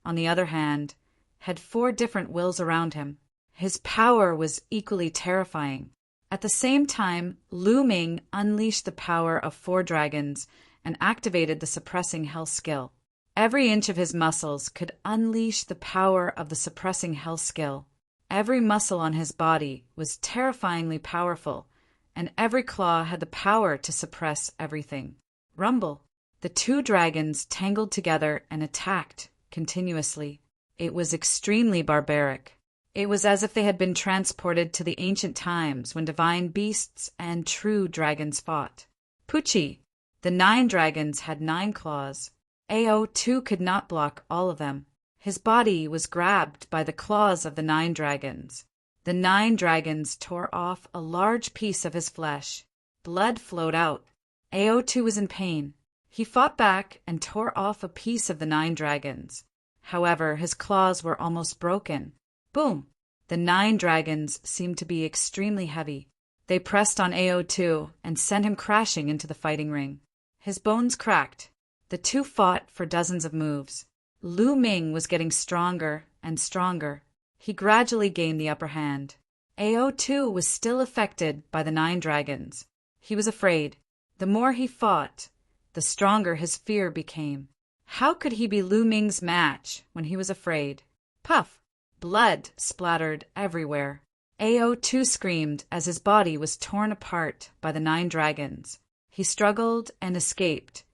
on the other hand, had 4 different wills around him. His power was equally terrifying. At the same time, Lu Ming unleashed the power of 4 dragons and activated the suppressing hell skill. Every inch of his muscles could unleash the power of the suppressing hell skill. Every muscle on his body was terrifyingly powerful, and every claw had the power to suppress everything. Rumble! The 2 dragons tangled together and attacked continuously. It was extremely barbaric. It was as if they had been transported to the ancient times when divine beasts and true dragons fought. Pucci! The 9 dragons had 9 claws. AO2 could not block all of them. His body was grabbed by the claws of the 9 dragons. The 9 dragons tore off a large piece of his flesh. Blood flowed out. AO2 was in pain. He fought back and tore off a piece of the 9 dragons. However, his claws were almost broken. Boom! The 9 dragons seemed to be extremely heavy. They pressed on AO2 and sent him crashing into the fighting ring. His bones cracked. The 2 fought for dozens of moves. Lu Ming was getting stronger and stronger. He gradually gained the upper hand. AO2 was still affected by the 9 dragons. He was afraid. The more he fought, the stronger his fear became. How could he be Lu Ming's match when he was afraid? Puff! Blood splattered everywhere. AO2 screamed as his body was torn apart by the 9 dragons. He struggled and escaped,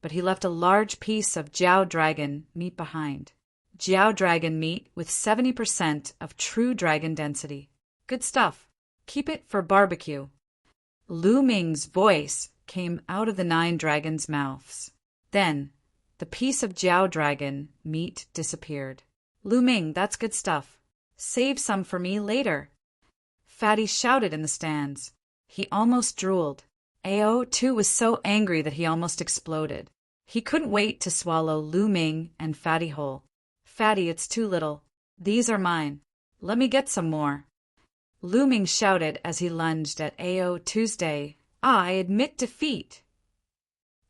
but he left a large piece of Jiao dragon meat behind. Jiao dragon meat with 70% of true dragon density. Good stuff. Keep it for barbecue. Lu Ming's voice came out of the 9 dragons' mouths. Then, the piece of Jiao dragon meat disappeared. Lu Ming, that's good stuff. Save some for me later. Fatty shouted in the stands. He almost drooled. Ao, too, was so angry that he almost exploded. He couldn't wait to swallow Lu Ming and Fatty whole. Fatty, it's too little. These are mine. Let me get some more. Lu Ming shouted as he lunged at Ao Tuesday. I admit defeat.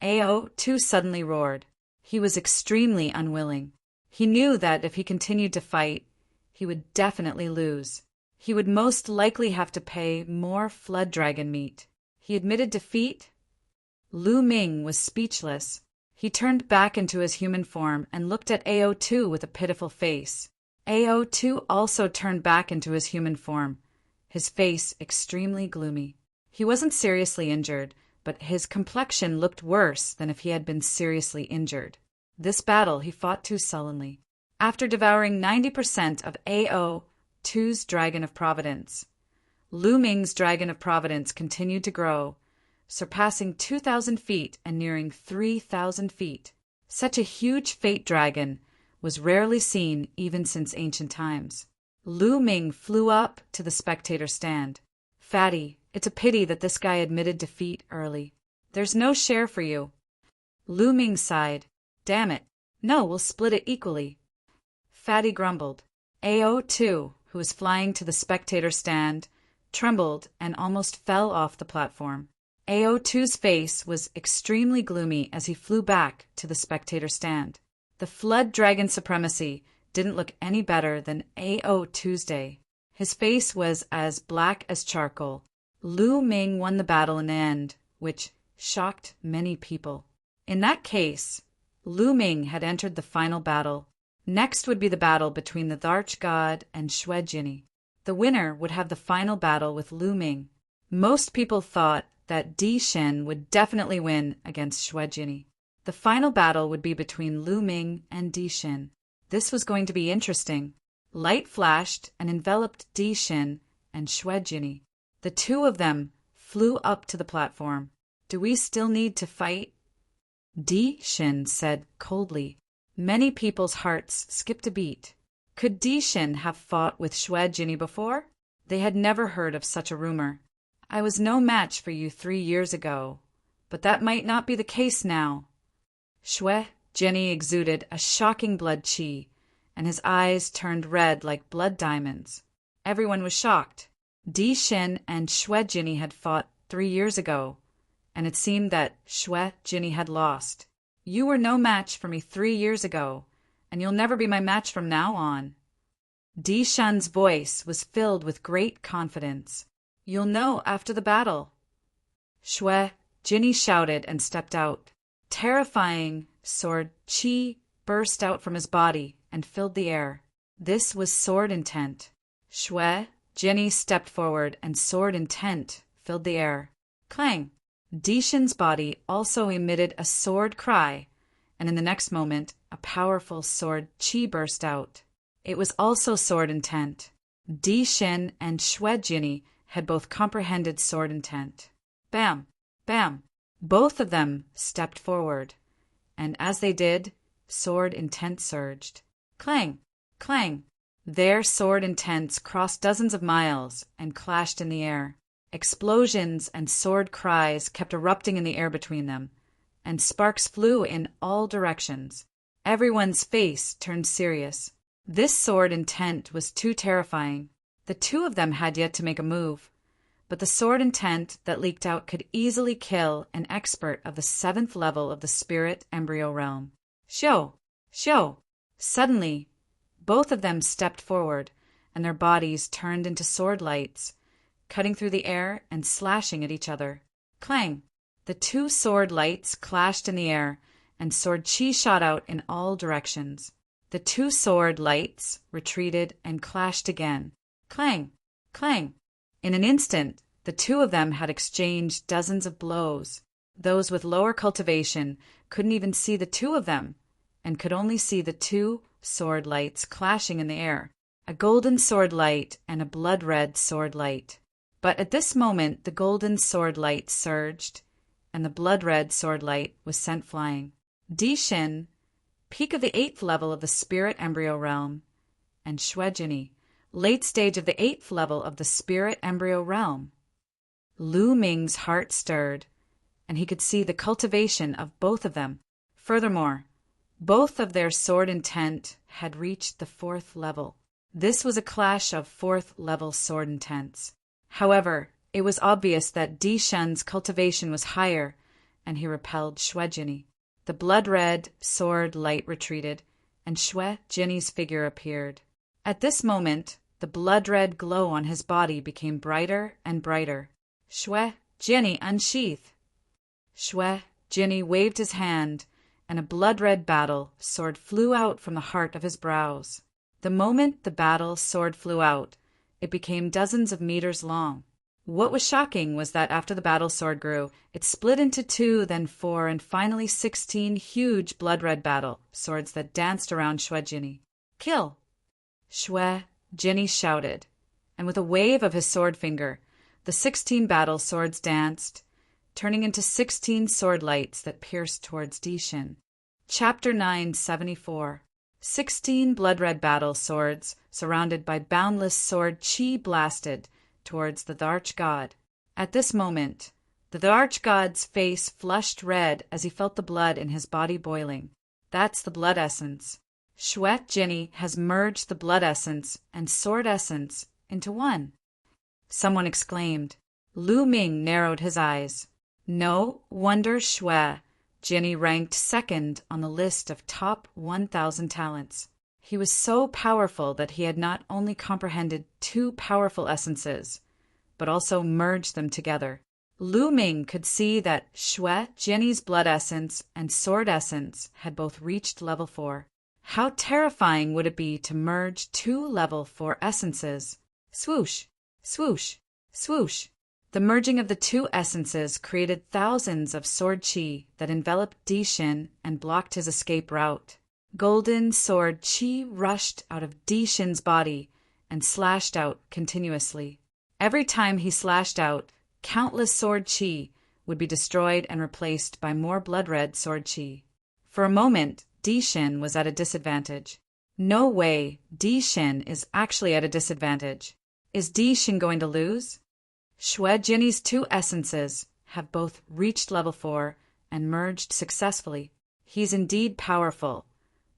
Ao, too, suddenly roared. He was extremely unwilling. He knew that if he continued to fight, he would definitely lose. He would most likely have to pay more flood dragon meat. He admitted defeat? Lu Ming was speechless. He turned back into his human form and looked at Ao2 with a pitiful face. Ao2 also turned back into his human form, his face extremely gloomy. He wasn't seriously injured, but his complexion looked worse than if he had been seriously injured. This battle he fought too sullenly. After devouring 90% of Ao2's Dragon of Providence, Lu Ming's Dragon of Providence continued to grow, surpassing 2,000 feet and nearing 3,000 feet. Such a huge fate dragon was rarely seen even since ancient times. Lu Ming flew up to the spectator stand. Fatty, it's a pity that this guy admitted defeat early. There's no share for you. Lu Ming sighed. Damn it. No, we'll split it equally. Fatty grumbled. Ao2, who was flying to the spectator stand, trembled and almost fell off the platform. Ao2's face was extremely gloomy as he flew back to the spectator stand. The flood dragon supremacy didn't look any better than Ao Tuesday. His face was as black as charcoal. Lu Ming won the battle in the end, which shocked many people. In that case, Lu Ming had entered the final battle. Next would be the battle between the Arch God and Xue Jinni. The winner would have the final battle with Lu Ming. Most people thought that Di Shen would definitely win against Xue Jinni. The final battle would be between Lu Ming and Di Shen. This was going to be interesting. Light flashed and enveloped Di Shen and Xue Jinni. The two of them flew up to the platform. Do we still need to fight? Di Shen said coldly. Many people's hearts skipped a beat. Could Di Shen have fought with Xue Jinni before? They had never heard of such a rumor. I was no match for you 3 years ago, but that might not be the case now. Xue Jinni exuded a shocking blood qi, and his eyes turned red like blood diamonds. Everyone was shocked. Di Shen and Xue Jinni had fought 3 years ago, and it seemed that Xue Jinni had lost. You were no match for me 3 years ago, and you'll never be my match from now on. Di Shen's voice was filled with great confidence. You'll know after the battle. Xue Jinni shouted and stepped out. Terrifying sword qi burst out from his body and filled the air. This was sword intent. Xue Jinni stepped forward and sword intent filled the air. Clang! Di Shen's body also emitted a sword cry, and in the next moment, a powerful sword qi burst out. It was also sword intent. Di Shen and Xue Jinni had both comprehended sword intent. Bam! Bam! Both of them stepped forward, and as they did, sword intent surged. Clang! Clang! Their sword intents crossed dozens of miles and clashed in the air. Explosions and sword cries kept erupting in the air between them, and sparks flew in all directions. Everyone's face turned serious. This sword intent was too terrifying. The two of them had yet to make a move, but the sword intent that leaked out could easily kill an expert of the 7th level of the spirit embryo realm. Xiu! Xiu! Suddenly, both of them stepped forward, and their bodies turned into sword lights, cutting through the air and slashing at each other. Clang! The two sword lights clashed in the air, and sword qi shot out in all directions. The two sword lights retreated and clashed again. Clang! Clang! In an instant, the two of them had exchanged dozens of blows. Those with lower cultivation couldn't even see the two of them, and could only see the two sword lights clashing in the air, a golden sword light and a blood-red sword light. But at this moment, the golden sword light surged, and the blood-red sword light was sent flying. Di Shen, peak of the 8th level of the spirit embryo realm, and Xue Jinni, late stage of the 8th level of the spirit embryo realm. Lu Ming's heart stirred, and he could see the cultivation of both of them. Furthermore, both of their sword intent had reached the 4th level. This was a clash of 4th-level sword intents. However, it was obvious that Di Shen's cultivation was higher, and he repelled Xue Jinni. The blood-red sword light retreated, and Xue Jinni's figure appeared. At this moment, the blood-red glow on his body became brighter and brighter. "Xue Jinni, unsheath!" Xue Jinni waved his hand, and a blood-red battle sword flew out from the heart of his brows. The moment the battle sword flew out, it became dozens of meters long. What was shocking was that after the battle sword grew, it split into 2, then 4, and finally 16 huge blood-red battle swords that danced around Xue Jinni. "Kill!" Xue Jinni shouted, and with a wave of his sword finger, the 16 battle swords danced, turning into 16 sword lights that pierced towards Di Shen. Chapter 974. 16 blood-red battle swords, surrounded by boundless sword chi, blasted towards the arch-god. At this moment, the arch-god's face flushed red as he felt the blood in his body boiling. That's the blood essence. Xue Jinni has merged the blood essence and sword essence into one. Someone exclaimed. Lu Ming narrowed his eyes. No wonder Xue Jinni ranked 2nd on the list of top 1,000 talents. He was so powerful that he had not only comprehended 2 powerful essences, but also merged them together. Lu Ming could see that Xue Jinni's blood essence and sword essence had both reached level 4. How terrifying would it be to merge 2 level 4 essences? Swoosh, swoosh, swoosh. The merging of the 2 essences created thousands of sword chi that enveloped Di Shen and blocked his escape route. Golden sword chi rushed out of Di Shen's body and slashed out continuously. Every time he slashed out, countless sword chi would be destroyed and replaced by more blood-red sword chi. For a moment, Di Shen was at a disadvantage. No way, Di Shen is actually at a disadvantage. Is Di Shen going to lose? Xue Jinni's 2 essences have both reached level 4 and merged successfully. He's indeed powerful,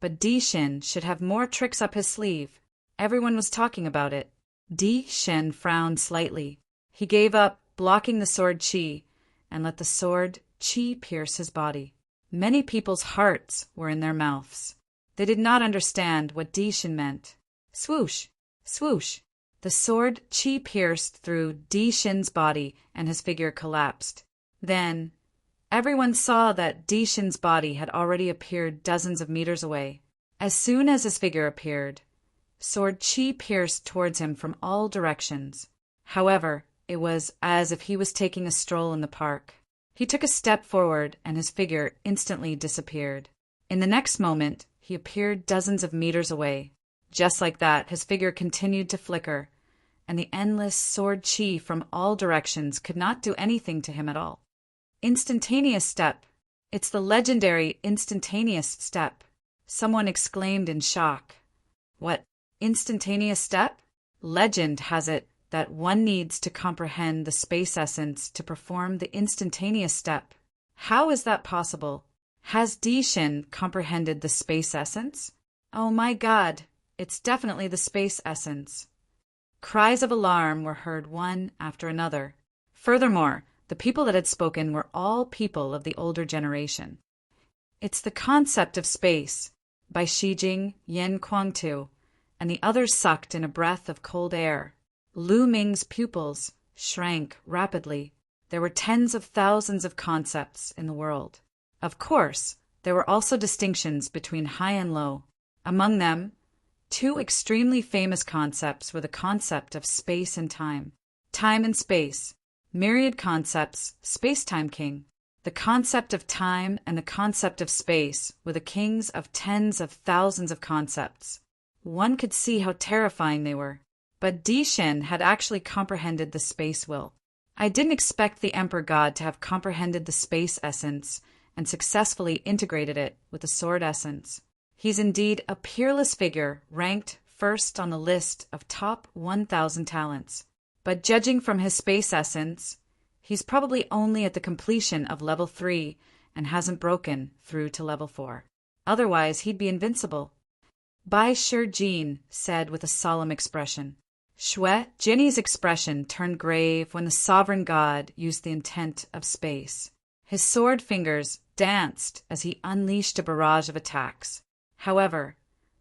but Di Shen should have more tricks up his sleeve. Everyone was talking about it. Di Shen frowned slightly. He gave up blocking the sword chi and let the sword chi pierce his body. Many people's hearts were in their mouths. They did not understand what Di Shen meant. Swoosh, swoosh. The sword chi pierced through Di Shen's body and his figure collapsed. Then, everyone saw that Di Shen's body had already appeared dozens of meters away. As soon as his figure appeared, sword chi pierced towards him from all directions. However, it was as if he was taking a stroll in the park. He took a step forward and his figure instantly disappeared. In the next moment, he appeared dozens of meters away. Just like that, his figure continued to flicker, and the endless sword chi from all directions could not do anything to him at all. Instantaneous step. It's the legendary instantaneous step. Someone exclaimed in shock. What, instantaneous step? Legend has it that one needs to comprehend the space essence to perform the instantaneous step. How is that possible? Has Di Shen comprehended the space essence? Oh my God, it's definitely the space essence. Cries of alarm were heard one after another. Furthermore, the people that had spoken were all people of the older generation. It's the concept of space, by Shijing Yen Kuangtu, and the others sucked in a breath of cold air. Lu Ming's pupils shrank rapidly. There were tens of thousands of concepts in the world. Of course, there were also distinctions between high and low. Among them, 2 extremely famous concepts were the concept of space and time. Time and space. Myriad concepts, space-time king. The concept of time and the concept of space were the kings of tens of thousands of concepts. One could see how terrifying they were. But Di Shen had actually comprehended the space will. I didn't expect the Emperor God to have comprehended the space essence and successfully integrated it with the sword essence. He's indeed a peerless figure, ranked 1st on the list of top 1,000 talents. But judging from his space essence, He's probably only at the completion of level 3 and hasn't broken through to level 4. Otherwise, he'd be invincible. Bai Shi said with a solemn expression. Shui Jinny's expression turned grave when the sovereign god used the intent of space. His sword fingers danced as he unleashed a barrage of attacks. However,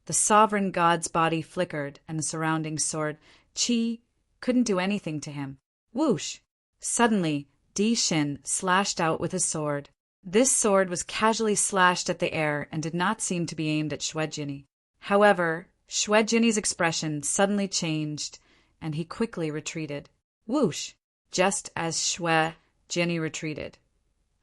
the sovereign god's body flickered and the surrounding sword qi couldn't do anything to him. Whoosh! Suddenly, Di Xin slashed out with his sword. This sword was casually slashed at the air and did not seem to be aimed at Shui Jinny. However, Shui Jinny's expression suddenly changed, and he quickly retreated. Whoosh! Just as Shui Jinny retreated,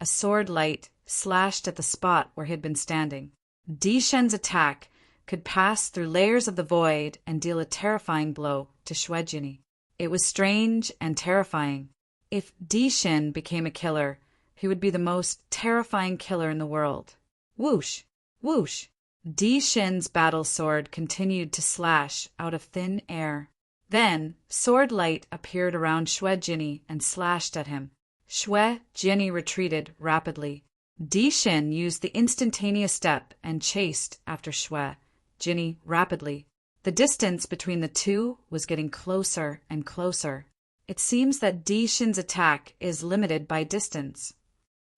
a sword light slashed at the spot where he had been standing. Di Shen's attack could pass through layers of the void and deal a terrifying blow to Shui Jinny. It was strange and terrifying. If Di Shen became a killer, he would be the most terrifying killer in the world. Whoosh! Whoosh! Di Shen's battle sword continued to slash out of thin air. Then, sword light appeared around Shui Jinny and slashed at him. Shui Jinny retreated rapidly. Di Shen used the instantaneous step and chased after Shui Jinny rapidly. The distance between the two was getting closer and closer. It seems that Di Shen's attack is limited by distance.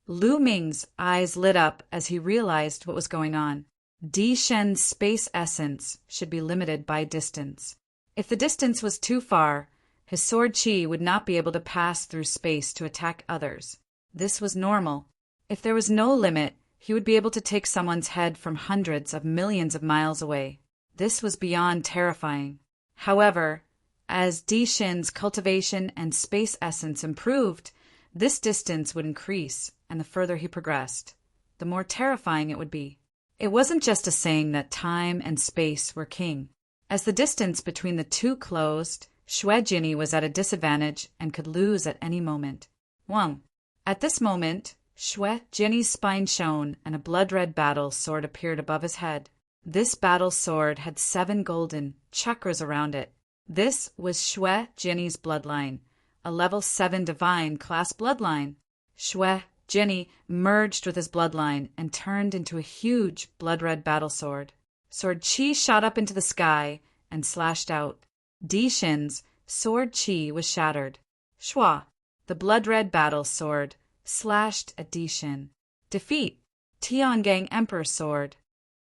Lu Ming's eyes lit up as he realized what was going on. Di Shen's space essence should be limited by distance. If the distance was too far, his sword qi would not be able to pass through space to attack others. This was normal. If there was no limit, he would be able to take someone's head from hundreds of millions of miles away. This was beyond terrifying. However, as Di Shen's cultivation and space essence improved, this distance would increase, and the further he progressed, the more terrifying it would be. It wasn't just a saying that time and space were king. As the distance between the two closed, Shui Jinny was at a disadvantage and could lose at any moment. Wang. At this moment, Shui Jinny's spine shone and a blood-red battle sword appeared above his head. This battle sword had 7 golden chakras around it. This was Shui Jinny's bloodline, a level 7 divine class bloodline. Shui Jinny merged with his bloodline and turned into a huge blood-red battle sword. Sword qi shot up into the sky and slashed out. Di Shen's sword qi was shattered. Shua, the blood-red battle sword, slashed at Di Shen. Defeat. Tiangang Emperor's sword.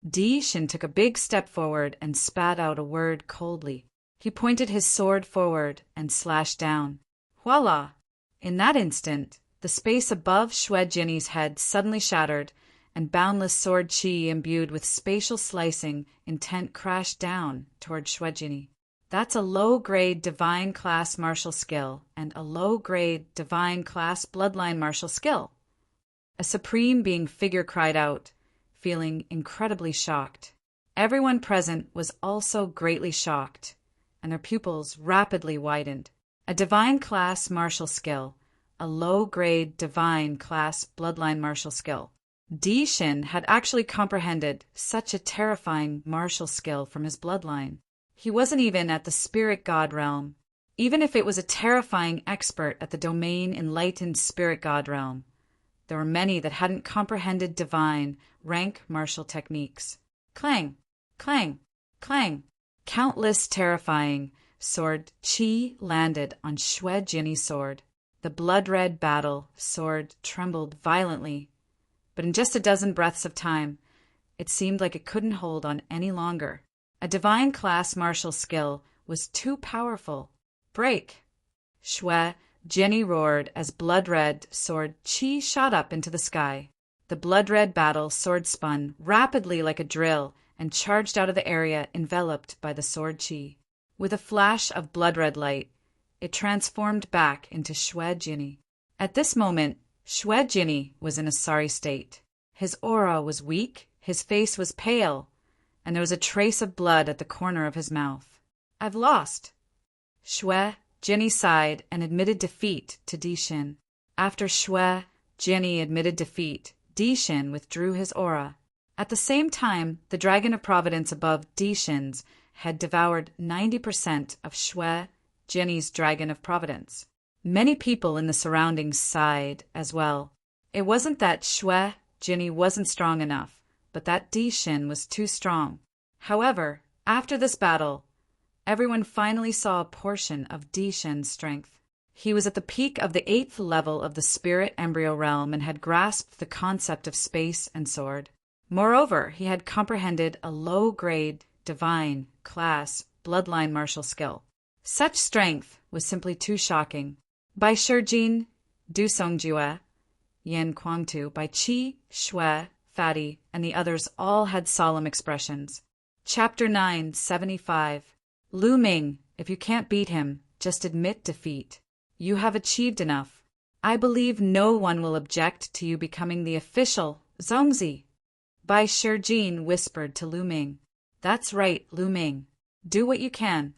Di Shen took a big step forward and spat out a word coldly. He pointed his sword forward and slashed down. Voila! In that instant, the space above Shui Jinny's head suddenly shattered, and boundless sword qi imbued with spatial slicing intent crashed down toward Shui Jinny. That's a low-grade divine class martial skill and a low-grade divine class bloodline martial skill. A supreme being figure cried out, feeling incredibly shocked. Everyone present was also greatly shocked, and their pupils rapidly widened. A divine class martial skill, a low-grade divine class bloodline martial skill. Di Shen had actually comprehended such a terrifying martial skill from his bloodline. He wasn't even at the spirit god realm. Even if it was a terrifying expert at the domain enlightened spirit god realm, there were many that hadn't comprehended divine rank martial techniques. Clang, clang, clang. Countless terrifying sword qi landed on Shui Jinny's sword. The blood-red battle sword trembled violently, but in just a dozen breaths of time, it seemed like it couldn't hold on any longer. A divine class martial skill was too powerful. Break! Shui Jinny roared as blood-red sword qi shot up into the sky. The blood-red battle sword spun rapidly like a drill and charged out of the area enveloped by the sword qi. With a flash of blood-red light, it transformed back into Shui Jinny. At this moment, Shui Jinny was in a sorry state. His aura was weak, his face was pale, and there was a trace of blood at the corner of his mouth. I've lost. Shui Jinny sighed and admitted defeat to Di Shen. After Shui Jinny admitted defeat, Di Shen withdrew his aura. At the same time, the Dragon of Providence above Di Shen's had devoured 90% of Shui Jinny's Dragon of Providence. Many people in the surroundings sighed as well. It wasn't that Shui Jinny wasn't strong enough, but that Di Shin was too strong. However, after this battle, everyone finally saw a portion of Di Shin's strength. He was at the peak of the 8th level of the spirit embryo realm and had grasped the concept of space and sword. Moreover, he had comprehended a low-grade, divine, class, bloodline martial skill. Such strength was simply too shocking. By Shijin, Du Songjue, Yin Kuangtu, by Qi, Shui, Fatty, and the others all had solemn expressions. Chapter 975. Lu Ming, if you can't beat him, just admit defeat. You have achieved enough. I believe no one will object to you becoming the official Zongzi. Bai Shijin whispered to Lu Ming. That's right, Lu Ming. Do what you can.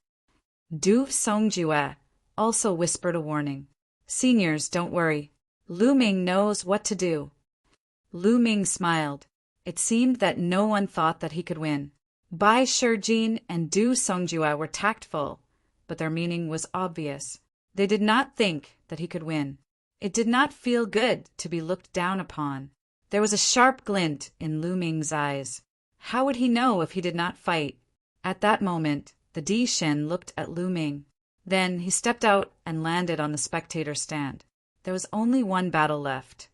Du Songjue also whispered a warning. Seniors, don't worry. Lu Ming knows what to do. Lu Ming smiled. It seemed that no one thought that he could win. Bai Shijin and Du Songjue were tactful, but their meaning was obvious. They did not think that he could win. It did not feel good to be looked down upon. There was a sharp glint in Lu Ming's eyes. How would he know if he did not fight? At that moment, the Di Shin looked at Lu Ming. Then he stepped out and landed on the spectator stand. There was only one battle left.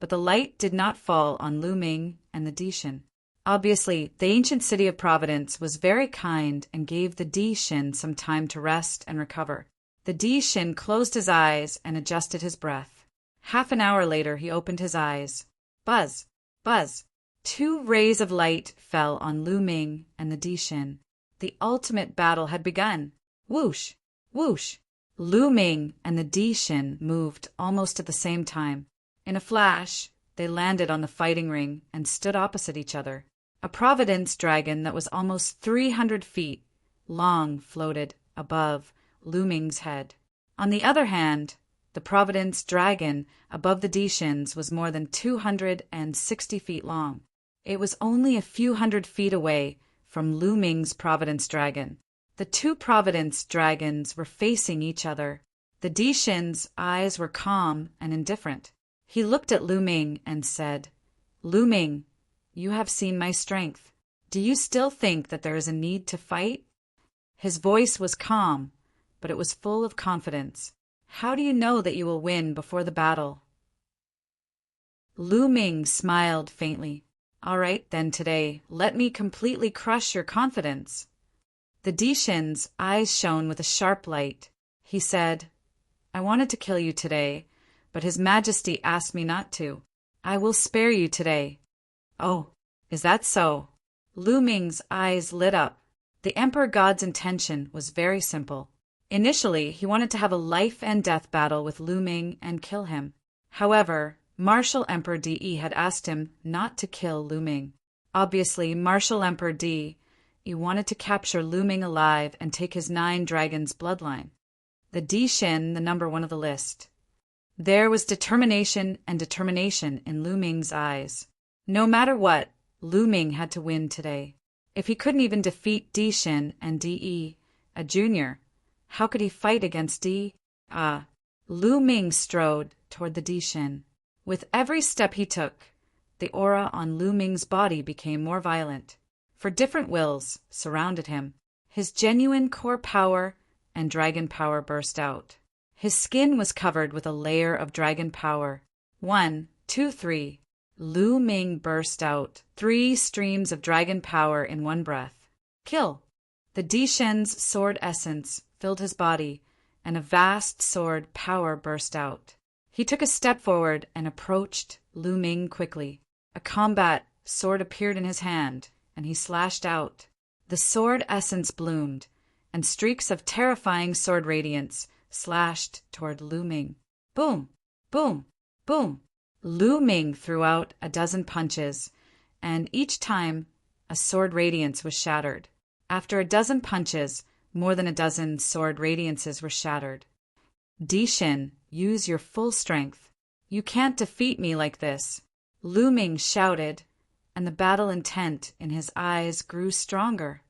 But the light did not fall on Lu Ming and the Di Shin. Obviously, the ancient city of Providence was very kind and gave the Di Shin some time to rest and recover. The Di Shin closed his eyes and adjusted his breath. Half an hour later, he opened his eyes. Buzz! Buzz! 2 rays of light fell on Lu Ming and the Di Shin. The ultimate battle had begun. Whoosh! Whoosh! Lu Ming and the Di Shin moved almost at the same time. In a flash, they landed on the fighting ring and stood opposite each other. A Providence dragon that was almost 300 feet long floated above Lu Ming's head. On the other hand, the Providence dragon above the Di Shin's was more than 260 feet long. It was only a few hundred feet away from Lu Ming's Providence dragon. The 2 Providence dragons were facing each other. The Di Shin's eyes were calm and indifferent. He looked at Lu Ming and said, Lu Ming, you have seen my strength. Do you still think that there is a need to fight? His voice was calm, but it was full of confidence. How do you know that you will win before the battle? Lu Ming smiled faintly. All right, then today, let me completely crush your confidence. The Di Shin's eyes shone with a sharp light. He said, I wanted to kill you today, but His Majesty asked me not to. I will spare you today. Oh, is that so? Lu Ming's eyes lit up. The Emperor God's intention was very simple. Initially, he wanted to have a life and death battle with Lu Ming and kill him. However, Martial Emperor Di had asked him not to kill Lu Ming. Obviously, Martial Emperor Di wanted to capture Lu Ming alive and take his 9 dragons' bloodline. The Di Shin, the number 1 of the list. There was determination in Lu Ming's eyes. No matter what, Lu Ming had to win today. If he couldn't even defeat Di Shin and Di, a junior, how could he fight against Di? Lu Ming strode toward the Di Shin. With every step he took, the aura on Lu Ming's body became more violent. For different wills surrounded him. His genuine core power and dragon power burst out. His skin was covered with a layer of dragon power. 1, 2, 3. Lu Ming burst out 3 streams of dragon power in one breath. Kill! The Di Shin's sword essence filled his body, and a vast sword power burst out. He took a step forward and approached Lu Ming quickly. A combat sword appeared in his hand, and he slashed out. The sword essence bloomed, and streaks of terrifying sword radiance slashed toward Lu Ming. Boom! Boom! Boom! Lu Ming threw out a dozen punches, and each time a sword radiance was shattered. After a dozen punches, more than a dozen sword radiances were shattered. Di Shin, use your full strength. You can't defeat me like this. Lu Ming shouted, and the battle intent in his eyes grew stronger.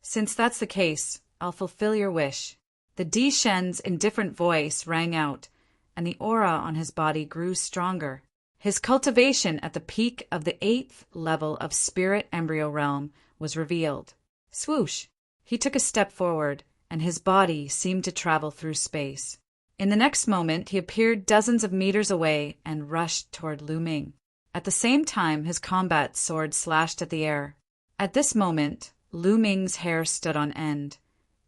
Since that's the case, I'll fulfill your wish. The Di Shen's indifferent voice rang out, and the aura on his body grew stronger. His cultivation at the peak of the 8th level of spirit embryo realm was revealed. Swoosh! He took a step forward, and his body seemed to travel through space. In the next moment, he appeared dozens of meters away and rushed toward Lu Ming. At the same time, his combat sword slashed at the air. At this moment, Lu Ming's hair stood on end,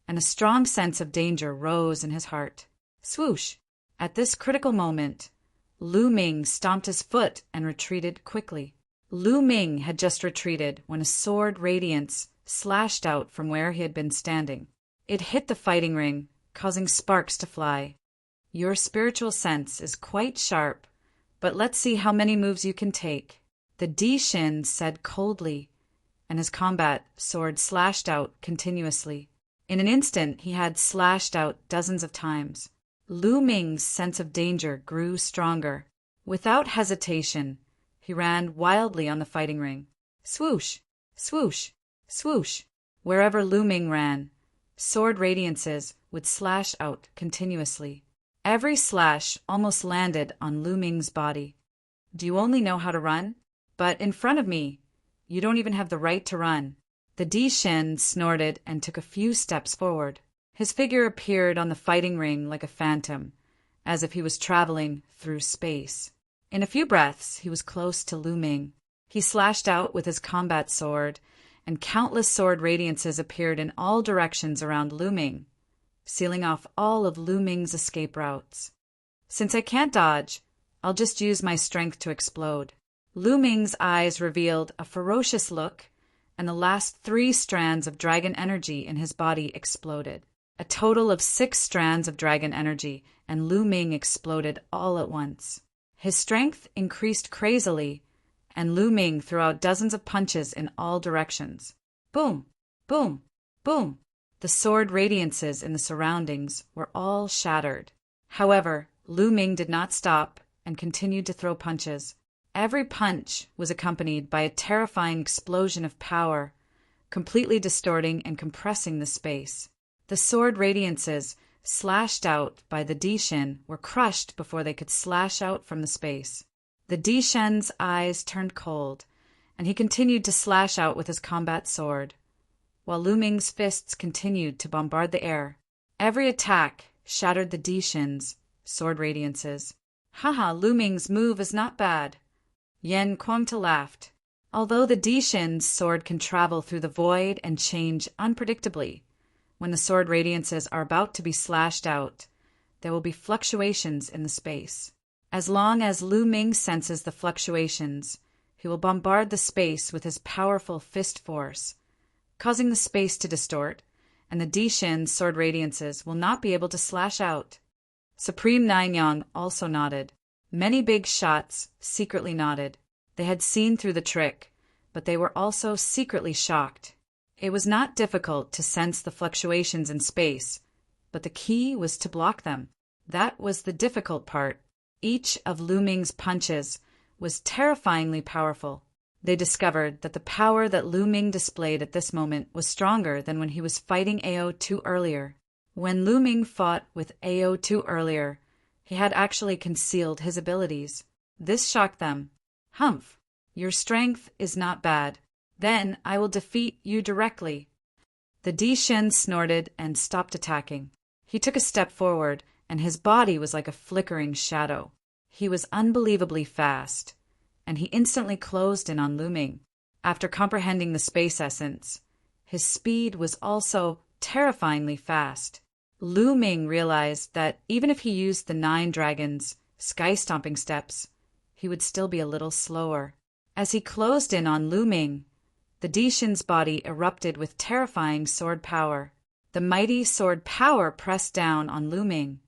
and a strong sense of danger rose in his heart. Swoosh! At this critical moment, Lu Ming stomped his foot and retreated quickly. Lu Ming had just retreated when a sword radiance slashed out from where he had been standing. It hit the fighting ring, causing sparks to fly. Your spiritual sense is quite sharp, but let's see how many moves you can take, the Di Shin said coldly, and his combat sword slashed out continuously. In an instant, he had slashed out dozens of times. Lu Ming's sense of danger grew stronger. Without hesitation, he ran wildly on the fighting ring. Swoosh! Swoosh! Swoosh! Wherever Lu Ming ran, sword radiances would slash out continuously. Every slash almost landed on Lu Ming's body. Do you only know how to run? But in front of me, you don't even have the right to run. The Di Shen snorted and took a few steps forward. His figure appeared on the fighting ring like a phantom, as if he was traveling through space. In a few breaths, he was close to Lu Ming. He slashed out with his combat sword, and countless sword radiances appeared in all directions around Lu Ming, sealing off all of Lu Ming's escape routes. Since I can't dodge, I'll just use my strength to explode. Lu Ming's eyes revealed a ferocious look, and the last 3 strands of dragon energy in his body exploded. A total of 6 strands of dragon energy, and Lu Ming exploded all at once. His strength increased crazily, and Lu Ming threw out dozens of punches in all directions. Boom! Boom! Boom! The sword radiances in the surroundings were all shattered. However, Lu Ming did not stop and continued to throw punches. Every punch was accompanied by a terrifying explosion of power, completely distorting and compressing the space. The sword radiances slashed out by the Di Shen were crushed before they could slash out from the space. The Di Shen's eyes turned cold, and he continued to slash out with his combat sword, while Lu Ming's fists continued to bombard the air. Every attack shattered the Di Shen's sword radiances. Haha, Lu Ming's move is not bad. Yan Kuangta laughed. Although the Di Shen's sword can travel through the void and change unpredictably, when the sword radiances are about to be slashed out, there will be fluctuations in the space. As long as Lu Ming senses the fluctuations, he will bombard the space with his powerful fist force, causing the space to distort, and the Di Shen's sword radiances will not be able to slash out. Supreme Nanyang also nodded. Many big shots secretly nodded. They had seen through the trick, but they were also secretly shocked. It was not difficult to sense the fluctuations in space, but the key was to block them. That was the difficult part. Each of Lu Ming's punches was terrifyingly powerful. They discovered that the power that Lu Ming displayed at this moment was stronger than when he was fighting AO2 earlier. When Lu Ming fought with AO2 earlier, he had actually concealed his abilities. This shocked them. Humph, your strength is not bad. Then I will defeat you directly. The Di Shen snorted and stopped attacking. He took a step forward, and his body was like a flickering shadow. He was unbelievably fast, and he instantly closed in on Lu Ming. After comprehending the space essence, his speed was also terrifyingly fast. Lu Ming realized that even if he used the 9 dragons' sky-stomping steps, he would still be a little slower. As he closed in on Lu Ming, the Di Shen's body erupted with terrifying sword power. The mighty sword power pressed down on Lu Ming,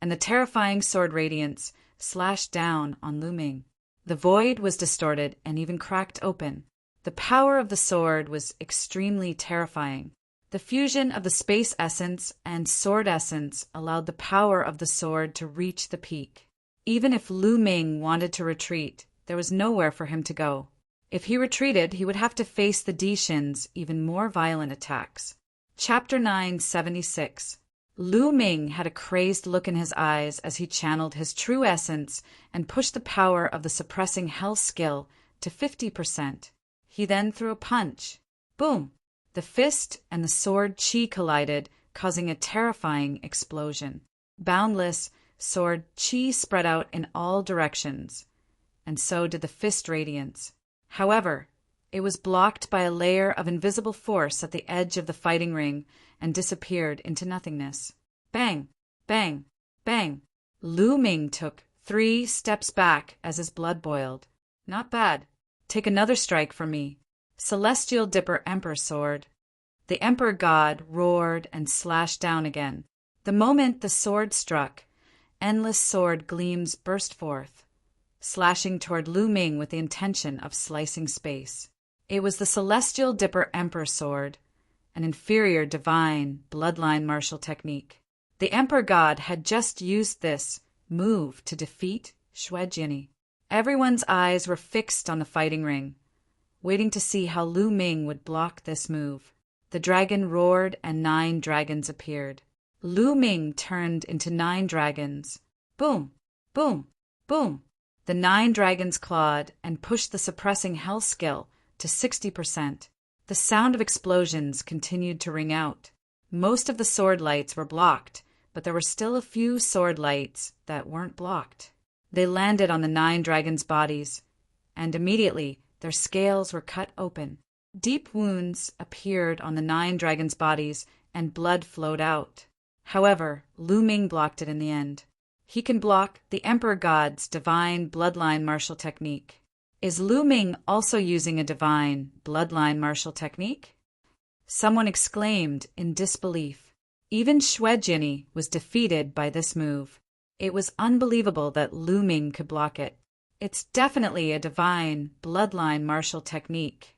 and the terrifying sword radiance slashed down on Lu Ming. The void was distorted and even cracked open. The power of the sword was extremely terrifying. The fusion of the space essence and sword essence allowed the power of the sword to reach the peak. Even if Lu Ming wanted to retreat, there was nowhere for him to go. If he retreated, he would have to face the Di Shen's even more violent attacks. Chapter 976. Lu Ming had a crazed look in his eyes as he channeled his true essence and pushed the power of the suppressing hell skill to 50%. He then threw a punch. Boom! The fist and the sword chi collided, causing a terrifying explosion. Boundless sword chi spread out in all directions, and so did the fist radiance. However, it was blocked by a layer of invisible force at the edge of the fighting ring and disappeared into nothingness. Bang! Bang! Bang! Lu Ming took 3 steps back as his blood boiled. Not bad. Take another strike from me. Celestial Dipper Emperor Sword. The Emperor God roared and slashed down again. The moment the sword struck, endless sword gleams burst forth, slashing toward Lu Ming with the intention of slicing space. It was the Celestial Dipper Emperor Sword, an inferior divine bloodline martial technique. The Emperor God had just used this move to defeat Shuejini. Everyone's eyes were fixed on the fighting ring, waiting to see how Lu Ming would block this move. The dragon roared and 9 dragons appeared. Lu Ming turned into 9 dragons. Boom! Boom! Boom! The 9 dragons clawed and pushed the suppressing hell skill to 60%. The sound of explosions continued to ring out. Most of the sword lights were blocked, but there were still a few sword lights that weren't blocked. They landed on the 9 dragons' bodies, and immediately their scales were cut open. Deep wounds appeared on the 9 dragons' bodies, and blood flowed out. However, Lu Ming blocked it in the end. He can block the Emperor God's divine bloodline martial technique. Is Lu Ming also using a divine bloodline martial technique? Someone exclaimed in disbelief. Even Shuejini was defeated by this move. It was unbelievable that Lu Ming could block it. It's definitely a divine bloodline martial technique,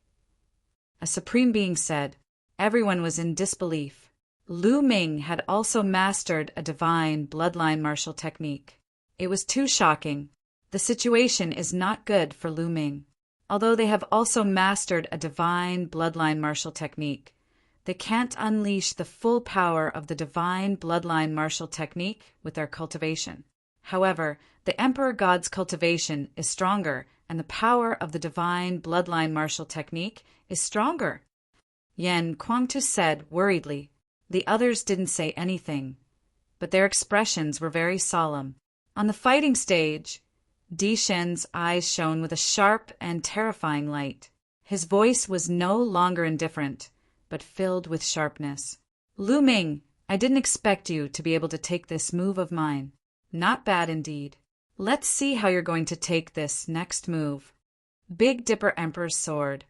a supreme being said. Everyone was in disbelief. Lu Ming had also mastered a divine bloodline martial technique. It was too shocking. The situation is not good for Lu Ming. Although they have also mastered a divine bloodline martial technique, they can't unleash the full power of the divine bloodline martial technique with their cultivation. However, the Emperor God's cultivation is stronger, and the power of the divine bloodline martial technique is stronger. Yan Kuangtu said worriedly. The others didn't say anything, but their expressions were very solemn. On the fighting stage, Di Shen's eyes shone with a sharp and terrifying light. His voice was no longer indifferent, but filled with sharpness. Lu Ming, I didn't expect you to be able to take this move of mine. Not bad indeed. Let's see how you're going to take this next move. Big Dipper Emperor's Sword.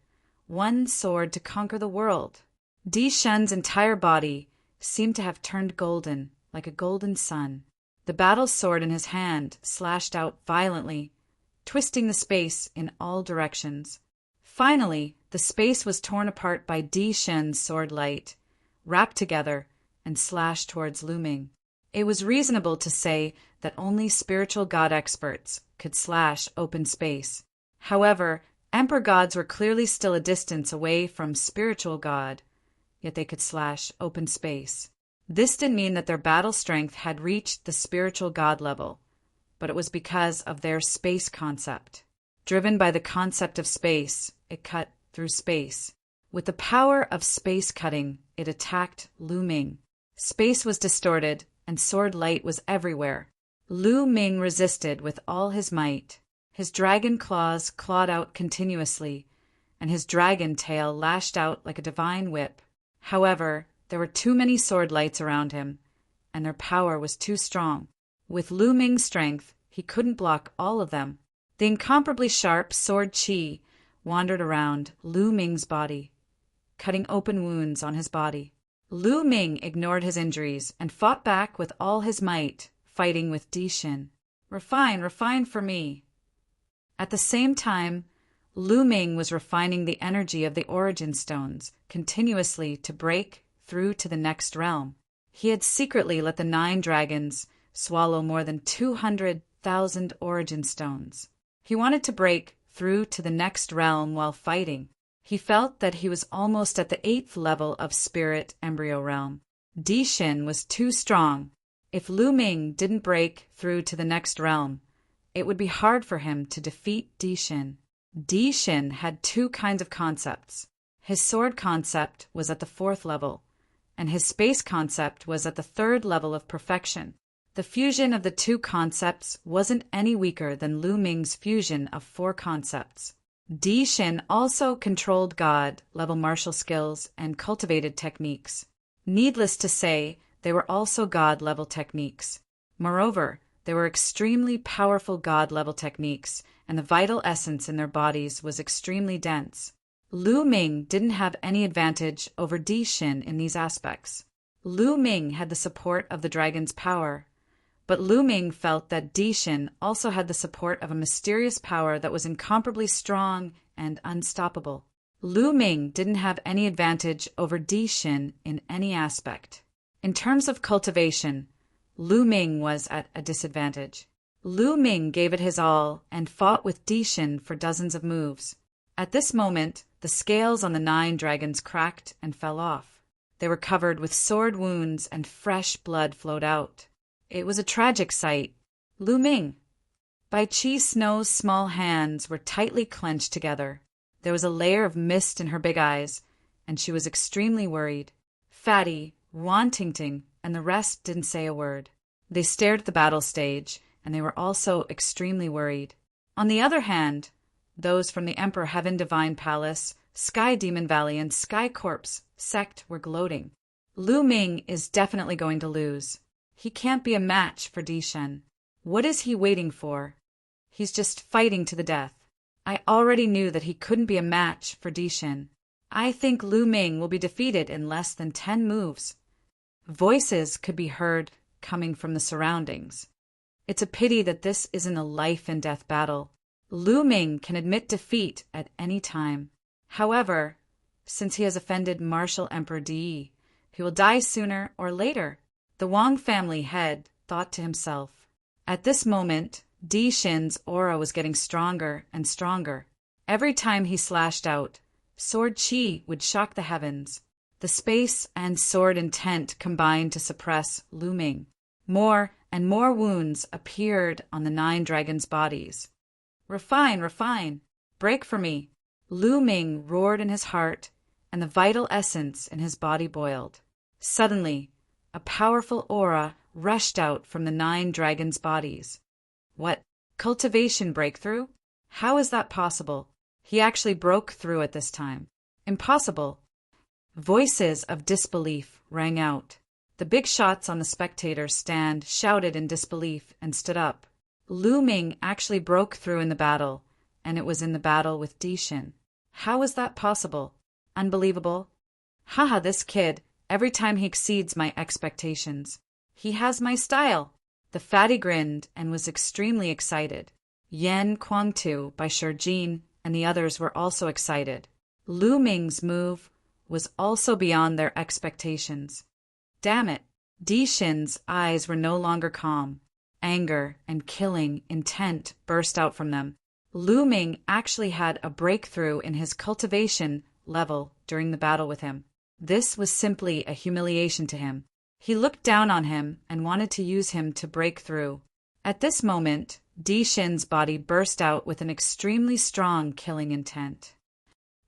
One sword to conquer the world. Di Shen's entire body seemed to have turned golden, like a golden sun. The battle sword in his hand slashed out violently, twisting the space in all directions. Finally, the space was torn apart by Di Shen's sword light, wrapped together, and slashed towards Lu Ming. It was reasonable to say that only spiritual god experts could slash open space. However, Emperor gods were clearly still a distance away from spiritual god, yet they could slash open space. This didn't mean that their battle strength had reached the spiritual god level, but it was because of their space concept. Driven by the concept of space, it cut through space. With the power of space cutting, it attacked Lu Ming. Space was distorted, and sword light was everywhere. Lu Ming resisted with all his might. His dragon claws clawed out continuously, and his dragon tail lashed out like a divine whip. However, there were too many sword lights around him, and their power was too strong. With Lu Ming's strength, he couldn't block all of them. The incomparably sharp sword chi wandered around Lu Ming's body, cutting open wounds on his body. Lu Ming ignored his injuries and fought back with all his might, fighting with Di Shen. Refine for me. At the same time, Lu Ming was refining the energy of the origin stones continuously to break through to the next realm. He had secretly let the 9 dragons swallow more than 200,000 origin stones. He wanted to break through to the next realm while fighting. He felt that he was almost at the 8th level of spirit embryo realm. Dishin was too strong. If Lu Ming didn't break through to the next realm, it would be hard for him to defeat Dishin. Dishin had two kinds of concepts. His sword concept was at the 4th level, and his space concept was at the 3rd level of perfection. The fusion of the two concepts wasn't any weaker than Lu Ming's fusion of 4 concepts. Dishin also controlled God-level martial skills and cultivated techniques. Needless to say, they were also God-level techniques. Moreover, they were extremely powerful God-level techniques, and the vital essence in their bodies was extremely dense. Lu Ming didn't have any advantage over Dishin in these aspects. Lu Ming had the support of the dragon's power, but Lu Ming felt that Dishin also had the support of a mysterious power that was incomparably strong and unstoppable. Lu Ming didn't have any advantage over Dishin in any aspect. In terms of cultivation, Lu Ming was at a disadvantage. Lu Ming gave it his all and fought with Dishin for dozens of moves. At this moment, the scales on the 9 dragons cracked and fell off. They were covered with sword wounds and fresh blood flowed out. It was a tragic sight. Lu Ming. Bai Qi Snow's small hands were tightly clenched together. There was a layer of mist in her big eyes, and she was extremely worried. Fatty, Wan Tingting, and the rest didn't say a word. They stared at the battle stage, and they were also extremely worried. On the other hand, those from the Emperor Heaven Divine Palace, Sky Demon Valley, and Sky Corpse sect were gloating. Lu Ming is definitely going to lose. He can't be a match for Dishin. What is he waiting for? He's just fighting to the death. I already knew that he couldn't be a match for Dishin. I think Lu Ming will be defeated in less than 10 moves. Voices could be heard coming from the surroundings. It's a pity that this isn't a life-and-death battle. Lu Ming can admit defeat at any time. However, since he has offended Martial Emperor Di, he will die sooner or later. The Wang family head thought to himself. At this moment, Dishin's aura was getting stronger and stronger. Every time he slashed out, sword chi would shock the heavens. The space and sword intent combined to suppress Lu Ming. More and more wounds appeared on the 9 dragons' bodies. Refine, refine, break for me. Lu Ming roared in his heart, and the vital essence in his body boiled. Suddenly, a powerful aura rushed out from the 9 dragons' bodies. What? Cultivation breakthrough? How is that possible? He actually broke through at this time. Impossible. Voices of disbelief rang out. The big shots on the spectators' stand shouted in disbelief and stood up. Lu Ming actually broke through in the battle, and it was in the battle with Dishin. How is that possible? Unbelievable. Haha, this kid, every time he exceeds my expectations. He has my style. The fatty grinned and was extremely excited. Yan Kuangtu by Shijin and the others were also excited. Lu Ming's move was also beyond their expectations. Damn it! Dishin's eyes were no longer calm. Anger and killing intent burst out from them. Lu Ming actually had a breakthrough in his cultivation level during the battle with him. This was simply a humiliation to him. He looked down on him and wanted to use him to break through. At this moment, Dishin's body burst out with an extremely strong killing intent.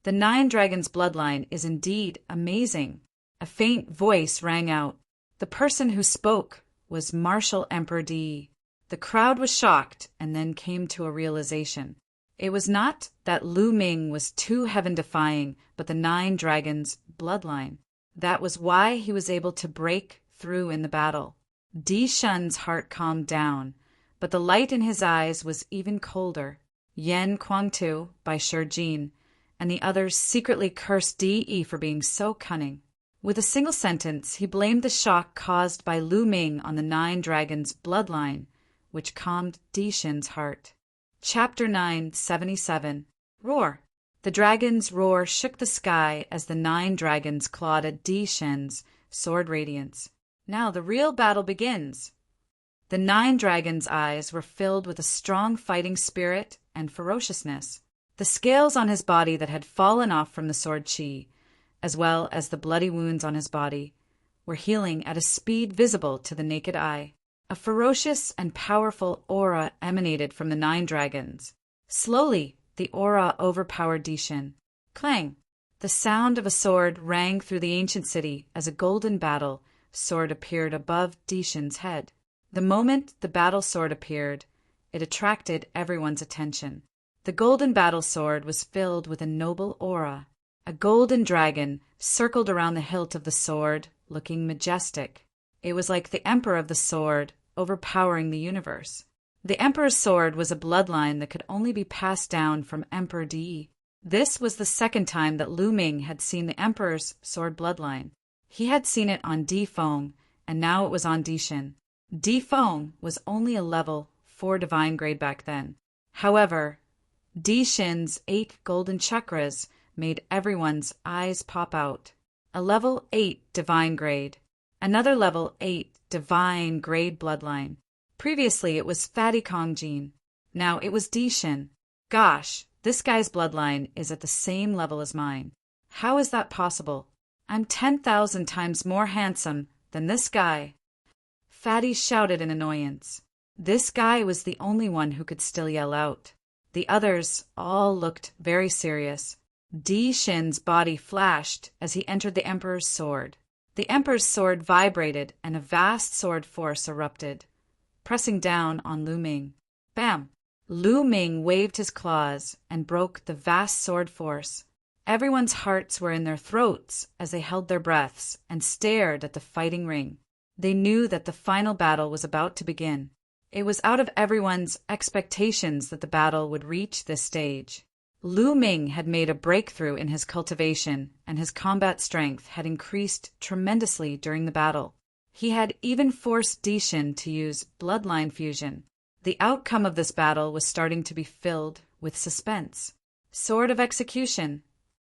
The 9 dragons' bloodline is indeed amazing. A faint voice rang out. The person who spoke was Martial Emperor Di. The crowd was shocked and then came to a realization. It was not that Lu Ming was too heaven-defying, but the 9 dragons' bloodline. That was why he was able to break through in the battle. Dishin's heart calmed down, but the light in his eyes was even colder. Yan Kuangtu by Shijin and the others secretly cursed Di for being so cunning. With a single sentence, he blamed the shock caused by Lu Ming on the 9 dragons' bloodline, which calmed Dishin's heart. Chapter 977. Roar. The dragon's roar shook the sky as the 9 dragons clawed at Dishin's sword radiance. Now the real battle begins. The 9 dragons' eyes were filled with a strong fighting spirit and ferociousness. The scales on his body that had fallen off from the sword chi, as well as the bloody wounds on his body, were healing at a speed visible to the naked eye. A ferocious and powerful aura emanated from the 9 dragons. Slowly, the aura overpowered Dishin. Clang! The sound of a sword rang through the ancient city as a golden battle sword appeared above Dishin's head. The moment the battle sword appeared, it attracted everyone's attention. The golden battle sword was filled with a noble aura. A golden dragon circled around the hilt of the sword, looking majestic. It was like the emperor of the sword, overpowering the universe. The emperor's sword was a bloodline that could only be passed down from Emperor Di. This was the second time that Lu Ming had seen the emperor's sword bloodline. He had seen it on Di Feng, and now it was on Dishin. Di Feng was only a level 4 divine grade back then. However, Dishin's 8 golden chakras made everyone's eyes pop out. A level 8 divine grade. Another level 8 divine grade bloodline. Previously it was Fatty Kongjin. Now it was Dishin. Gosh, this guy's bloodline is at the same level as mine. How is that possible? I'm 10,000 times more handsome than this guy. Fatty shouted in annoyance. This guy was the only one who could still yell out. The others all looked very serious. Dishin's body flashed as he entered the Emperor's sword. The Emperor's sword vibrated and a vast sword force erupted, pressing down on Lu Ming. Bam! Lu Ming waved his claws and broke the vast sword force. Everyone's hearts were in their throats as they held their breaths and stared at the fighting ring. They knew that the final battle was about to begin. It was out of everyone's expectations that the battle would reach this stage. Lu Ming had made a breakthrough in his cultivation, and his combat strength had increased tremendously during the battle. He had even forced Dishin to use bloodline fusion. The outcome of this battle was starting to be filled with suspense. Sword of execution.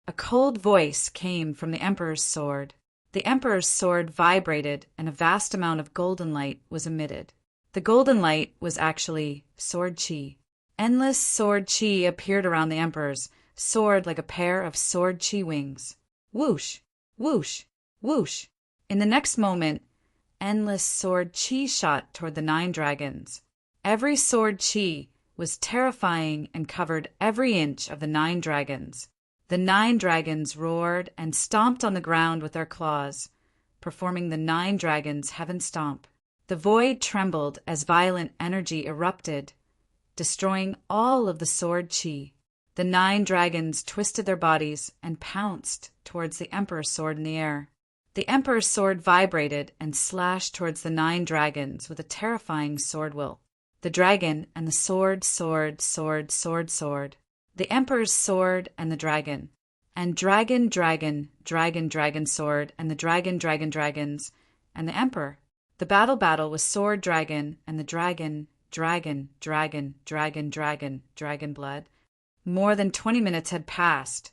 A cold voice came from the Emperor's sword. The Emperor's sword vibrated, and a vast amount of golden light was emitted. The golden light was actually sword chi. Endless sword chi appeared around the Emperor's sword like a pair of sword chi wings. Whoosh, whoosh, whoosh. In the next moment, endless sword chi shot toward the 9 dragons. Every sword chi was terrifying and covered every inch of the 9 dragons. The 9 dragons roared and stomped on the ground with their claws, performing the 9 dragons' heaven stomp. The void trembled as violent energy erupted, destroying all of the sword chi. The 9 dragons twisted their bodies and pounced towards the Emperor's sword in the air. The Emperor's sword vibrated and slashed towards the 9 dragons with a terrifying sword will. The dragon and the sword, sword, sword, sword, sword. The Emperor's sword and the dragon. And dragon, dragon, dragon, dragon, sword, and the dragon, dragon, dragons, and the Emperor. The battle was sword, dragon, and the dragon, dragon, dragon, dragon, dragon, dragon blood. More than 20 minutes had passed,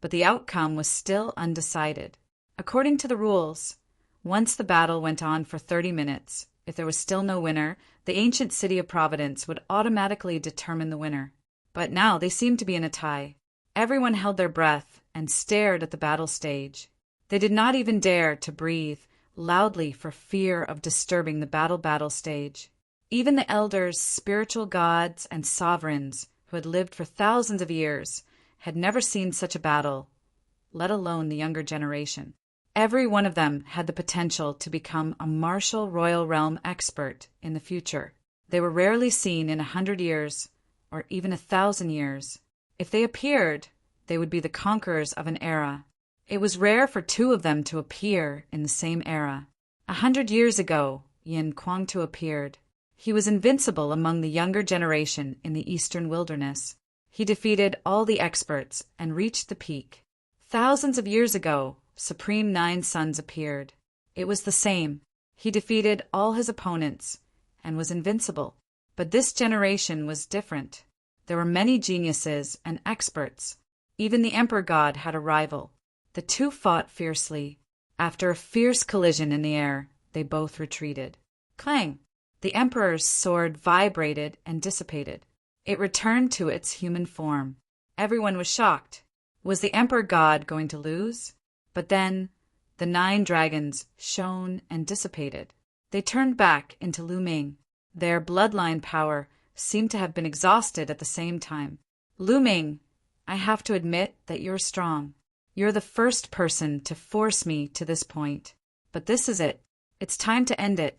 but the outcome was still undecided. According to the rules, once the battle went on for 30 minutes, if there was still no winner, the ancient city of Providence would automatically determine the winner. But now they seemed to be in a tie. Everyone held their breath and stared at the battle stage. They did not even dare to breathe loudly for fear of disturbing the battle stage. Even the elders, spiritual gods, and sovereigns who had lived for thousands of years had never seen such a battle, let alone the younger generation. Every one of them had the potential to become a martial royal realm expert in the future. They were rarely seen in 100 years or even 1,000 years. If they appeared, they would be the conquerors of an era. It was rare for 2 of them to appear in the same era. 100 years ago, Yin Kwangtu appeared. He was invincible among the younger generation in the eastern wilderness. He defeated all the experts and reached the peak. Thousands of years ago, Supreme 9 Sons appeared. It was the same. He defeated all his opponents and was invincible. But this generation was different. There were many geniuses and experts. Even the Emperor God had a rival. The 2 fought fiercely. After a fierce collision in the air, they both retreated. Clang! The Emperor's sword vibrated and dissipated. It returned to its human form. Everyone was shocked. Was the Emperor God going to lose? But then, The 9 dragons shone and dissipated. They turned back into Lu Ming. Their bloodline power seemed to have been exhausted at the same time. Lu Ming, I have to admit that you're strong. You're the first person to force me to this point. But this is it. It's time to end it.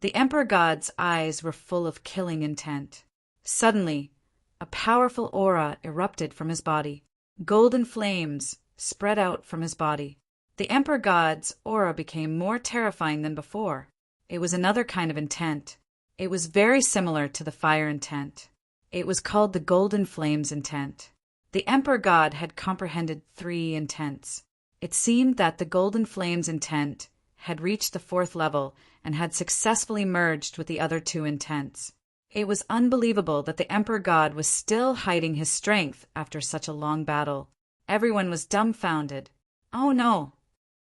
The Emperor God's eyes were full of killing intent. Suddenly, a powerful aura erupted from his body. Golden flames spread out from his body. The Emperor God's aura became more terrifying than before. It was another kind of intent. It was very similar to the fire intent. It was called the Golden Flames intent. The Emperor God had comprehended 3 intents. It seemed that the Golden Flames intent had reached the 4th level and had successfully merged with the other 2 intents. It was unbelievable that the Emperor God was still hiding his strength after such a long battle. Everyone was dumbfounded. Oh no!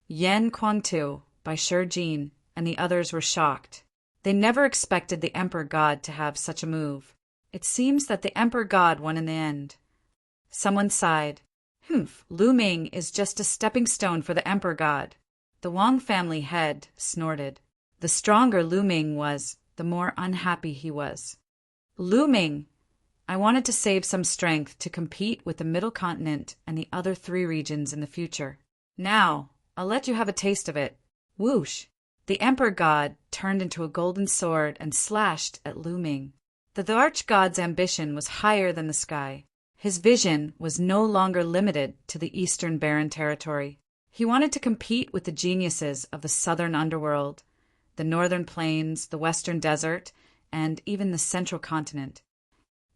Yan Quangtu by Shi Jin and the others were shocked. They never expected the Emperor God to have such a move. It seems that the Emperor God won in the end. Someone sighed. Humph, Lu Ming is just a stepping stone for the Emperor God. The Wang family head snorted. The stronger Lu Ming was, the more unhappy he was. Lu Ming, I wanted to save some strength to compete with the Middle Continent and the other 3 regions in the future. Now, I'll let you have a taste of it. Whoosh! The Emperor God turned into a golden sword and slashed at Lu Ming. The Arch-God's ambition was higher than the sky. His vision was no longer limited to the Eastern Barren Territory. He wanted to compete with the geniuses of the Southern Underworld, the Northern Plains, the Western Desert, and even the Central Continent.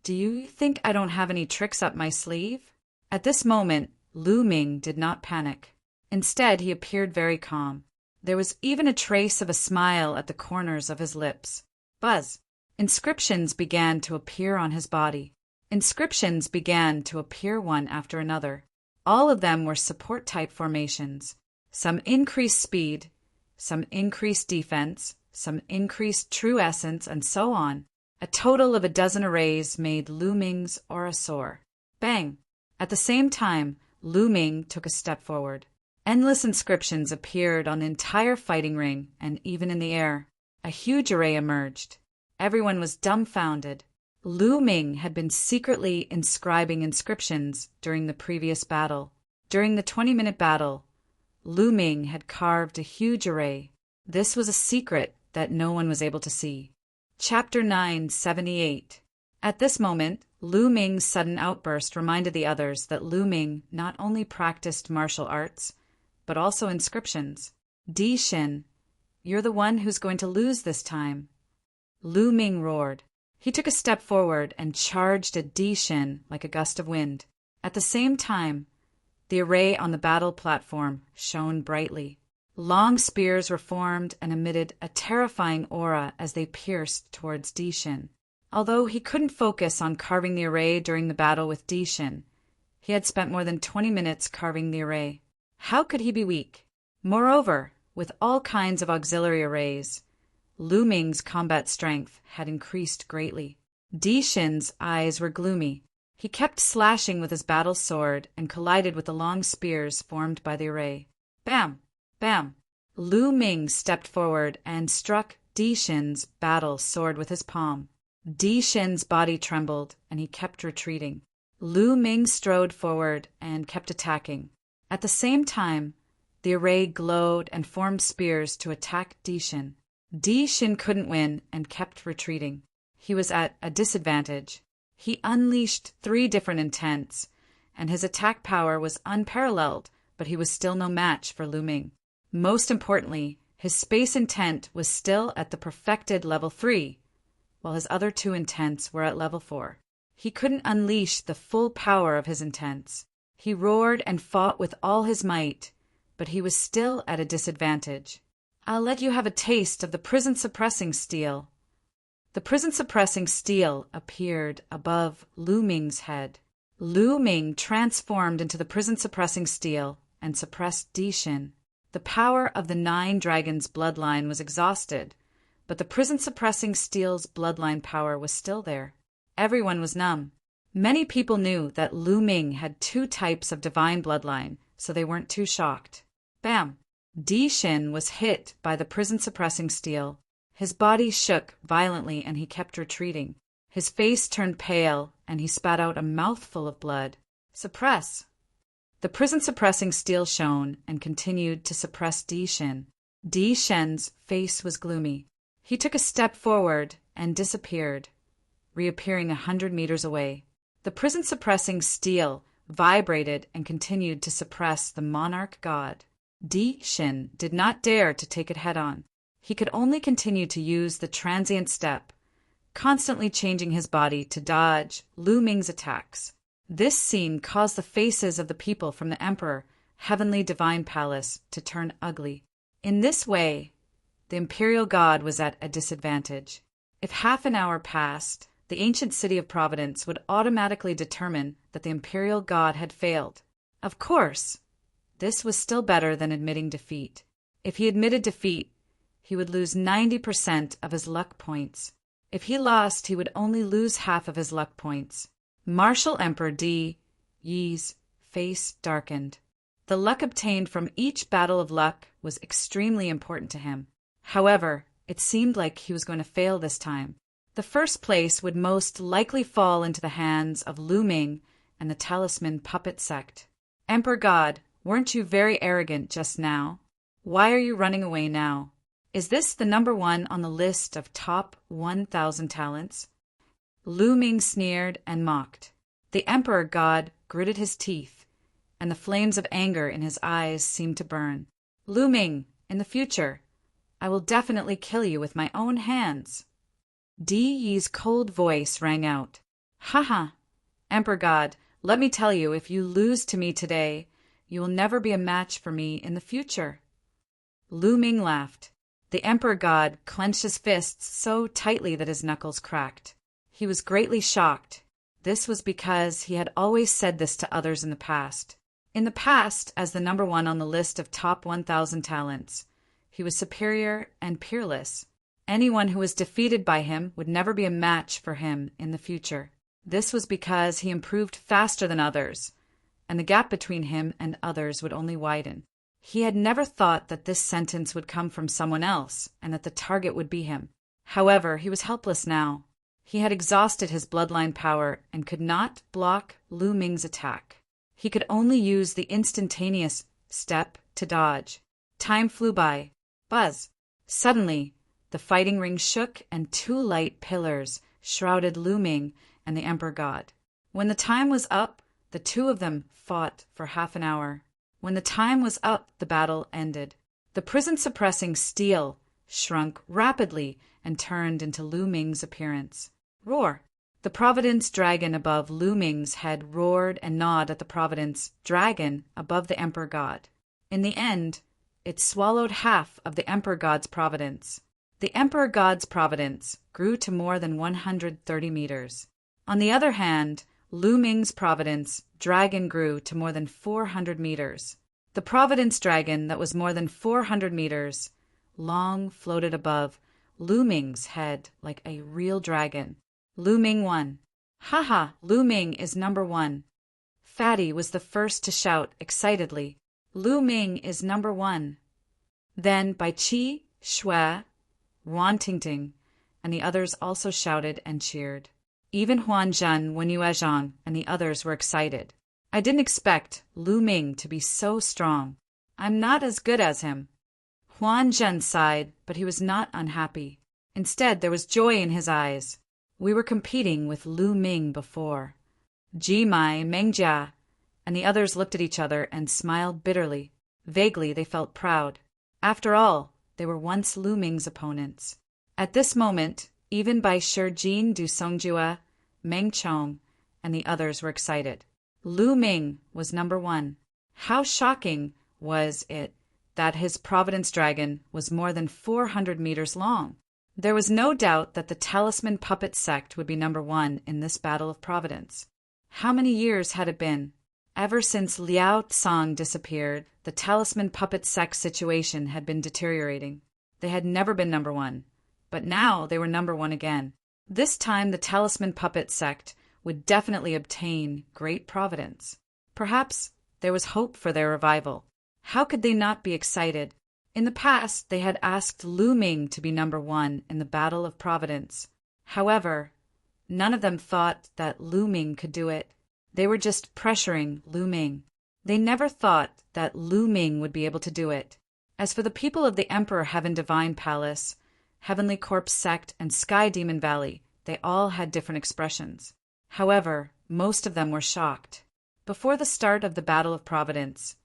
Do you think I don't have any tricks up my sleeve? At this moment, Lu Ming did not panic. Instead, he appeared very calm. There was even a trace of a smile at the corners of his lips. Buzz! Inscriptions began to appear on his body. Inscriptions began to appear one after another. All of them were support-type formations. Some increased speed, some increased defense, some increased true essence, and so on. A total of a dozen arrays made Lu Ming's aura soar. Bang! At the same time, Lu Ming took a step forward. Endless inscriptions appeared on the entire fighting ring and even in the air. A huge array emerged. Everyone was dumbfounded. Lu Ming had been secretly inscribing inscriptions during the previous battle. During the 20-minute battle, Lu Ming had carved a huge array. This was a secret that no one was able to see. Chapter 978. At this moment, Lu Ming's sudden outburst reminded the others that Lu Ming not only practiced martial arts, but also inscriptions. Di Xin, you're the one who's going to lose this time. Lu Ming roared. He took a step forward and charged at Di Xin like a gust of wind. At the same time, the array on the battle platform shone brightly. Long spears were formed and emitted a terrifying aura as they pierced towards Di Xin. Although he couldn't focus on carving the array during the battle with Di Xin, he had spent more than 20 minutes carving the array. How could he be weak? Moreover, with all kinds of auxiliary arrays, Lu Ming's combat strength had increased greatly. Di Xin's eyes were gloomy. He kept slashing with his battle sword and collided with the long spears formed by the array. Bam! Bam! Lu Ming stepped forward and struck Di Xin's battle sword with his palm. Di Xin's body trembled, and he kept retreating. Lu Ming strode forward and kept attacking. At the same time, the array glowed and formed spears to attack Di Xin. Di Xin couldn't win and kept retreating. He was at a disadvantage. He unleashed 3 different intents, and his attack power was unparalleled, but he was still no match for Lu Ming. Most importantly, his space intent was still at the perfected level 3, while his other 2 intents were at level 4. He couldn't unleash the full power of his intents. He roared and fought with all his might, but he was still at a disadvantage. I'll let you have a taste of the prison-suppressing steel. The prison-suppressing steel appeared above Lu Ming's head. Lu Ming transformed into the prison-suppressing steel and suppressed Di Xin. The power of the 9 dragons' bloodline was exhausted, but the prison-suppressing steel's bloodline power was still there. Everyone was numb. Many people knew that Lu Ming had 2 types of divine bloodline, so they weren't too shocked. Bam! Di Xin was hit by the prison-suppressing steel. His body shook violently and he kept retreating. His face turned pale and he spat out a mouthful of blood. Suppress! The prison-suppressing steel shone and continued to suppress Di Xin. Di Xin's face was gloomy. He took a step forward and disappeared, reappearing 100 meters away. The prison-suppressing steel vibrated and continued to suppress the monarch god. Di Xin did not dare to take it head-on. He could only continue to use the transient step, constantly changing his body to dodge Lu Ming's attacks. This scene caused the faces of the people from the Emperor Heavenly Divine Palace to turn ugly. In this way, the imperial god was at a disadvantage. If half an hour passed, the ancient city of Providence would automatically determine that the imperial god had failed. Of course, this was still better than admitting defeat. If he admitted defeat, he would lose 90% of his luck points. If he lost, he would only lose half of his luck points. Martial Emperor Di Yi's face darkened. The luck obtained from each battle of luck was extremely important to him. However, it seemed like he was going to fail this time. The first place would most likely fall into the hands of Lu Ming and the Talisman Puppet Sect. Emperor God, weren't you very arrogant just now? Why are you running away now? Is this the number one on the list of top 1,000 talents? Lu Ming sneered and mocked. The Emperor God gritted his teeth, and the flames of anger in his eyes seemed to burn. Lu Ming, in the future, I will definitely kill you with my own hands. Di Yi's cold voice rang out. Haha, Emperor God, let me tell you, if you lose to me today, you will never be a match for me in the future. Lu Ming laughed. The Emperor God clenched his fists so tightly that his knuckles cracked. He was greatly shocked. This was because he had always said this to others in the past. In the past, as the number one on the list of top 1,000 talents, he was superior and peerless. Anyone who was defeated by him would never be a match for him in the future. This was because he improved faster than others, and the gap between him and others would only widen. He had never thought that this sentence would come from someone else and that the target would be him. However, he was helpless now. He had exhausted his bloodline power and could not block Lu Ming's attack. He could only use the instantaneous step to dodge. Time flew by. Buzz! Suddenly, the fighting ring shook and two light pillars shrouded Lu Ming and the Emperor God. When the time was up, the two of them fought for half an hour. When the time was up, the battle ended. The prison-suppressing steel shrunk rapidly and turned into Lu Ming's appearance. Roar! The Providence dragon above Lu Ming's head roared and gnawed at the Providence dragon above the Emperor God. In the end, it swallowed half of the Emperor God's Providence. The Emperor God's Providence grew to more than 130 meters. On the other hand, Lu Ming's Providence dragon grew to more than 400 meters. The Providence dragon that was more than 400 meters long floated above Lu Ming's head like a real dragon. Lu Ming won. Haha, Lu Ming is number one. Fatty was the first to shout excitedly. Lu Ming is number one. Then Bai Qi, Shui, Wan Tingting, and the others also shouted and cheered. Even Huan Zhen, Wen Yuezhang, and the others were excited. I didn't expect Lu Ming to be so strong. I'm not as good as him. Huan Zhen sighed, but he was not unhappy. Instead, there was joy in his eyes. We were competing with Lu Ming before. Ji Mai, Meng Jia, and the others looked at each other and smiled bitterly. Vaguely, they felt proud. After all, they were once Lu Ming's opponents. At this moment, even Bai Shijin Du Songjue, Meng Chong, and the others were excited. Lu Ming was number one. How shocking was it that his Providence dragon was more than 400 meters long? There was no doubt that the Talisman Puppet Sect would be number one in this battle of Providence. How many years had it been? Ever since Liao Tsang disappeared, the Talisman Puppet Sect situation had been deteriorating. They had never been number one, but now they were number one again. This time the Talisman Puppet Sect would definitely obtain great providence. Perhaps there was hope for their revival. How could they not be excited? In the past, they had asked Lu Ming to be number one in the Battle of Providence. However, none of them thought that Lu Ming could do it. They were just pressuring Lu Ming. They never thought that Lu Ming would be able to do it. As for the people of the Emperor Heaven Divine Palace, Heavenly Corpse Sect, and Sky Demon Valley, they all had different expressions. However, most of them were shocked. Before the start of the Battle of Providence,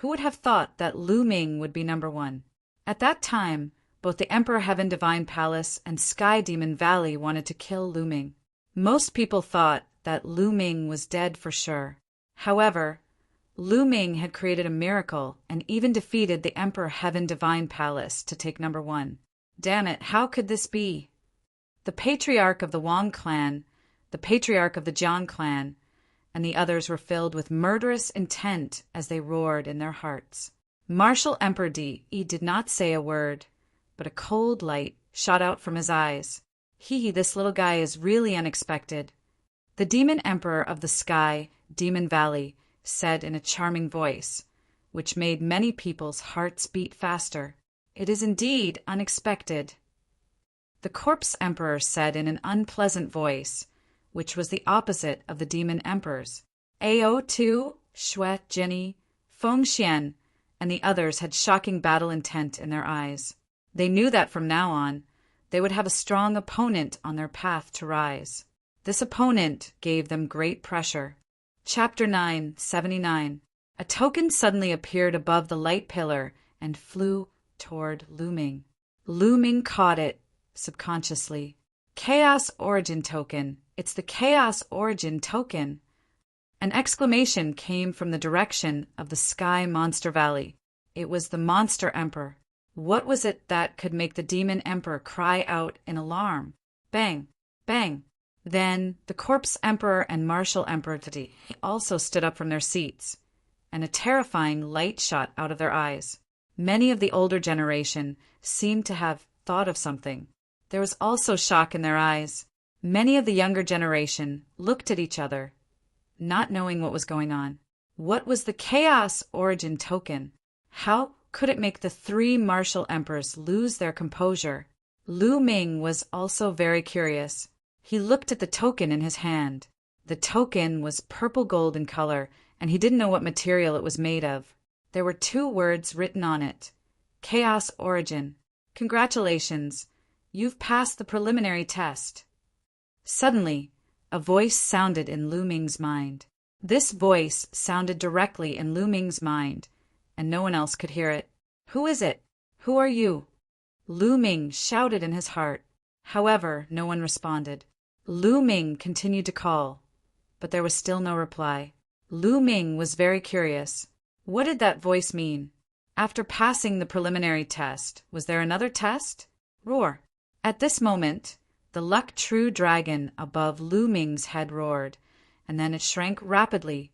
who would have thought that Lu Ming would be number one? At that time, both the Emperor Heaven Divine Palace and Sky Demon Valley wanted to kill Lu Ming. Most people thought that Lu Ming was dead for sure. However, Lu Ming had created a miracle and even defeated the Emperor Heaven Divine Palace to take number one. Damn it, how could this be? The patriarch of the Wang clan, the patriarch of the Jiang clan, and the others were filled with murderous intent as they roared in their hearts. Martial Emperor Di did not say a word, but a cold light shot out from his eyes. This little guy is really unexpected. The Demon Emperor of the Sky, Demon Valley, said in a charming voice, which made many people's hearts beat faster. It is indeed unexpected. The Corpse Emperor said in an unpleasant voice, which was the opposite of the Demon Emperor's. Ao2, Shui, Jenny, Feng Xian, and the others had shocking battle intent in their eyes. They knew that from now on, they would have a strong opponent on their path to rise. This opponent gave them great pressure. Chapter 979. A token suddenly appeared above the light pillar and flew toward Lu Ming. Lu Ming caught it, subconsciously. Chaos Origin Token. It's the Chaos Origin Token. An exclamation came from the direction of the Sky Monster Valley. It was the Monster Emperor. What was it that could make the Demon Emperor cry out in alarm? Bang! Bang! Then the Corpse Emperor and Martial Emperor also stood up from their seats, and a terrifying light shot out of their eyes. Many of the older generation seemed to have thought of something. There was also shock in their eyes. Many of the younger generation looked at each other, not knowing what was going on. What was the Chaos Origin Token? How could it make the three martial emperors lose their composure? Lu Ming was also very curious. He looked at the token in his hand. The token was purple gold in color, and he didn't know what material it was made of. There were 2 words written on it. Chaos Origin. Congratulations. You've passed the preliminary test. Suddenly, a voice sounded in Lu Ming's mind. This voice sounded directly in Lu Ming's mind, and no one else could hear it. Who is it? Who are you? Lu Ming shouted in his heart. However, no one responded. Lu Ming continued to call, but there was still no reply. Lu Ming was very curious. What did that voice mean? After passing the preliminary test, was there another test? Roar. At this moment, the Luck True Dragon above Lu Ming's head roared, and then it shrank rapidly,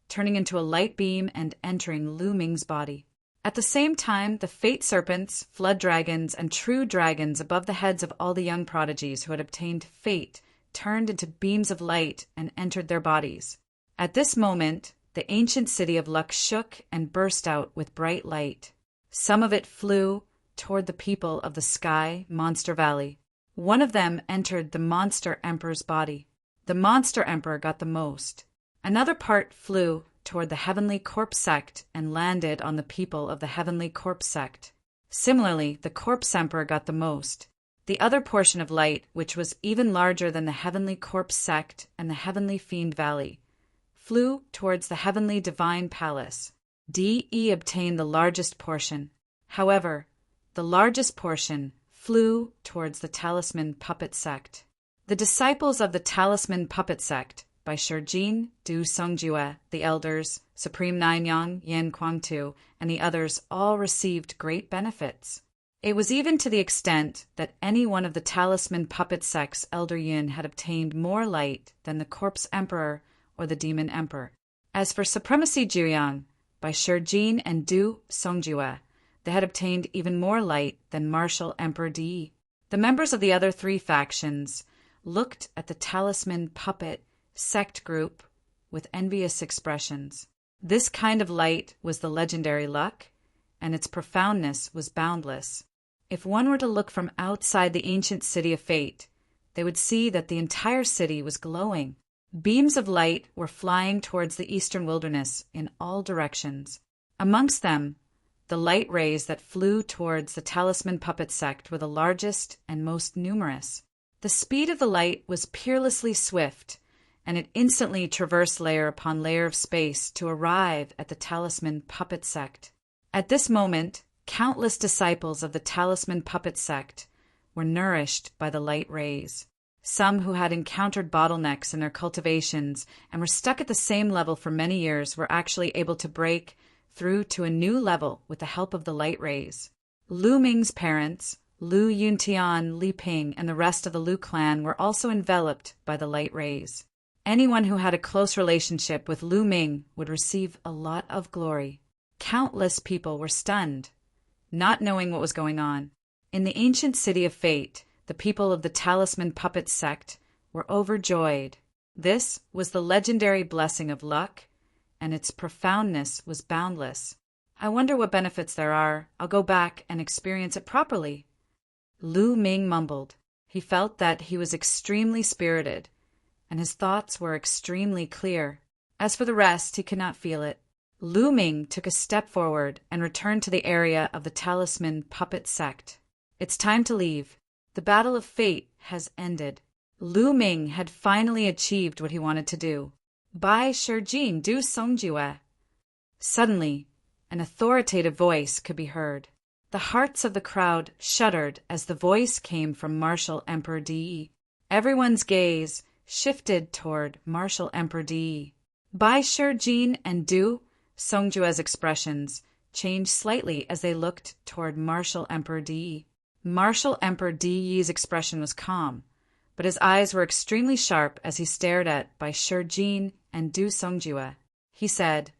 turning into a light beam and entering Lu Ming's body. At the same time, the Fate Serpents, Flood Dragons, and True Dragons above the heads of all the young prodigies who had obtained Fate turned into beams of light and entered their bodies. At this moment, the ancient city of Luck shook and burst out with bright light. Some of it flew toward the people of the Sky Monster Valley. One of them entered the Monster Emperor's body. The Monster Emperor got the most. Another part flew toward the Heavenly Corpse Sect and landed on the people of the Heavenly Corpse Sect. Similarly, the Corpse Emperor got the most. The other portion of light, which was even larger than the Heavenly Corpse Sect and the Heavenly Fiend Valley, flew towards the Heavenly Divine Palace. DE obtained the largest portion. However, the largest portion flew towards the Talisman Puppet Sect. The disciples of the Talisman Puppet Sect, by Shijin, Du Songjue, the elders, Supreme Nanyang, Yin Kwangtu, and the others all received great benefits. It was even to the extent that any one of the Talisman Puppet Sect's Elder Yin had obtained more light than the Corpse Emperor or the Demon Emperor. As for Supremacy Jiuyang, by Shijin and Du Songjue, they had obtained even more light than Martial Emperor Di. The members of the other 3 factions looked at the Talisman Puppet Sect group with envious expressions. This kind of light was the legendary luck, and its profoundness was boundless. If one were to look from outside the ancient city of fate, they would see that the entire city was glowing. Beams of light were flying towards the eastern wilderness in all directions. Amongst them, the light rays that flew towards the Talisman puppet sect were the largest and most numerous. The speed of the light was peerlessly swift, and it instantly traversed layer upon layer of space to arrive at the Talisman puppet sect. At this moment, countless disciples of the Talisman puppet sect were nourished by the light rays. Some who had encountered bottlenecks in their cultivations and were stuck at the same level for many years were actually able to break through to a new level with the help of the light rays. Lu Ming's parents, Lu Yuntian, Li Ping, and the rest of the Lu clan were also enveloped by the light rays. Anyone who had a close relationship with Lu Ming would receive a lot of glory. Countless people were stunned, not knowing what was going on. In the ancient city of fate, the people of the Talisman puppet sect were overjoyed. This was the legendary blessing of luck, and its profoundness was boundless. I wonder what benefits there are. I'll go back and experience it properly. Lu Ming mumbled. He felt that he was extremely spirited, and his thoughts were extremely clear. As for the rest, he could not feel it. Lu Ming took a step forward and returned to the area of the Talisman puppet sect. It's time to leave. The battle of fate has ended. Lu Ming had finally achieved what he wanted to do. Bai Shijin du Songjue. Suddenly, an authoritative voice could be heard. The hearts of the crowd shuddered as the voice came from Martial Emperor Di. Everyone's gaze shifted toward Martial Emperor Di. Bai Shijin and Du Songjue's expressions changed slightly as they looked toward Martial Emperor Di. Martial Emperor Di's expression was calm, but his eyes were extremely sharp as he stared at Bai Shijin and Du Songjue. He said,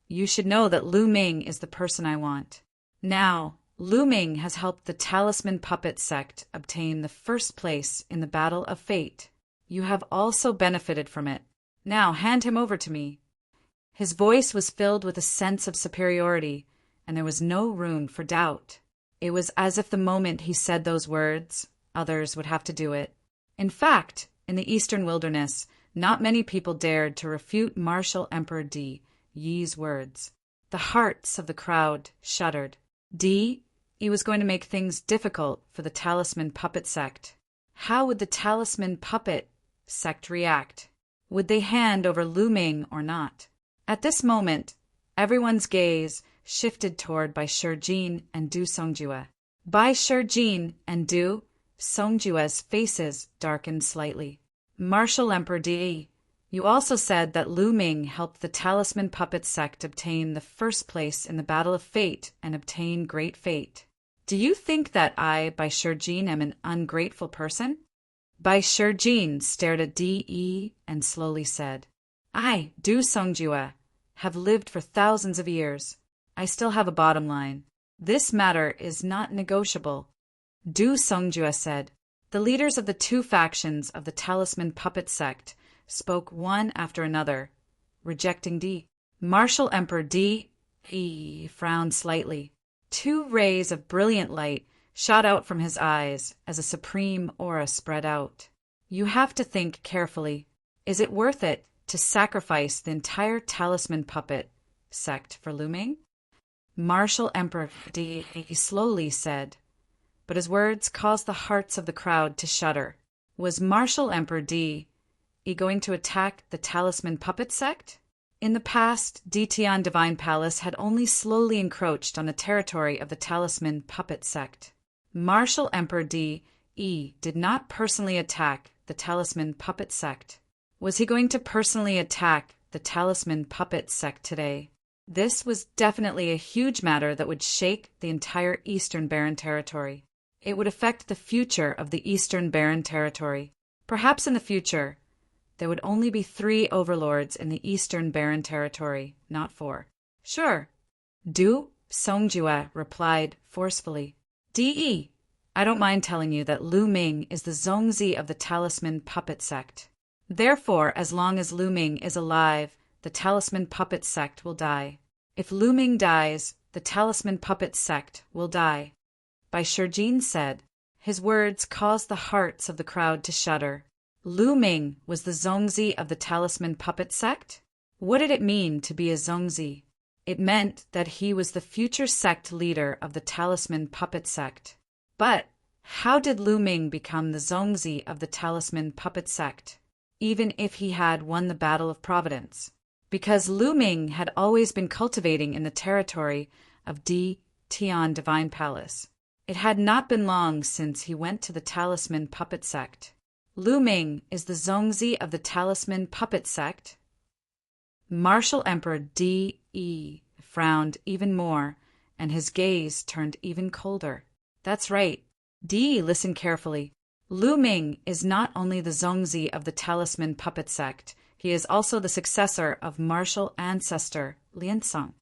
"You should know that Lu Ming is the person I want." Now, Lu Ming has helped the Talisman puppet sect obtain the first place in the battle of fate. You have also benefited from it. Now hand him over to me. His voice was filled with a sense of superiority, and there was no room for doubt. It was as if the moment he said those words, others would have to do it. In fact, in the eastern wilderness, not many people dared to refute Martial Emperor Di Yi's words. The hearts of the crowd shuddered. Di Yi was going to make things difficult for the Talisman puppet sect. How would the Talisman puppet sect react? Would they hand over Lu Ming or not? At this moment, everyone's gaze shifted toward Bai Shijin and Du Songjue. Bai Shijin and Du Songjue's faces darkened slightly. Martial Emperor Di, you also said that Lu Ming helped the Talisman puppet sect obtain the first place in the battle of fate and obtain great fate. Do you think that I, Bai Shijin, am an ungrateful person? Bai Shijin stared at Di and slowly said, I, Du Songjue, have lived for thousands of years. I still have a bottom line. This matter is not negotiable. Du Songjue said. The leaders of the two factions of the Talisman puppet sect spoke one after another, rejecting Di. Martial Emperor Di frowned slightly. Two rays of brilliant light shot out from his eyes as a supreme aura spread out. You have to think carefully. Is it worth it to sacrifice the entire Talisman puppet sect for Lu Ming? Martial Emperor Di slowly said, but his words caused the hearts of the crowd to shudder. Was Martial Emperor Di going to attack the Talisman puppet sect? In the past, Ditian Divine Palace had only slowly encroached on the territory of the Talisman puppet sect. Martial Emperor Di did not personally attack the Talisman puppet sect. Was he going to personally attack the Talisman puppet sect today? This was definitely a huge matter that would shake the entire Eastern Barren Territory. It would affect the future of the Eastern Barren Territory. Perhaps in the future, there would only be 3 overlords in the Eastern Barren Territory, not 4. Sure. Du Songjue replied forcefully. Di, I don't mind telling you that Lu Ming is the Zongzi of the Talisman puppet sect. Therefore, as long as Lu Ming is alive, the Talisman puppet sect will die. If Lu Ming dies, the the Talisman Puppet Sect will die," by Shurjin said. His words caused the hearts of the crowd to shudder. Lu Ming was the Zongzi of the Talisman Puppet Sect? What did it mean to be a Zongzi? It meant that he was the future sect leader of the Talisman Puppet Sect. But how did Lu Ming become the Zongzi of the Talisman Puppet Sect, even if he had won the Battle of Providence? Because Lu Ming had always been cultivating in the territory of Di Tian Divine Palace. It had not been long since he went to the Talisman Puppet Sect. Lu Ming is the Zongzi of the Talisman Puppet Sect? Martial Emperor Di frowned even more, and his gaze turned even colder. That's right. Di, listen carefully. Lu Ming is not only the Zongzi of the Talisman Puppet Sect, he is also the successor of martial ancestor Liansong.